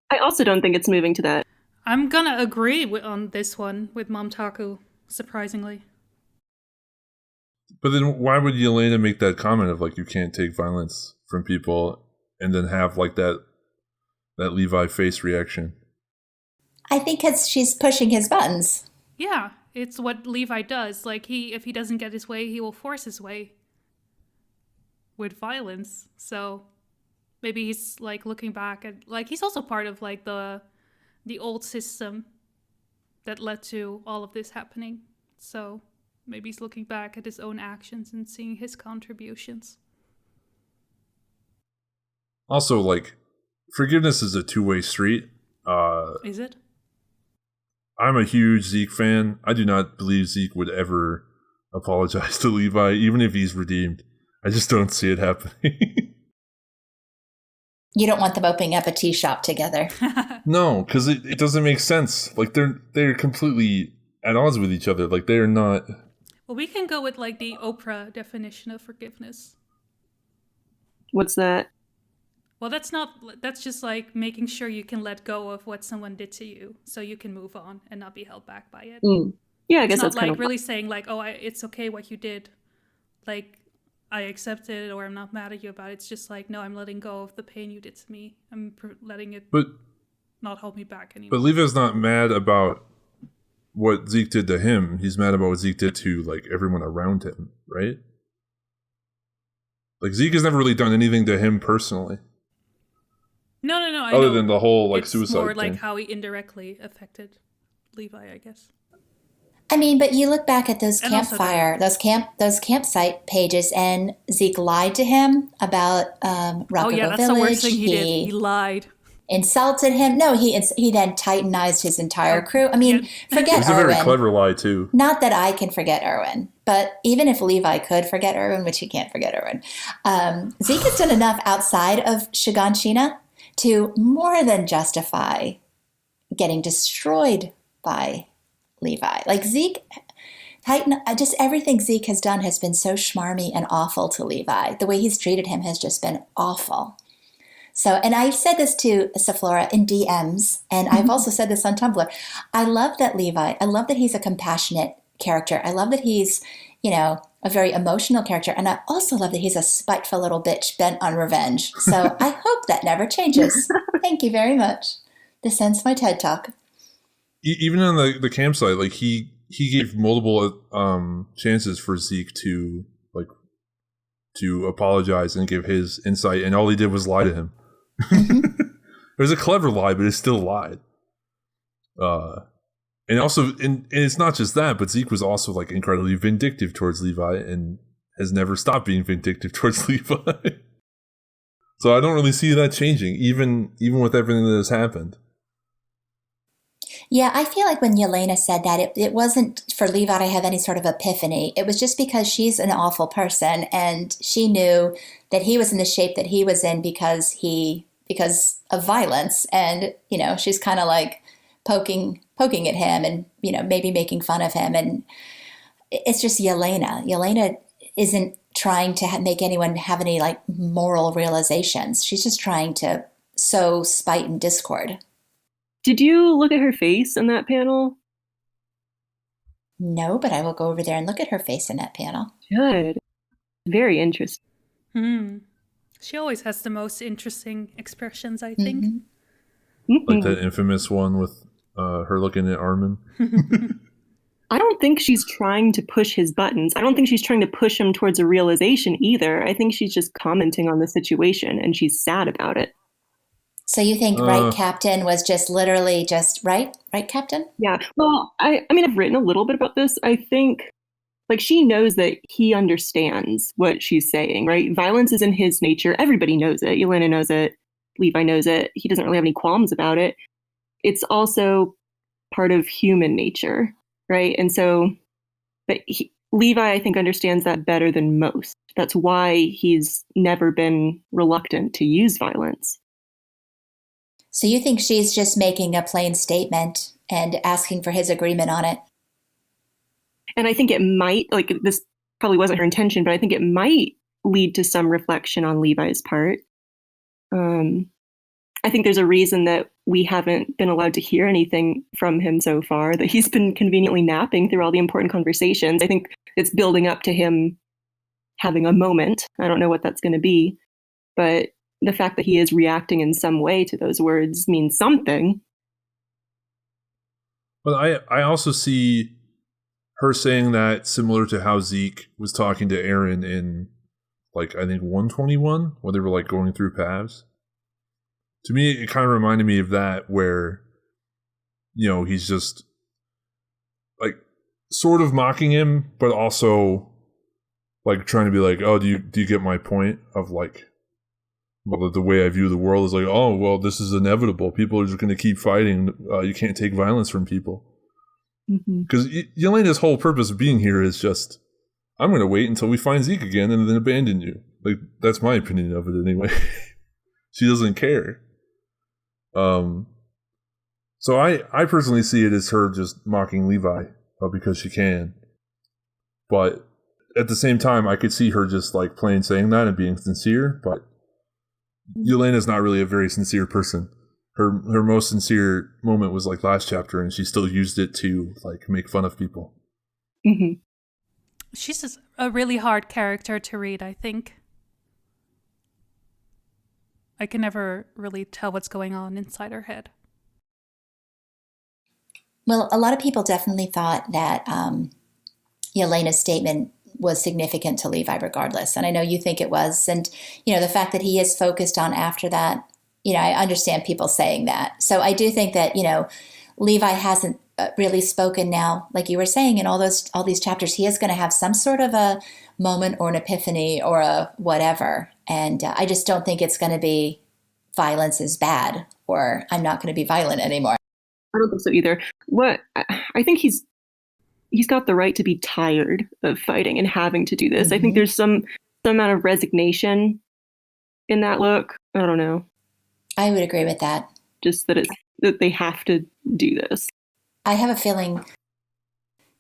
I also don't think it's moving to that. I'm gonna agree on this one with Momtaku, surprisingly. But then why would Yelena make that comment of, like, you can't take violence from people, and then have, like, that Levi face reaction? I think because she's pushing his buttons. Yeah, it's what Levi does. Like, if he doesn't get his way, he will force his way with violence. So maybe he's, like, looking back at, like, he's also part of, like, the old system that led to all of this happening. So maybe he's looking back at his own actions and seeing his contributions. Also, like, forgiveness is a two-way street. Is it? I'm a huge Zeke fan. I do not believe Zeke would ever apologize to Levi, even if he's redeemed. I just don't see it happening. You don't want them opening up a tea shop together. No, because it doesn't make sense. Like, they're completely at odds with each other. Like, they're not. Well, we can go with, like, the Oprah definition of forgiveness. What's that? Well, that's just like making sure you can let go of what someone did to you so you can move on and not be held back by it. Yeah, I guess it's that's not kind like of really saying, like, oh, it's okay what you did. Like, I accept it, or I'm not mad at you about it. It's just like, no, I'm letting go of the pain you did to me. I'm letting it not hold me back anymore. But Levi's not mad about what Zeke did to him. He's mad about what Zeke did to, like, everyone around him, right? Like, Zeke has never really done anything to him personally. No. Other than the whole, like, it's suicide more thing. like how he indirectly affected Levi, I guess. I mean, but you look back at those And also those campsite pages, and Zeke lied to him about Rockable that's Village. the worst thing he did. He lied. Insulted him. No, he then titanized his entire crew. I mean, forget It was a Erwin. very clever lie, too. Not that I can forget Erwin, but even if Levi could forget Erwin, which he can't forget Erwin, Zeke has done enough outside of Shiganshina to more than justify getting destroyed by Levi. Like, Zeke, just everything Zeke has done has been so schmarmy and awful to Levi. The way he's treated him has just been awful. So, and I said this to Safflora in DMs, and I've also said this on Tumblr. I love that he's a compassionate character. I love that he's, a very emotional character. And I also love that he's a spiteful little bitch bent on revenge. So I hope that never changes. Thank you very much. This ends my TED Talk. Even on the campsite, like, he gave multiple chances for Zeke to apologize and give his insight, and all he did was lie to him. It was a clever lie, but it still lied. And also, and it's not just that, but Zeke was also, like, incredibly vindictive towards Levi and has never stopped being vindictive towards Levi. So I don't really see that changing, even with everything that has happened. Yeah, I feel like when Yelena said that, it wasn't for Levi to have any sort of epiphany. It was just because she's an awful person and she knew that he was in the shape that he was in because of violence. And, she's kind of like poking at him and, maybe making fun of him. And it's just Yelena. Yelena isn't trying to make anyone have any like moral realizations. She's just trying to sow spite and discord. Did you look at her face in that panel? No, but I will go over there and look at her face in that panel. Good. Very interesting. She always has the most interesting expressions, I think. Like that infamous one with her looking at Armin. I don't think she's trying to push his buttons. I don't think she's trying to push him towards a realization either. I think she's just commenting on the situation and she's sad about it. So you think right, Captain, was just literally just right, Captain? Yeah. Well, I mean, I've written a little bit about this. I think, like, she knows that he understands what she's saying, right? Violence is in his nature. Everybody knows it. Yelena knows it. Levi knows it. He doesn't really have any qualms about it. It's also part of human nature, right? And so, Levi, I think, understands that better than most. That's why he's never been reluctant to use violence. So you think she's just making a plain statement and asking for his agreement on it? And I think it might, like, this probably wasn't her intention, but I think it might lead to some reflection on Levi's part. I think there's a reason that we haven't been allowed to hear anything from him so far, that he's been conveniently napping through all the important conversations. I think it's building up to him having a moment. I don't know what that's going to be, but the fact that he is reacting in some way to those words means something. But I also see her saying that similar to how Zeke was talking to Eren in, like, I think 121, where they were like going through paths. To me, it kind of reminded me of that, where, he's just like sort of mocking him, but also like trying to be like, oh, do you get my point of like, well, the way I view the world is like, oh, well, this is inevitable. People are just going to keep fighting. You can't take violence from people. Because Yelena's whole purpose of being here is just, I'm going to wait until we find Zeke again and then abandon you. Like, that's my opinion of it anyway. She doesn't care. So I personally see it as her just mocking Levi because she can. But at the same time, I could see her just like plain saying that and being sincere, but Yelena's not really a very sincere person. Her most sincere moment was like last chapter, and she still used it to like make fun of people. She's just a really hard character to read, I think. I can never really tell what's going on inside her head. Well, a lot of people definitely thought that Yelena's statement was significant to Levi regardless. And I know you think it was. And, the fact that he is focused on after that, I understand people saying that. So I do think that, Levi hasn't really spoken now, like you were saying, in all these chapters. He is going to have some sort of a moment or an epiphany or a whatever. And I just don't think it's going to be violence is bad or I'm not going to be violent anymore. I don't think so either. I think he's got the right to be tired of fighting and having to do this. I think there's some amount of resignation in that look. I don't know. I would agree with that. Just that they have to do this. I have a feeling,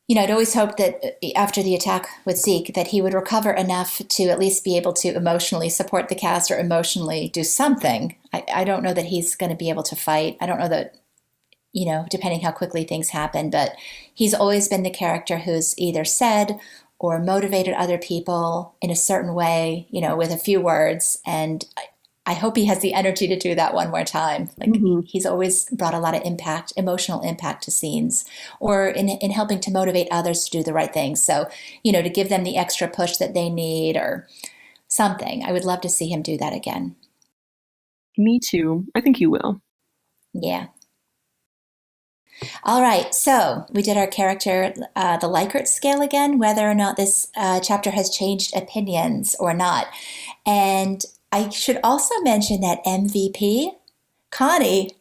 I'd always hoped that after the attack with Zeke, that he would recover enough to at least be able to emotionally support the cast or emotionally do something. I don't know that he's going to be able to fight. I don't know that, depending how quickly things happen, but he's always been the character who's either said or motivated other people in a certain way, with a few words. And I hope he has the energy to do that one more time. Like he's always brought a lot of impact, emotional impact to scenes, or in helping to motivate others to do the right thing. So, to give them the extra push that they need or something. I would love to see him do that again. Me too. I think he will. Yeah. All right. So we did our character, the Likert scale again, whether or not this chapter has changed opinions or not. And I should also mention that MVP, Connie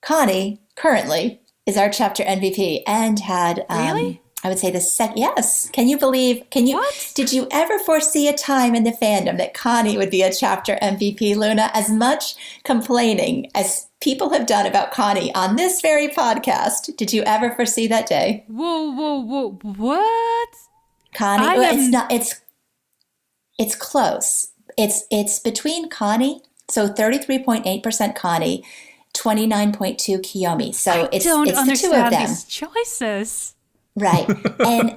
currently is our chapter MVP and had Really? I would say the second. Yes. Can you believe? What? Did you ever foresee a time in the fandom that Connie would be a chapter MVP, Luna? As much complaining as people have done about Connie on this very podcast, did you ever foresee that day? Whoa. What? Connie, I well, it's am- not. It's close. It's between Connie, so 33.8% Connie, 29.2 Kyomi. So it's Don't the two of understand them. these choices. Right.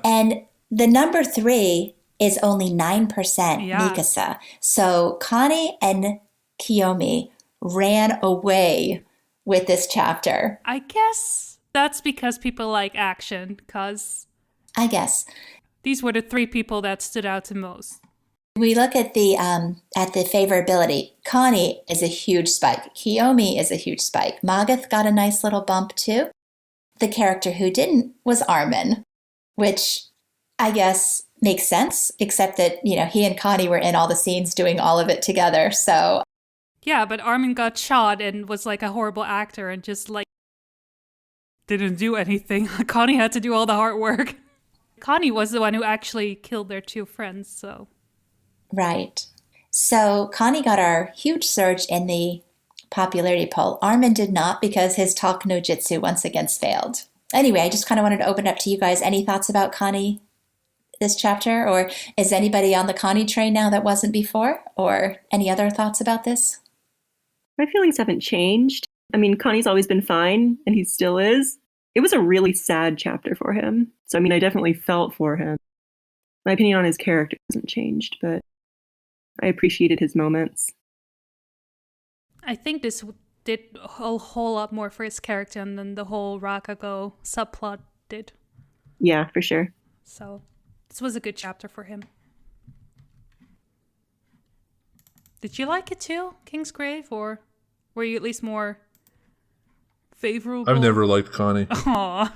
And the number 3 is only 9% Yeah. Mikasa. So Connie and Kyomi ran away with this chapter, I guess that's because people like action, because I guess. these were the 3 people that stood out the most. We look at the favorability. Connie is a huge spike. Kyomi is a huge spike. Magath got a nice little bump too. The character who didn't was Armin, which I guess makes sense, except that, he and Connie were in all the scenes doing all of it together. So Yeah, but Armin got shot and was like a horrible actor and just like didn't do anything. Connie had to do all the hard work. Connie was the one who actually killed their 2 friends, so. right. So Connie got our huge surge in the popularity poll. Armin did not because his talk no jutsu once again failed. Anyway, I just kind of wanted to open up to you guys. Any thoughts about Connie this chapter? Or is anybody on the Connie train now that wasn't before? Or any other thoughts about this? My feelings haven't changed. I mean, Connie's always been fine, and he still is. It was a really sad chapter for him. So, I mean, I definitely felt for him. My opinion on his character hasn't changed, but I appreciated his moments. I think this did a whole lot more for his character than the whole Rakago subplot did. Yeah, for sure. So this was a good chapter for him. Did you like it too, Kingsgrave, or were you at least more favorable? I've never liked Connie. Aww.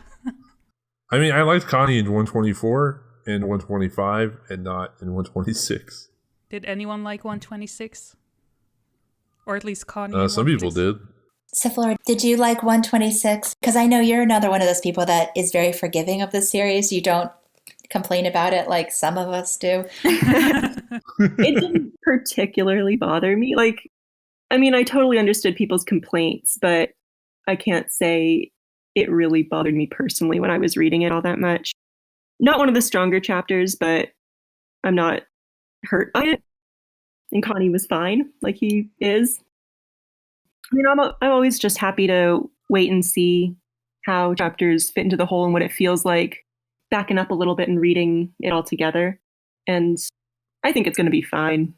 I mean, I liked Connie in 124 and 125 and not in 126. Did anyone like 126? Or at least Connie? in Some people 126? did. Safflora, did you like 126? Because I know you're another one of those people that is very forgiving of the series. You don't complain about it like some of us do. It didn't particularly bother me. Like, I mean, I totally understood people's complaints, but I can't say it really bothered me personally when I was reading it all that much. Not one of the stronger chapters, but I'm not hurt by it. And Connie was fine, like he is. You know, I'm always just happy to wait and see how chapters fit into the whole and what it feels like, backing up a little bit and reading it all together. And I think it's going to be fine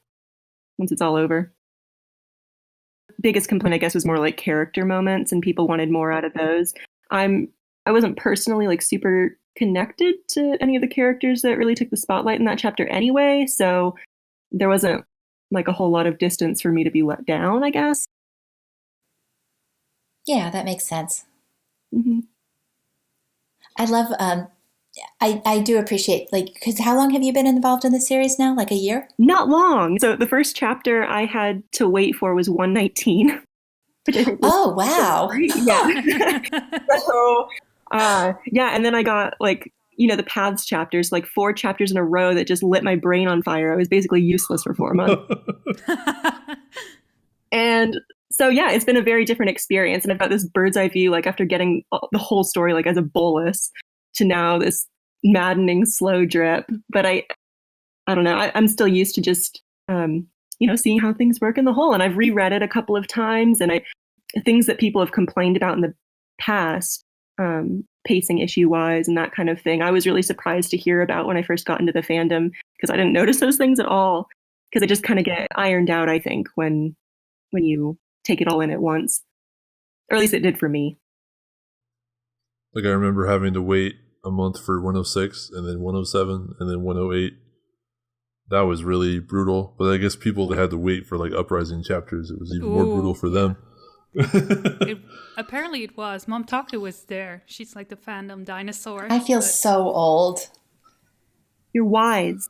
once it's all over. Biggest complaint, I guess, was more like character moments, and people wanted more out of those. I wasn't personally like super connected to any of the characters that really took the spotlight in that chapter anyway, so there wasn't like a whole lot of distance for me to be let down, I guess. Yeah, that makes sense. Mm-hmm. I love, I do appreciate, like, because how long have you been involved in the series now? Like a year? Not long. So the first chapter I had to wait for was 119. Which I think was Oh, wow. great. Yeah. So, yeah, and then I got like, the Paths chapters, like 4 chapters in a row that just lit my brain on fire. I was basically useless for 4 months. And so, yeah, it's been a very different experience. And I've got this bird's eye view, like after getting the whole story, like as a bolus, to now this maddening slow drip. But I don't know, I'm still used to just, seeing how things work in the whole. And I've reread it a couple of times, and things that people have complained about in the past, pacing issue wise and that kind of thing, I was really surprised to hear about when I first got into the fandom, because I didn't notice those things at all, because they just kind of get ironed out, I think, when you take it all in at once, or at least it did for me. Like, I remember having to wait a month for 106 and then 107 and then 108. That was really brutal. But I guess people that had to wait for like Uprising chapters, it was even more brutal for them. Apparently it was. Momtaku was there. She's like the fandom dinosaur. I feel so old. You're wise.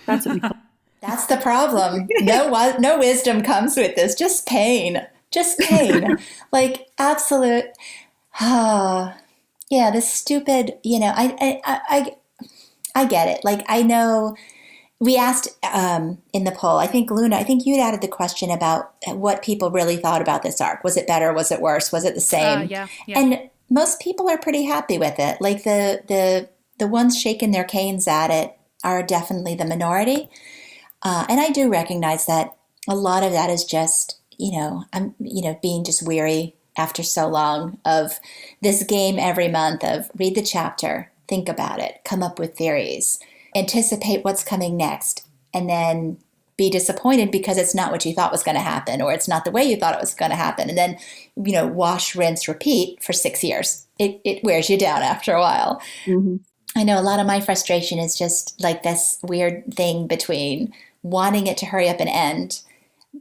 That's what we call it. That's the problem. No wisdom comes with this. Just pain. Just pain. Like absolute. Yeah, this stupid, I get it. Like, I know we asked in the poll, I think Luna, I think you'd added the question about what people really thought about this arc. Was it better? Was it worse? Was it the same? Yeah. And most people are pretty happy with it. Like the ones shaking their canes at it are definitely the minority. And I do recognize that a lot of that is just, I'm, being just weary after so long of this game every month of read the chapter, think about it, come up with theories, anticipate what's coming next, and then be disappointed because it's not what you thought was going to happen, or it's not the way you thought it was going to happen. And then, wash, rinse, repeat for 6 years. It wears you down after a while. Mm-hmm. I know a lot of my frustration is just like this weird thing between wanting it to hurry up and end,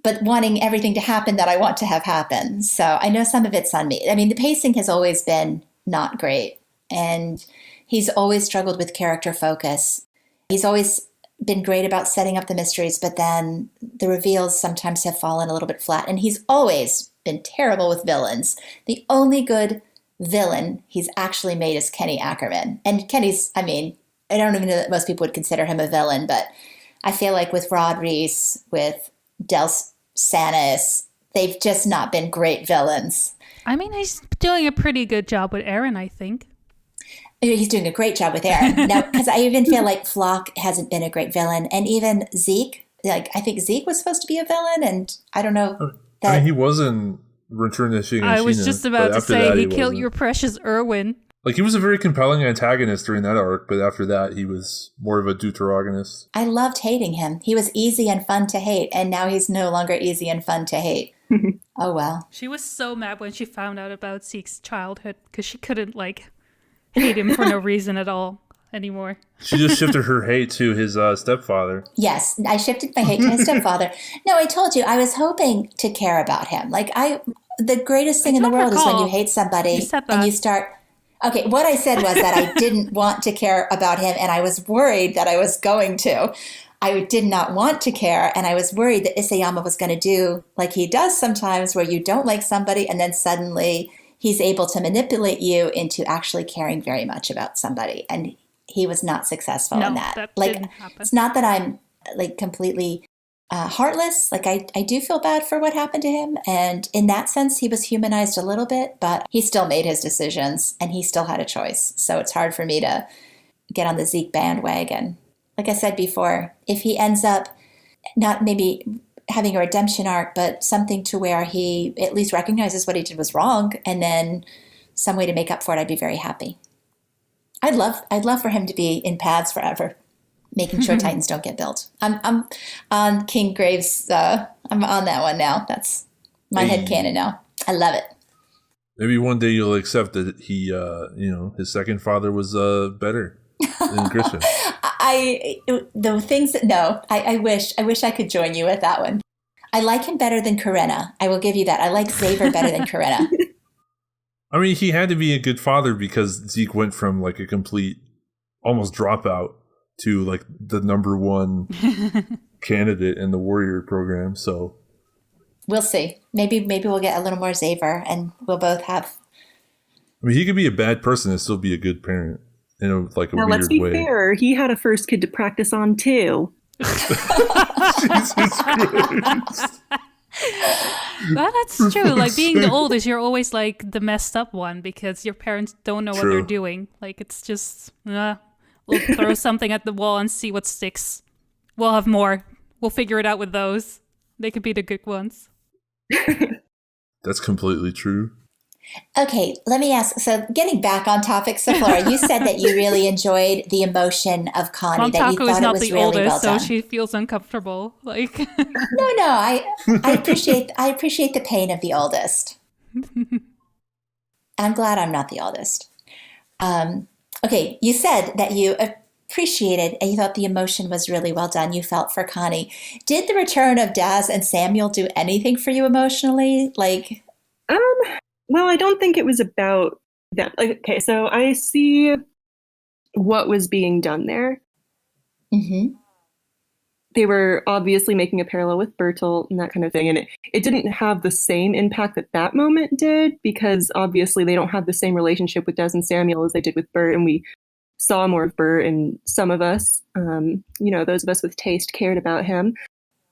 but wanting everything to happen that I want to have happen. So I know some of it's on me. I mean, the pacing has always been not great, and he's always struggled with character focus. He's always been great about setting up the mysteries, but then the reveals sometimes have fallen a little bit flat, and he's always been terrible with villains. The only good villain he's actually made is Kenny Ackerman. And Kenny's, I don't even know that most people would consider him a villain, but I feel like with Rod Reese, with Del Sanis, they've just not been great villains. I mean, he's doing a pretty good job with Eren, I think. He's doing a great job with Eren. Now, because I even feel like Floch hasn't been a great villain. And even Zeke, I think Zeke was supposed to be a villain, and I don't know. He wasn't Return to Shiganshina. I was just about to say, he killed your precious Erwin. Like, he was a very compelling antagonist during that arc, but after that, he was more of a deuteragonist. I loved hating him. He was easy and fun to hate, and now he's no longer easy and fun to hate. Oh, well. She was so mad when she found out about Zeke's childhood, because she couldn't, hate him for no reason at all anymore. She just shifted her hate to his stepfather. Yes, I shifted my hate to his stepfather. No, I told you, I was hoping to care about him. The greatest thing in the world is when you hate somebody and you start... Okay, what I said was that I didn't want to care about him, and I was worried that I was going to. I did not want to care, and I was worried that Isayama was going to do like he does sometimes, where you don't like somebody, and then suddenly he's able to manipulate you into actually caring very much about somebody. And he was not successful in that. That didn't happen. It's not that I'm completely heartless. I do feel bad for what happened to him. And in that sense, he was humanized a little bit, but he still made his decisions and he still had a choice. So it's hard for me to get on the Zeke bandwagon. Like I said before, if he ends up not maybe having a redemption arc, but something to where he at least recognizes what he did was wrong, and then some way to make up for it, I'd be very happy. I'd love for him to be in paths forever, making sure Titans don't get built. I'm on Kinggrave's. I'm on that one now. That's my headcanon now. I love it. Maybe one day you'll accept that he, his second father was better than Christian. I wish I could join you with that one. I like him better than Karena. I will give you that. I like Xavier better than Karena. I mean, he had to be a good father because Zeke went from a complete, almost dropout to the number one candidate in the Warrior program. So we'll see. Maybe we'll get a little more Xavier, and we'll both have. I mean, he could be a bad person and still be a good parent in a weird way. Let's be fair. He had a first kid to practice on too. Jesus Christ. Well, that's true. Being the oldest, you're always the messed up one because your parents don't know what they're doing. It's just, we'll throw something at the wall and see what sticks. We'll have more. We'll figure it out with those. They could be the good ones. That's completely true. Okay, let me ask. So, getting back on topic, Safflora, you said that you really enjoyed the emotion of Connie. Momtaku that you thought is not it was the really oldest, well done. so she feels uncomfortable. No, I appreciate the pain of the oldest. I'm glad I'm not the oldest. Okay, you said that you appreciated and you thought the emotion was really well done. You felt for Connie. Did the return of Daz and Samuel do anything for you emotionally? Well, I don't think it was about that. Okay, so I see what was being done there. Mm-hmm. they were obviously making a parallel with Bertolt and that kind of thing. And it didn't have the same impact that moment did, because obviously they don't have the same relationship with Daz and Samuel as they did with Bert. And we saw more of Bert, and some of us, those of us with taste cared about him.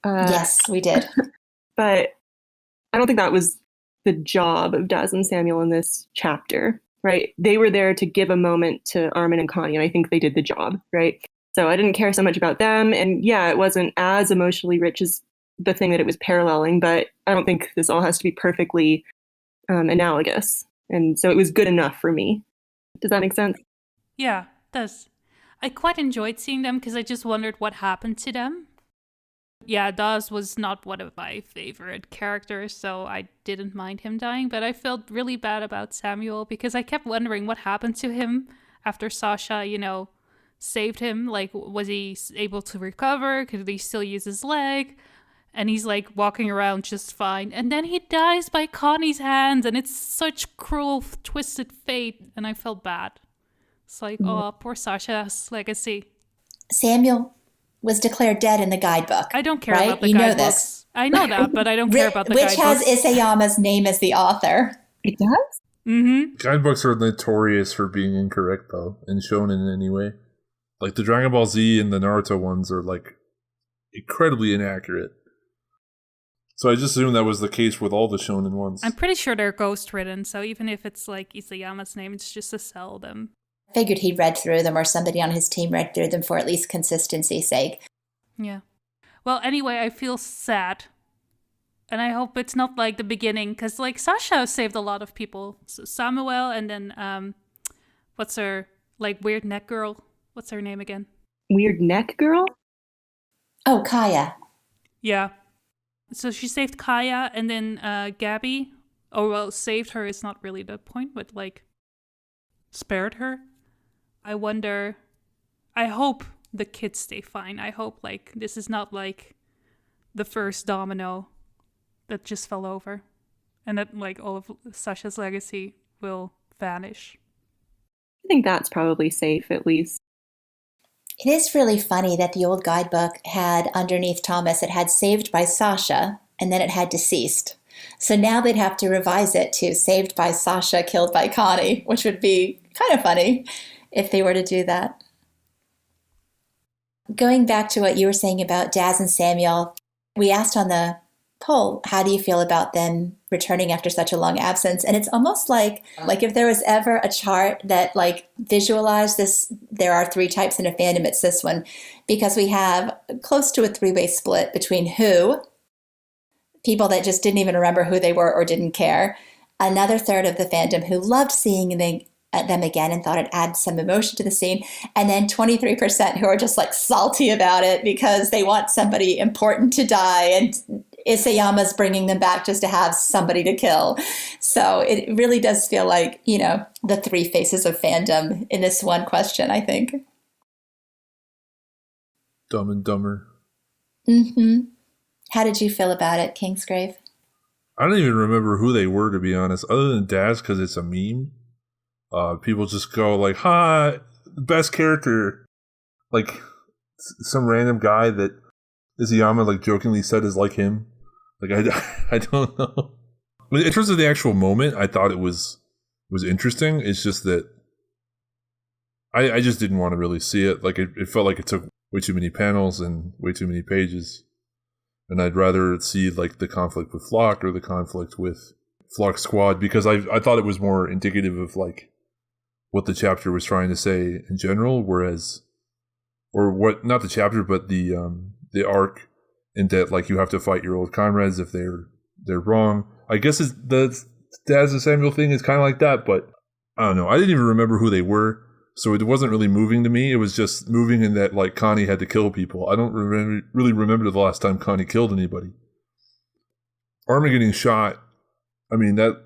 Yes, we did. But I don't think that was the job of Daz and Samuel in this chapter, right? They were there to give a moment to Armin and Connie, and I think they did the job, right? So I didn't care so much about them. And yeah, it wasn't as emotionally rich as the thing that it was paralleling, but I don't think this all has to be perfectly analogous. And so it was good enough for me. Does that make sense? Yeah, it does. I quite enjoyed seeing them because I just wondered what happened to them. Yeah, Daz was not one of my favorite characters, so I didn't mind him dying, but I felt really bad about Samuel because I kept wondering what happened to him after Sasha, saved him. Like, was he able to recover? Could he still use his leg? And he's like walking around just fine. And then he dies by Connie's hands, and it's such cruel, twisted fate. And I felt bad. It's like, oh, poor Sasha's legacy. Samuel was declared dead in the guidebook. I don't care right? about the you guidebooks. Know this. I know that, but I don't care about the guidebooks. Which has guidebooks. Isayama's name as the author. It does? Mm-hmm. Guidebooks are notorious for being incorrect, though, and shown in any way. Like, the Dragon Ball Z and the Naruto ones are, like, incredibly inaccurate. So I just assumed that was the case with all the shonen ones. I'm pretty sure they're ghost-written, so even if it's, like, Isayama's name, it's just to sell them. I figured he read through them, or somebody on his team read through them for at least consistency's sake. Yeah. Well, anyway, I feel sad. And I hope it's not like the beginning, because, like, Sasha saved a lot of people. So Samuel, and then, what's her, like, weird neck girl? What's her name again? Weird neck girl? Oh, Kaya. Yeah. So she saved Kaya, and then Gabby. Oh, well, saved her is not really the point, but, like, spared her. I wonder... I hope the kids stay fine. I hope, like, this is not, like, the first domino that just fell over. And that, like, all of Sasha's legacy will vanish. I think that's probably safe, at least. It is really funny that the old guidebook had underneath Thomas, it had saved by Sasha, and then it had deceased. So now they'd have to revise it to saved by Sasha, killed by Connie, which would be kind of funny if they were to do that. Going back to what you were saying about Daz and Samuel, we asked on the poll, how do you feel about them returning after such a long absence? And it's almost like if there was ever a chart that like visualized this, there are three types in a fandom, it's this one, because we have close to a three-way split between people that just didn't even remember who they were or didn't care, another third of the fandom who loved seeing them again and thought it adds some emotion to the scene, and then 23% who are just like salty about it because they want somebody important to die and Isayama's bringing them back just to have somebody to kill. So it really does feel like, the three faces of fandom in this one question, I think. Dumb and Dumber. Mm-hmm. How did you feel about it, Kingsgrave? I don't even remember who they were, to be honest, other than Daz, because it's a meme. People just go like, "Ha, best character," like some random guy that Isayama like jokingly said is like him. Like I don't know. But in terms of the actual moment, I thought it was interesting. It's just that I just didn't want to really see it. Like it felt like it took way too many panels and way too many pages, and I'd rather see like the conflict with Floch or the conflict with Floch's squad, because I thought it was more indicative of like what the chapter was trying to say in general, not the chapter, but the arc, in that like you have to fight your old comrades if they're wrong. I guess the Daz and Samuel thing is kind of like that, but I don't know. I didn't even remember who they were, so it wasn't really moving to me. It was just moving in that like Connie had to kill people. I don't really remember the last time Connie killed anybody. Armin getting shot, I mean, that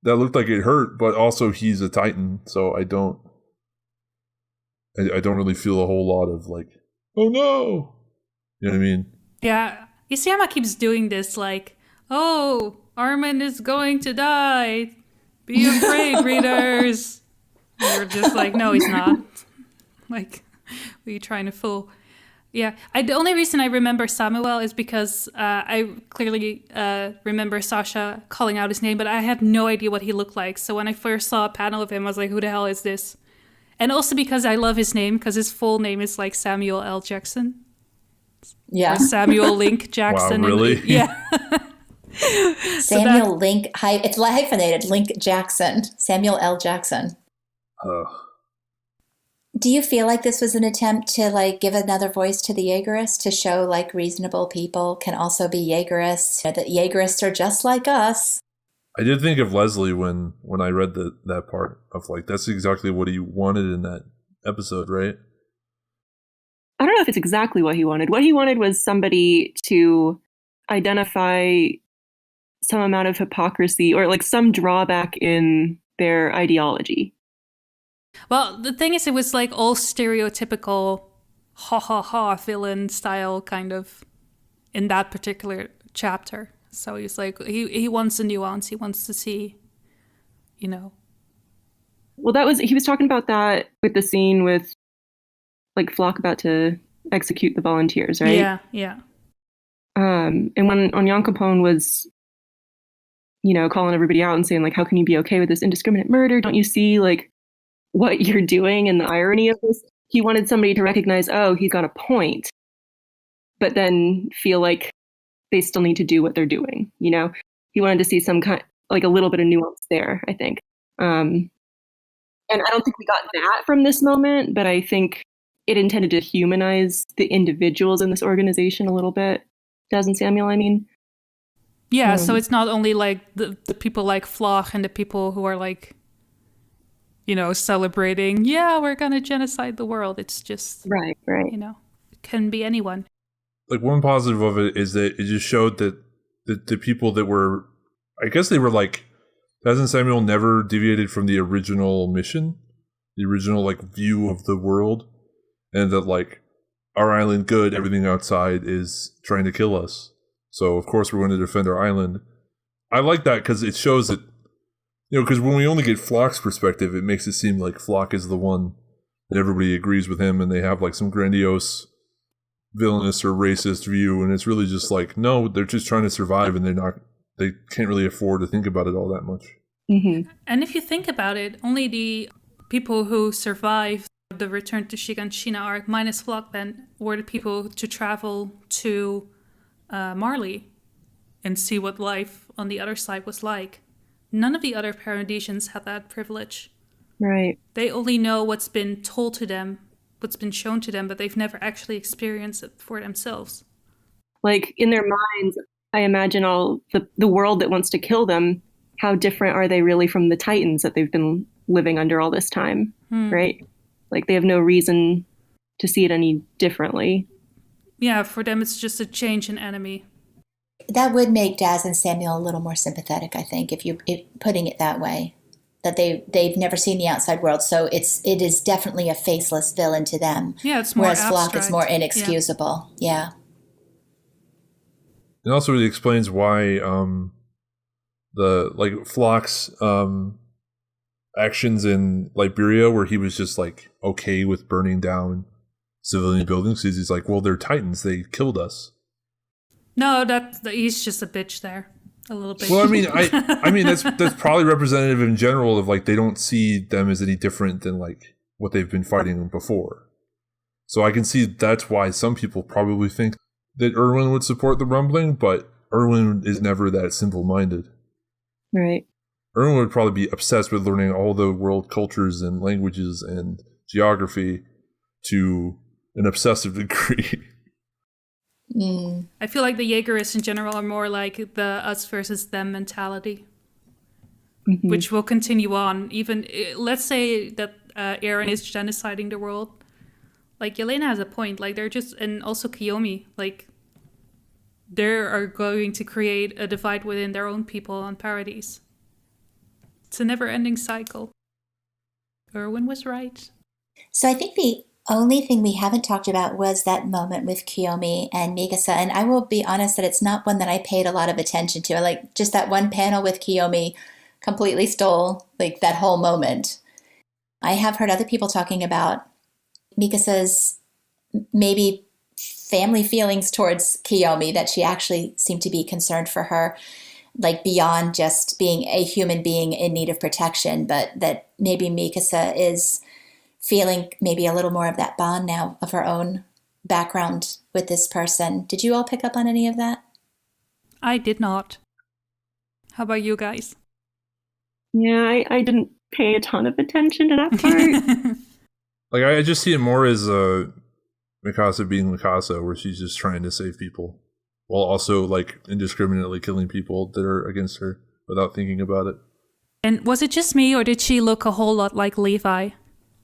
looked like it hurt, but also he's a Titan, so I don't really feel a whole lot of like, oh no, you know what I mean? Yeah, Isayama keeps doing this, like, oh, Armin is going to die. Be afraid, readers. And you're just like, no, he's not. Like, what are you trying to fool? Yeah, the only reason I remember Samuel is because I clearly remember Sasha calling out his name, but I had no idea what he looked like. So when I first saw a panel of him, I was like, who the hell is this? And also because I love his name, because his full name is like Samuel L. Jackson. Yeah. Or Samuel Link Jackson. Wow, really? Yeah. Samuel Link, it's hyphenated, Link Jackson. Samuel L. Jackson. Do you feel like this was an attempt to like give another voice to the Jaegerists, to show like reasonable people can also be Jaegerists, that Jaegerists are just like us? I did think of Leslie when I read that part of like, that's exactly what he wanted in that episode, right? I don't know if it's exactly what he wanted. What he wanted was somebody to identify some amount of hypocrisy or like some drawback in their ideology. Well, the thing is, it was like all stereotypical ha ha ha villain style kind of in that particular chapter. So he's like, he wants a nuance. He wants to see, you know. Well, he was talking about that with the scene with like Floch about to execute the volunteers, right? Yeah, yeah. And when Onyankopon was, you know, calling everybody out and saying like, how can you be okay with this indiscriminate murder? Don't you see like what you're doing and the irony of this? He wanted somebody to recognize, oh, he's got a point, but then feel like they still need to do what they're doing. You know, he wanted to see some kind, like a little bit of nuance there, I think. And I don't think we got that from this moment, but I think it intended to humanize the individuals in this organization a little bit. Daz and Samuel, I mean. Yeah, so it's not only like the people like Floch and the people who are like, you know, celebrating, yeah, we're going to genocide the world. It's just, right. You know, it can be anyone. Like one positive of it is that it just showed that the people that were, I guess they were like, Daz and Samuel never deviated from the original mission, the original like view of the world, and that like our island good, everything outside is trying to kill us. So of course we're going to defend our island. I like that because it shows that, you know, because when we only get Floch's perspective, it makes it seem like Floch is the one that everybody agrees with him and they have like some grandiose villainous or racist view, and it's really just like, no, they're just trying to survive and they can't really afford to think about it all that much. Mm-hmm. And if you think about it, only the people who survived the return to Shiganshina arc, minus Floch then, were the people to travel to Marley and see what life on the other side was like. None of the other Paradisians had that privilege. Right. They only know what's been told to them, what's been shown to them, but they've never actually experienced it for themselves. Like in their minds, I imagine all the world that wants to kill them, how different are they really from the Titans that they've been living under all this time, right? Like they have no reason to see it any differently. Yeah, for them it's just a change in enemy. That would make Daz and Samuel a little more sympathetic, I think, if putting it that way. That they've never seen the outside world, so it is definitely a faceless villain to them. Yeah, it's more whereas abstract. Floch is more inexcusable. Yeah. And also it explains why the like Floch's actions in Liberia, where he was just like okay with burning down civilian buildings, because he's like, well, they're Titans, they killed us. No, he's just a bitch there. A little bit. Well, I mean, I mean that's probably representative in general of like they don't see them as any different than like what they've been fighting before. So I can see that's why some people probably think that Erwin would support the rumbling, but Erwin is never that simple-minded. Right. Erwin would probably be obsessed with learning all the world cultures and languages and geography to an obsessive degree. I feel like the Jaegerists in general are more like the us versus them mentality, which will continue on. Even let's say that Eren is genociding the world. Like Yelena has a point. Like they're just, and also Kyomi. Like they are going to create a divide within their own people on Paradise. It's a never-ending cycle. Erwin was right. So I think the only thing we haven't talked about was that moment with Kyomi and Mikasa. And I will be honest that it's not one that I paid a lot of attention to. I like just that one panel with Kyomi completely stole like that whole moment. I have heard other people talking about Mikasa's maybe family feelings towards Kyomi, that she actually seemed to be concerned for her, like beyond just being a human being in need of protection, but that maybe Mikasa is feeling maybe a little more of that bond now of her own background with this person. Did you all pick up on any of that? I did not. How about you guys? Yeah, I didn't pay a ton of attention to that part. Like, I just see it more as Mikasa being Mikasa, where she's just trying to save people while also like indiscriminately killing people that are against her without thinking about it. And was it just me, or did she look a whole lot like Levi?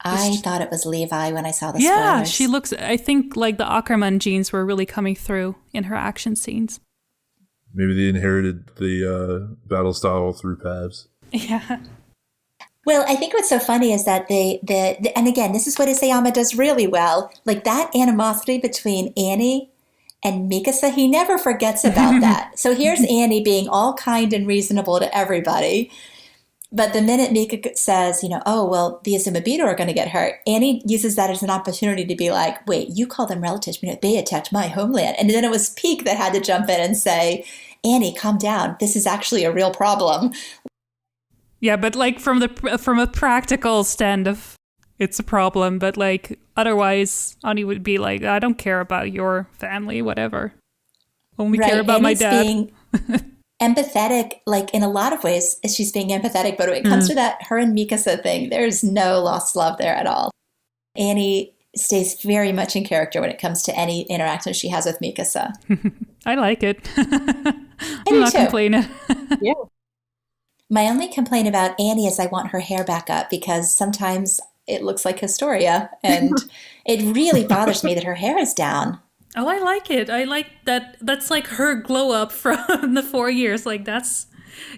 I thought it was Levi when I saw the Yeah, spoilers. she looks, I think like the Ackerman genes were really coming through in her action scenes. Maybe they inherited the battle style through Pavs. Yeah. Well, I think what's so funny is that and again, this is what Isayama does really well. Like that animosity between Annie and Mikasa, he never forgets about that. So here's Annie being all kind and reasonable to everybody. But the minute Mika says, oh, well, the Azumabito are going to get hurt, Annie uses that as an opportunity to be like, wait, you call them relatives, they attacked my homeland. And then it was Peak that had to jump in and say, Annie, calm down. This is actually a real problem. Yeah, but like from a practical stand of it's a problem, but like otherwise Ani would be like, I don't care about your family, whatever. Only care about my dad. Being empathetic, like in a lot of ways, she's being empathetic, but when it comes to that her and Mikasa thing, there's no lost love there at all. Annie stays very much in character when it comes to any interaction she has with Mikasa. I like it. I'm not complaining. Yeah. My only complaint about Annie is I want her hair back up, because sometimes it looks like Historia, and it really bothers me that her hair is down. Oh, I like it. I like that. That's like her glow up from the 4 years. Like that's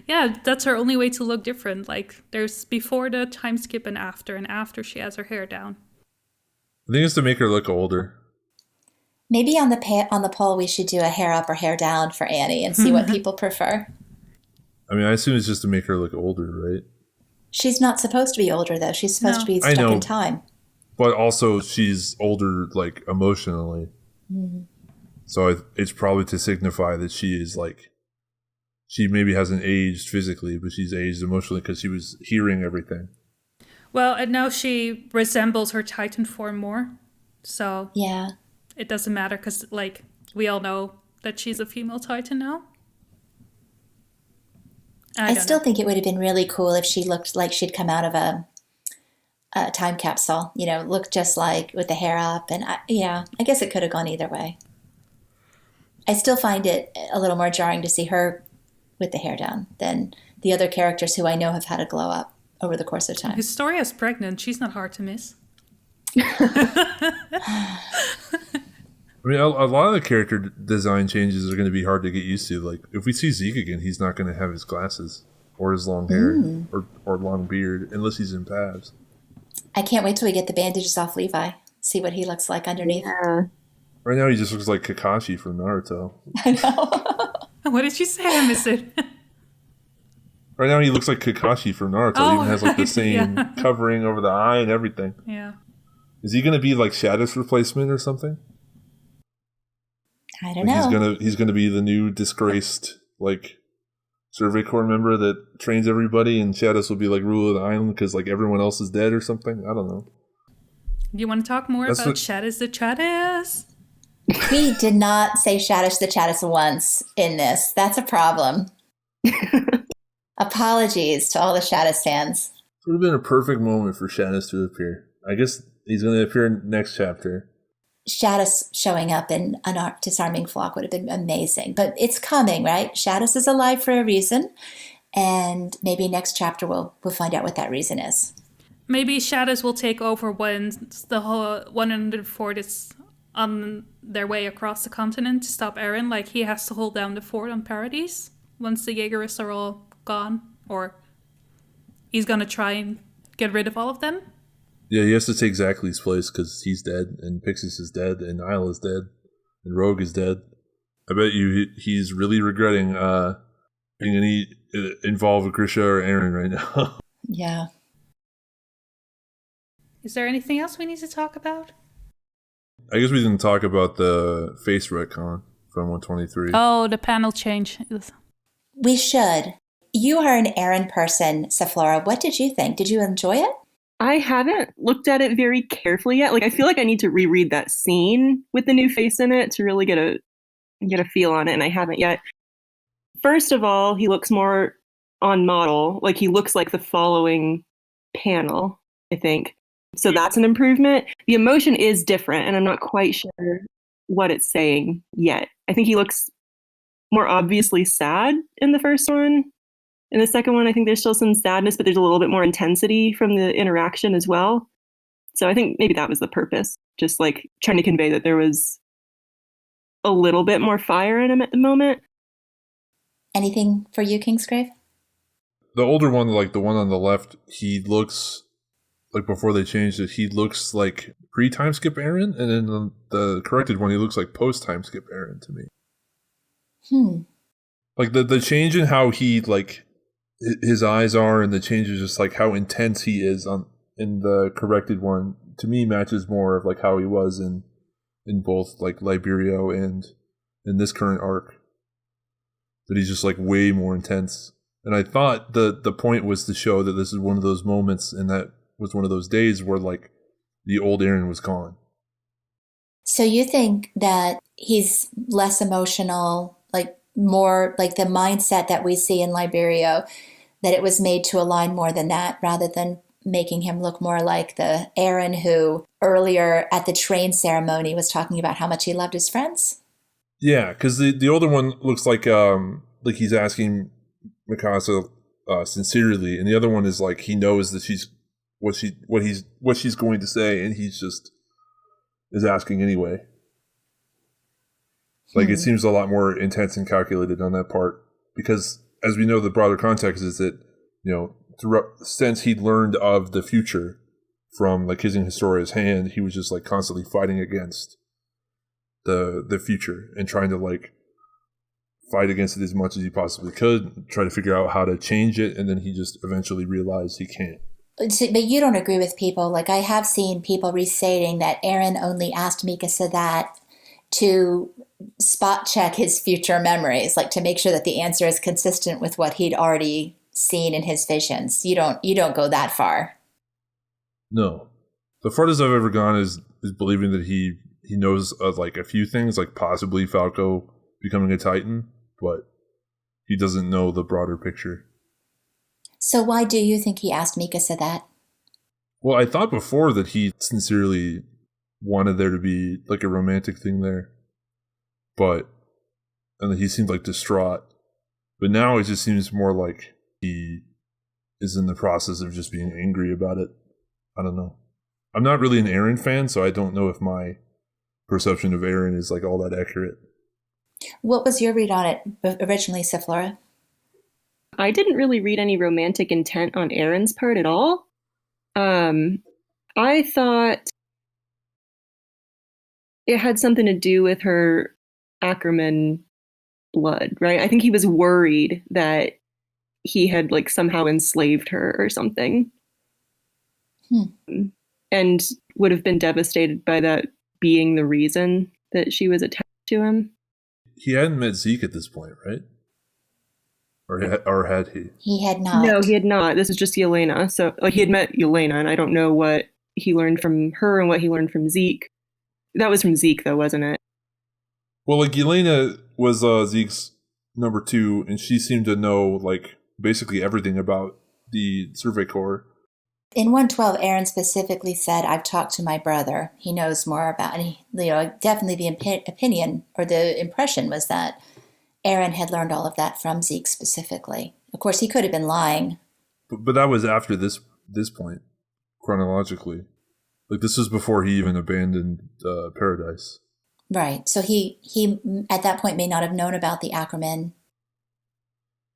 her only way to look different. Like there's before the time skip and after she has her hair down. I think it's to make her look older. Maybe on the poll we should do a hair up or hair down for Annie and see what people prefer. I mean, I assume it's just to make her look older, right? She's not supposed to be older, though. She's supposed to be stuck in time. But also, she's older, like, emotionally. Mm-hmm. So it's probably to signify that she is, like, she maybe hasn't aged physically, but she's aged emotionally because she was hearing everything. Well, and now she resembles her Titan form more. So yeah, it doesn't matter because, like, we all know that she's a female Titan now. I still think it would have been really cool if she looked like she'd come out of a time capsule, looked just like with the hair up. And I guess it could have gone either way. I still find it a little more jarring to see her with the hair down than the other characters who I know have had a glow up over the course of time. Historia's pregnant. She's not hard to miss. I mean, a lot of the character design changes are going to be hard to get used to. Like, if we see Zeke again, he's not going to have his glasses or his long hair or long beard unless he's in Pavs. I can't wait till we get the bandages off Levi. See what he looks like underneath. Yeah. Right now, he just looks like Kakashi from Naruto. I know. What did you say? I missed it. Right now, he looks like Kakashi from Naruto. He even has like the same covering over the eye and everything. Yeah. Is he going to be like Shadis replacement or something? I don't know. He's gonna be the new disgraced like Survey Corps member that trains everybody, and Shadis will be like ruler of the island because like everyone else is dead or something. I don't know. You want to talk more about Shadis the Chadis? We did not say Shadis the Chadis once in this. That's a problem. Apologies to all the Shadis fans. It would have been a perfect moment for Shadis to appear. I guess he's going to appear in next chapter. Shadis showing up in an disarming Floch would have been amazing. But it's coming, right? Shadis is alive for a reason. And maybe next chapter we'll find out what that reason is. Maybe Shadis will take over when the whole 104 is on their way across the continent to stop Eren. Like, he has to hold down the fort on Paradise once the Jaegerists are all gone. Or he's going to try and get rid of all of them. Yeah, he has to take Zackley's place because he's dead, and Pixis is dead, and Nile is dead, and Rogue is dead. I bet you he's really regretting being involved with Grisha or Eren right now. Yeah. Is there anything else we need to talk about? I guess we didn't talk about the face retcon from 123. Oh, the panel change. We should. You are an Eren person, Safflora. What did you think? Did you enjoy it? I haven't looked at it very carefully yet. Like, I feel like I need to reread that scene with the new face in it to really get a feel on it, and I haven't yet. First of all, he looks more on model. Like, he looks like the following panel, I think. So that's an improvement. The emotion is different, and I'm not quite sure what it's saying yet. I think he looks more obviously sad in the first one. In the second one, I think there's still some sadness, but there's a little bit more intensity from the interaction as well. So I think maybe that was the purpose, just like trying to convey that there was a little bit more fire in him at the moment. Anything for you, Kingsgrave? The older one, like the one on the left, he looks like, before they changed it, he looks like pre-time skip Eren, and then the corrected one, he looks like post-time skip Eren to me. Like the change in how he, like, his eyes are, and the change is just like how intense he is in the corrected one, to me matches more of like how he was in both like Liberio and in this current arc. That he's just like way more intense. And I thought the point was to show that this is one of those moments, and that was one of those days where like the old Eren was gone. So you think that he's less emotional, like more like the mindset that we see in Liberio, that it was made to align more than that, rather than making him look more like the Eren who earlier at the train ceremony was talking about how much he loved his friends? Yeah, because the older one looks like he's asking Mikasa sincerely, and the other one is like he knows that she's what she's going to say, and he's just is asking anyway. Like, it seems a lot more intense and calculated on that part, because as we know, the broader context is that, you know, since he'd learned of the future from like kissing Historia's hand, he was just like constantly fighting against the future and trying to like fight against it as much as he possibly could, try to figure out how to change it, and then he just eventually realized he can't. But you don't agree with people. Like, I have seen people restating that Eren only asked Mikasa that to spot check his future memories, like to make sure that the answer is consistent with what he'd already seen in his visions. You don't go that far. No. The farthest I've ever gone is believing that he knows of like a few things, like possibly Falco becoming a Titan, but he doesn't know the broader picture. So why do you think he asked Mikasa that? Well, I thought before that he sincerely wanted there to be like a romantic thing there, and he seemed like distraught. But now it just seems more like he is in the process of just being angry about it. I don't know. I'm not really an Eren fan, so I don't know if my perception of Eren is like all that accurate. What was your read on it originally, Safflora? I didn't really read any romantic intent on Eren's part at all. I thought it had something to do with her Ackerman blood, right? I think he was worried that he had like somehow enslaved her or something. And would have been devastated by that being the reason that she was attached to him. He hadn't met Zeke at this point, right? Or had he? He had not. No, he had not. This is just Yelena. So, like, he had met Yelena, and I don't know what he learned from her and what he learned from Zeke. That was from Zeke, though, wasn't it? Well, like, Yelena was Zeke's number 2, and she seemed to know, like, basically everything about the Survey Corps. In 112, Eren specifically said, "I've talked to my brother. He knows more about," and definitely the opinion or the impression was that Eren had learned all of that from Zeke specifically. Of course, he could have been lying. But that was after this point, chronologically. Like, this was before he even abandoned Paradise. Right. So he at that point may not have known about the Ackerman.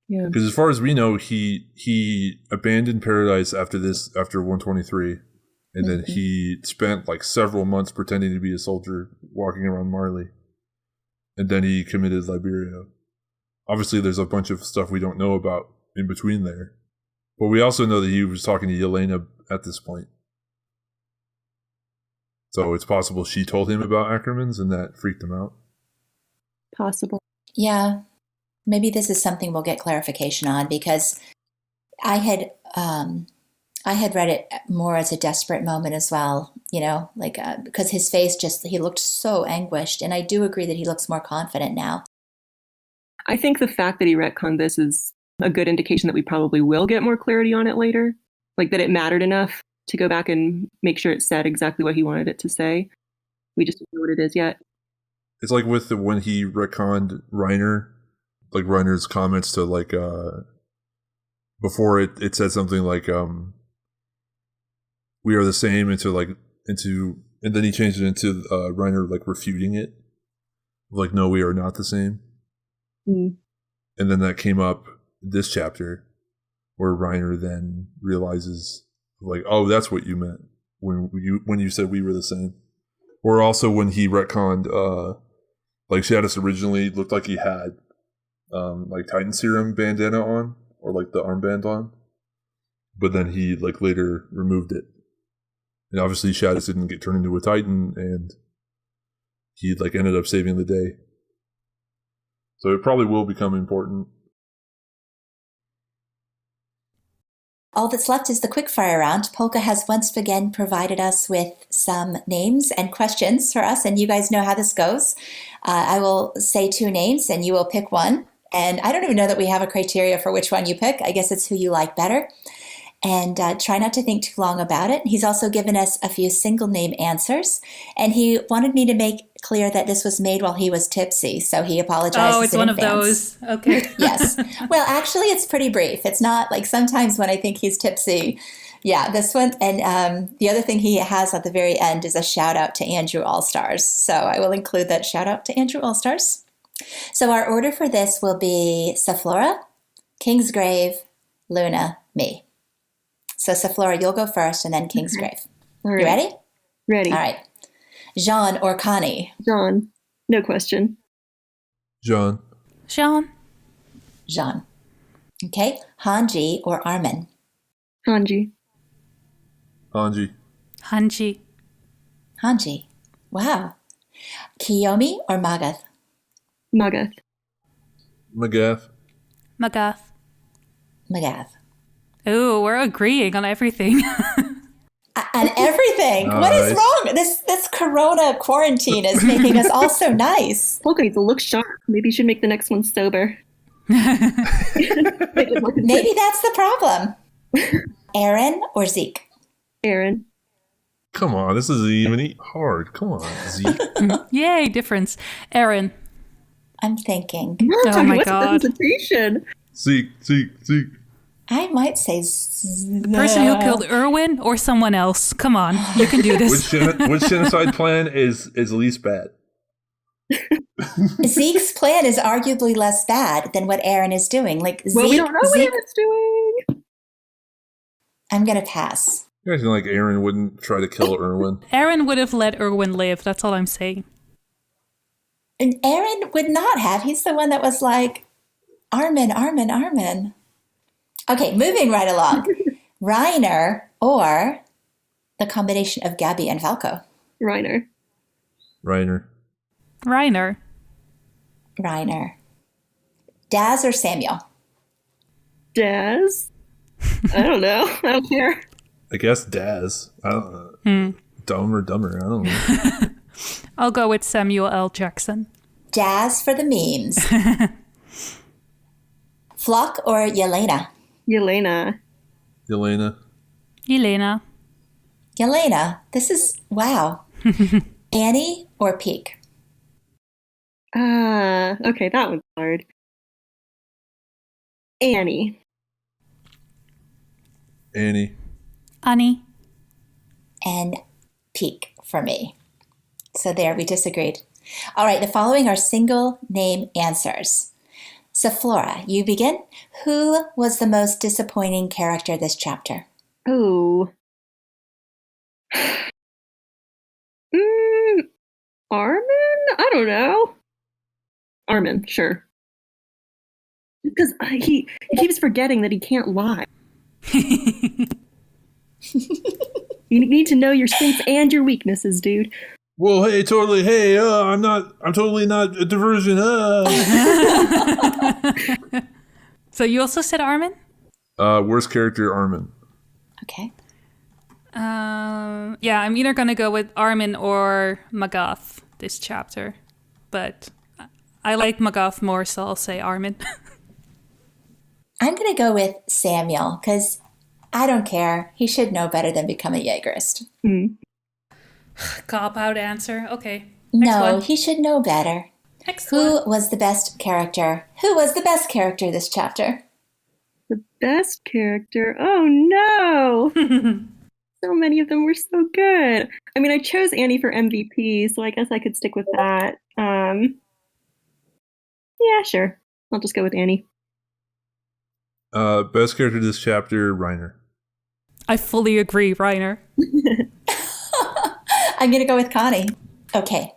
Yeah. Because as far as we know, he abandoned Paradise after 123. And then he spent like several months pretending to be a soldier walking around Marley. And then he committed Liberio. Obviously, there's a bunch of stuff we don't know about in between there. But we also know that he was talking to Yelena at this point. So it's possible she told him about Ackermans and that freaked him out. Possible. Yeah, maybe this is something we'll get clarification on, because I had read it more as a desperate moment as well, like because his face he looked so anguished, and I do agree that he looks more confident now. I think the fact that he retconned this is a good indication that we probably will get more clarity on it later, like that it mattered enough to go back and make sure it said exactly what he wanted it to say. We just don't know what it is yet. It's like with when he retconned Reiner, like Reiner's comments to like before it said something like we are the same and then he changed it into Reiner like refuting it, like no, we are not the same. Mm. And then that came up this chapter where Reiner then realizes like, oh, that's what you meant when you said we were the same. Or also when he retconned like Shadis originally looked like he had like Titan Serum bandana on, or like the armband on, but then he like later removed it, and obviously Shadis didn't get turned into a Titan, and he like ended up saving the day. So it probably will become important. All that's left is the quickfire round. Polka has once again provided us with some names and questions for us, and you guys know how this goes. I will say 2 names, and you will pick one. And I don't even know that we have a criteria for which one you pick. I guess it's who you like better. And try not to think too long about it. He's also given us a few single name answers, and he wanted me to make clear that this was made while he was tipsy, so he apologizes. Oh, it's one of those. Okay. Yes. Well, actually, it's pretty brief. It's not like sometimes when I think he's tipsy. Yeah, this one. And the other thing he has at the very end is a shout out to Andrew Allstars. So I will include that shout out to Andrew Allstars. So our order for this will be Safflora, Kingsgrave, Luna, me. So Safflora, you'll go first, and then Kingsgrave. All right. You ready? Ready. All right. Jean or Connie? John. No question. John. Sean. Jean. Okay. Hanji or Armin? Hanji. Hanji. Hanji. Hanji. Wow. Kyomi or Magath? Magath. Magath. Magath. Magath. Ooh, we're agreeing on everything. On everything. Nice. What is wrong? This corona quarantine is making us all so nice. Polka needs to look sharp. Maybe you should make the next one sober. Maybe that's the problem. Eren or Zeke? Eren. Come on, this isn't even hard. Come on, Zeke. Yay, difference. Eren. I'm thinking. Oh my God. Hesitation. Zeke. I might say Person who killed Erwin or someone else. Come on, you can do this. Which genocide plan is least bad? Zeke's plan is arguably less bad than what Eren is doing. Like, Well, we don't know what Zeke, Eren's doing. I'm going to pass. You guys like Eren wouldn't try to kill Erwin? Eren would have let Erwin live. That's all I'm saying. And Eren would not have. He's the one that was like, Armin. Okay, moving right along. Reiner or the combination of Gabby and Falco? Reiner. Reiner. Daz or Samuel? Daz. I don't know. I don't care. I guess Daz. I don't know. Dumb or dumber. I don't know. I'll go with Samuel L. Jackson. Daz for the memes. Floch or Yelena? Yelena. Yelena. This is, wow. Annie or Peak? Okay, that one's hard. Annie. Annie. And Peak for me. So there, we disagreed. All right, the following are single name answers. Safflora, you begin. Who was the most disappointing character this chapter? Oh. Armin? I don't know. Armin, sure. Because he keeps forgetting that he can't lie. You need to know your strengths and your weaknesses, dude. Well, hey, totally. Hey, I'm totally not a diversion. So you also said Armin? Worst character, Armin. Okay. Yeah, I'm either gonna go with Armin or Magath this chapter, but I like Magath more, so I'll say Armin. I'm going to go with Samuel because I don't care. He should know better than become a Jaegerist. Cop-out answer. Okay. Next No, one. he should know better. Next Who one. was the best character? Who was the best character this chapter? The best character? Oh no! So many of them were so good. I mean, I chose Annie for MVP, so I guess I could stick with that. Yeah, sure. I'll just go with Annie. Best character this chapter, Reiner. I fully agree, Reiner. I'm going to go with Connie. Okay.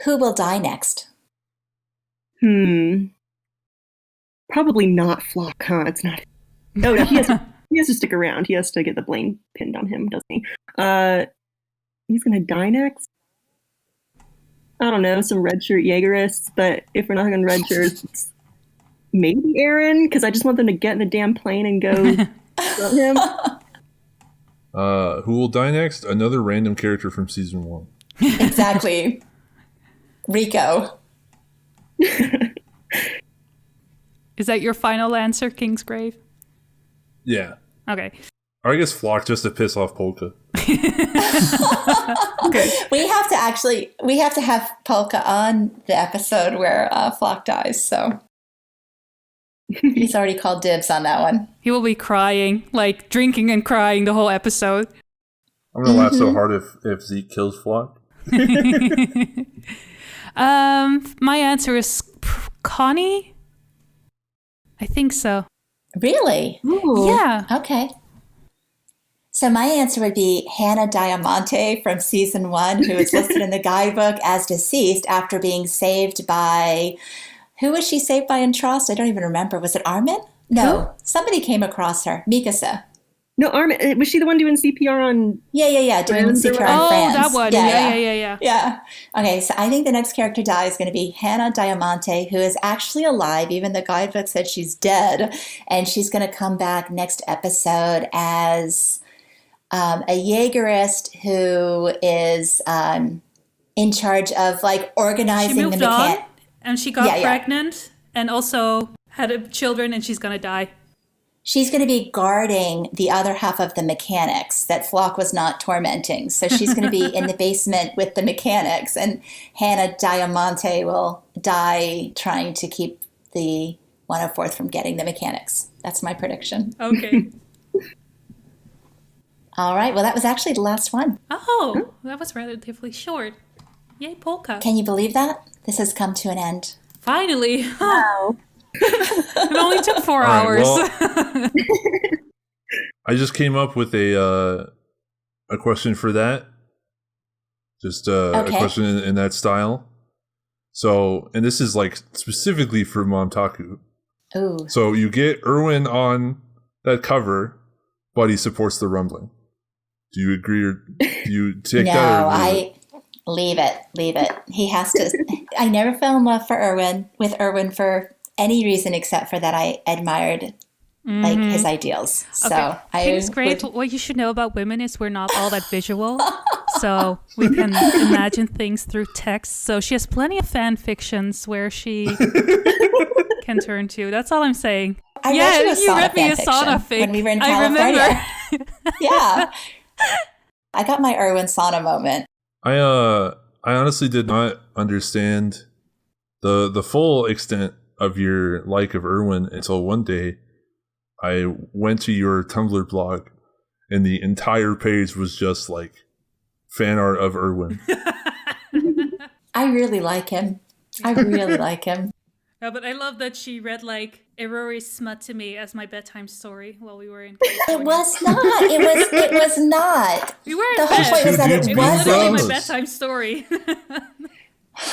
Who will die next? Probably not Floch, huh? It's not. No, he has to stick around. He has to get the blame pinned on him, doesn't he? He's gonna die next? I don't know, some red shirt Jaegerists, but if we're not going red shirts, maybe Eren, because I just want them to get in the damn plane and go kill him. Who will die next? Another random character from season 1. Exactly. Rico. Is that your final answer, Kingsgrave? Yeah. Okay. Or I guess Floch just to piss off Polka. Okay. We have to have Polka on the episode where Floch dies, so he's already called dibs on that one. He will be crying, like drinking and crying the whole episode. I'm gonna laugh so hard if Zeke kills Floch. My answer is Connie? I think so. Really? Ooh. Yeah. Okay. So my answer would be Hannah Diamante from season 1, who is listed in the guidebook as deceased after being saved by... Who was she saved by in Trost? I don't even remember. Was it Armin? No. Somebody came across her. Mikasa. No, Armin. Was she the one doing CPR on... Yeah. Doing Friends or CPR whatever? on Oh, France. that one. Yeah. Yeah. Okay, so I think the next character die is going to be Hannah Diamante, who is actually alive. Even the guidebook said she's dead. And she's going to come back next episode as a Jaegerist who is in charge of like organizing She the moved on, mechanic. and she got Yeah. pregnant, and also had children, and she's gonna die. She's going to be guarding the other half of the mechanics that Floch was not tormenting. So she's going to be in the basement with the mechanics, and Hannah Diamante will die trying to keep the 104th from getting the mechanics. That's my prediction. Okay. All right. Well, that was actually the last one. Oh, that was relatively short. Yay, Polka. Can you believe that? This has come to an end. Finally. Wow. It only took 4 All right, hours. well, I just came up with a question for that. Just a question in that style. So, and this is like specifically for Momtaku. Ooh. So you get Erwin on that cover, but he supports the rumbling. Do you agree or do you take No, that? I leave it. He has to. I never fell in love with Erwin for any reason except for that I admired like his ideals. So Kingsgrave, what you should know about women is we're not all that visual. So we can imagine things through text. So she has plenty of fan fictions where she can turn to. That's all I'm saying. I you read me a sauna fic when we were in I California. remember. Yeah. I got my Erwin sauna moment. I honestly did not understand the full extent of your like of Erwin until one day I went to your Tumblr blog and the entire page was just like fan art of Erwin. I really like him. Yeah, but I love that she read like Erori's smut to me as my bedtime story while we were in It California. was not. It was not. We were in The whole bed. point was that Dudes it It being was literally wasn't. my bros. bedtime story.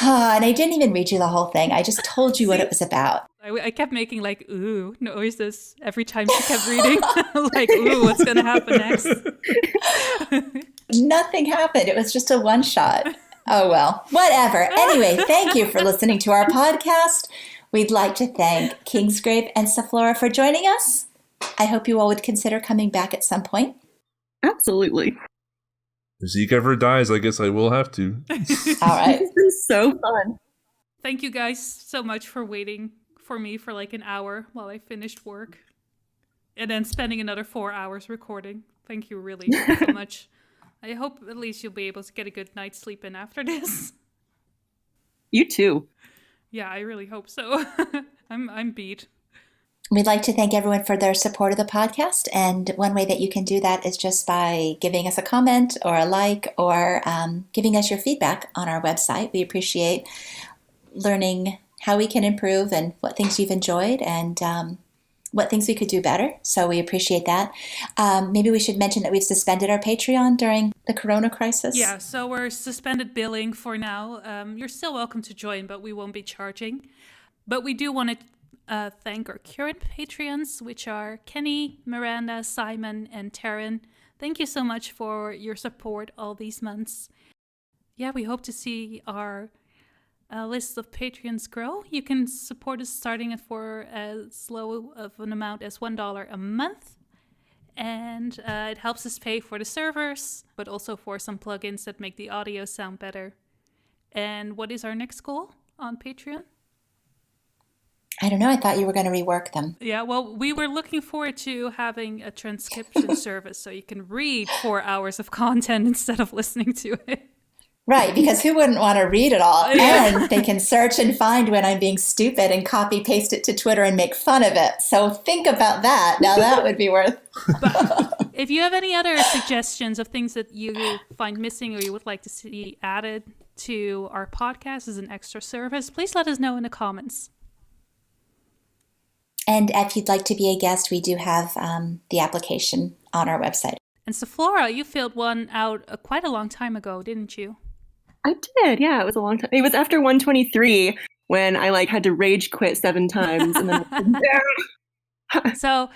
And I didn't even read you the whole thing. I just told you what it was about. I kept making like ooh noises every time she kept reading. Like, ooh, what's gonna happen next? Nothing happened. It was just a one shot. Oh, well, whatever. Anyway, thank you for listening to our podcast. We'd like to thank Kingsgrave and Safflora for joining us. I hope you all would consider coming back at some point. Absolutely. If Zeke ever dies, I guess I will have to. All right. It's been so fun. Thank you guys so much for waiting for me for like an hour while I finished work. And then spending another 4 hours recording. Thank you really so much. I hope at least you'll be able to get a good night's sleep in after this. You too. Yeah, I really hope so. I'm beat. We'd like to thank everyone for their support of the podcast. And one way that you can do that is just by giving us a comment or a like or giving us your feedback on our website. We appreciate learning how we can improve and what things you've enjoyed and what things we could do better. So we appreciate that. Maybe we should mention that we've suspended our Patreon during the corona crisis. Yeah, so we're suspended billing for now. You're still welcome to join, but we won't be charging. But we do want to thank our current Patreons, which are Kenny, Miranda, Simon, and Taryn. Thank you so much for your support all these months. Yeah, we hope to see our list of Patreons grow. You can support us starting for as low of an amount as $1 a month. And it helps us pay for the servers, but also for some plugins that make the audio sound better. And what is our next goal on Patreon? I don't know. I thought you were going to rework them. Yeah, well, we were looking forward to having a transcription service so you can read 4 hours of content instead of listening to it. Right, because who wouldn't want to read it all? And they can search and find when I'm being stupid and copy paste it to Twitter and make fun of it. So think about that. Now that would be worth. But if you have any other suggestions of things that you find missing or you would like to see added to our podcast as an extra service, please let us know in the comments. And if you'd like to be a guest, we do have the application on our website. And Safflora, you filled one out quite a long time ago, didn't you? I did, yeah. It was a long time. It was after 123 when I had to rage quit 7 times. And then So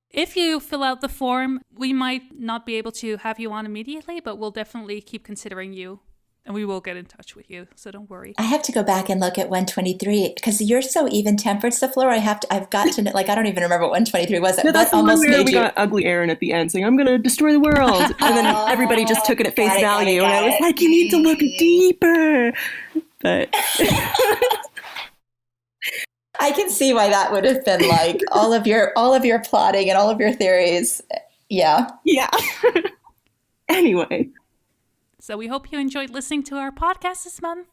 if you fill out the form, we might not be able to have you on immediately, but we'll definitely keep considering you. And we will get in touch with you, so don't worry. I have to go back and look at 123 because you're so even-tempered, Safflora. I've got to, I don't even remember what 123 was. No, that's almost where we got ugly Eren at the end saying, I'm going to destroy the world. And then everybody just took it at face value. And I was like, you need to look deeper. But I can see why that would have been like all of your plotting and all of your theories. Yeah. Yeah. Anyway. So we hope you enjoyed listening to our podcast this month.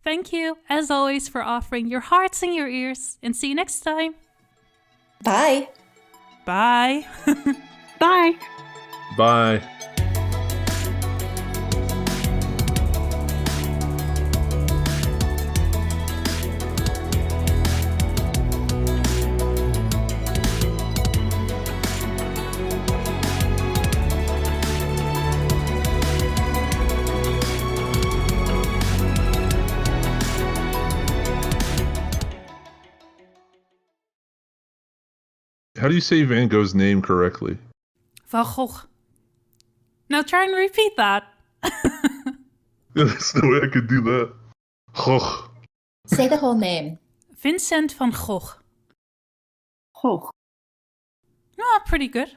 Thank you, as always, for offering your hearts and your ears. And see you next time. Bye. Bye. Bye. Bye. How do you say Van Gogh's name correctly? Van Gogh. Now try and repeat that. There's no way I could do that. Gogh. Say the whole name. Vincent van Gogh. Oh. Oh, pretty good.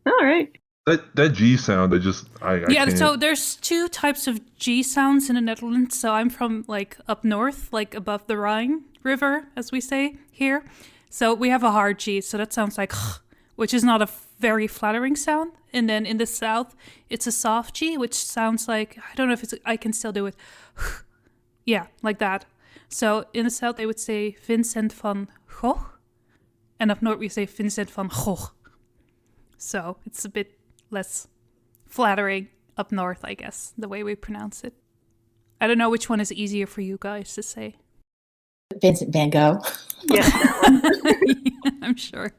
All right. That G sound, I can't. So there's 2 types of G sounds in the Netherlands. So I'm from up north, above the Rhine River, as we say here. So we have a hard G, so that sounds like which is not a very flattering sound. And then in the south, it's a soft G, which sounds like, I don't know if I can still do it. Yeah, like that. So in the south, they would say Vincent van Gogh. And up north, we say Vincent van Gogh. So it's a bit less flattering up north, I guess, the way we pronounce it. I don't know which one is easier for you guys to say. Vincent van Gogh. Yeah. I'm sure.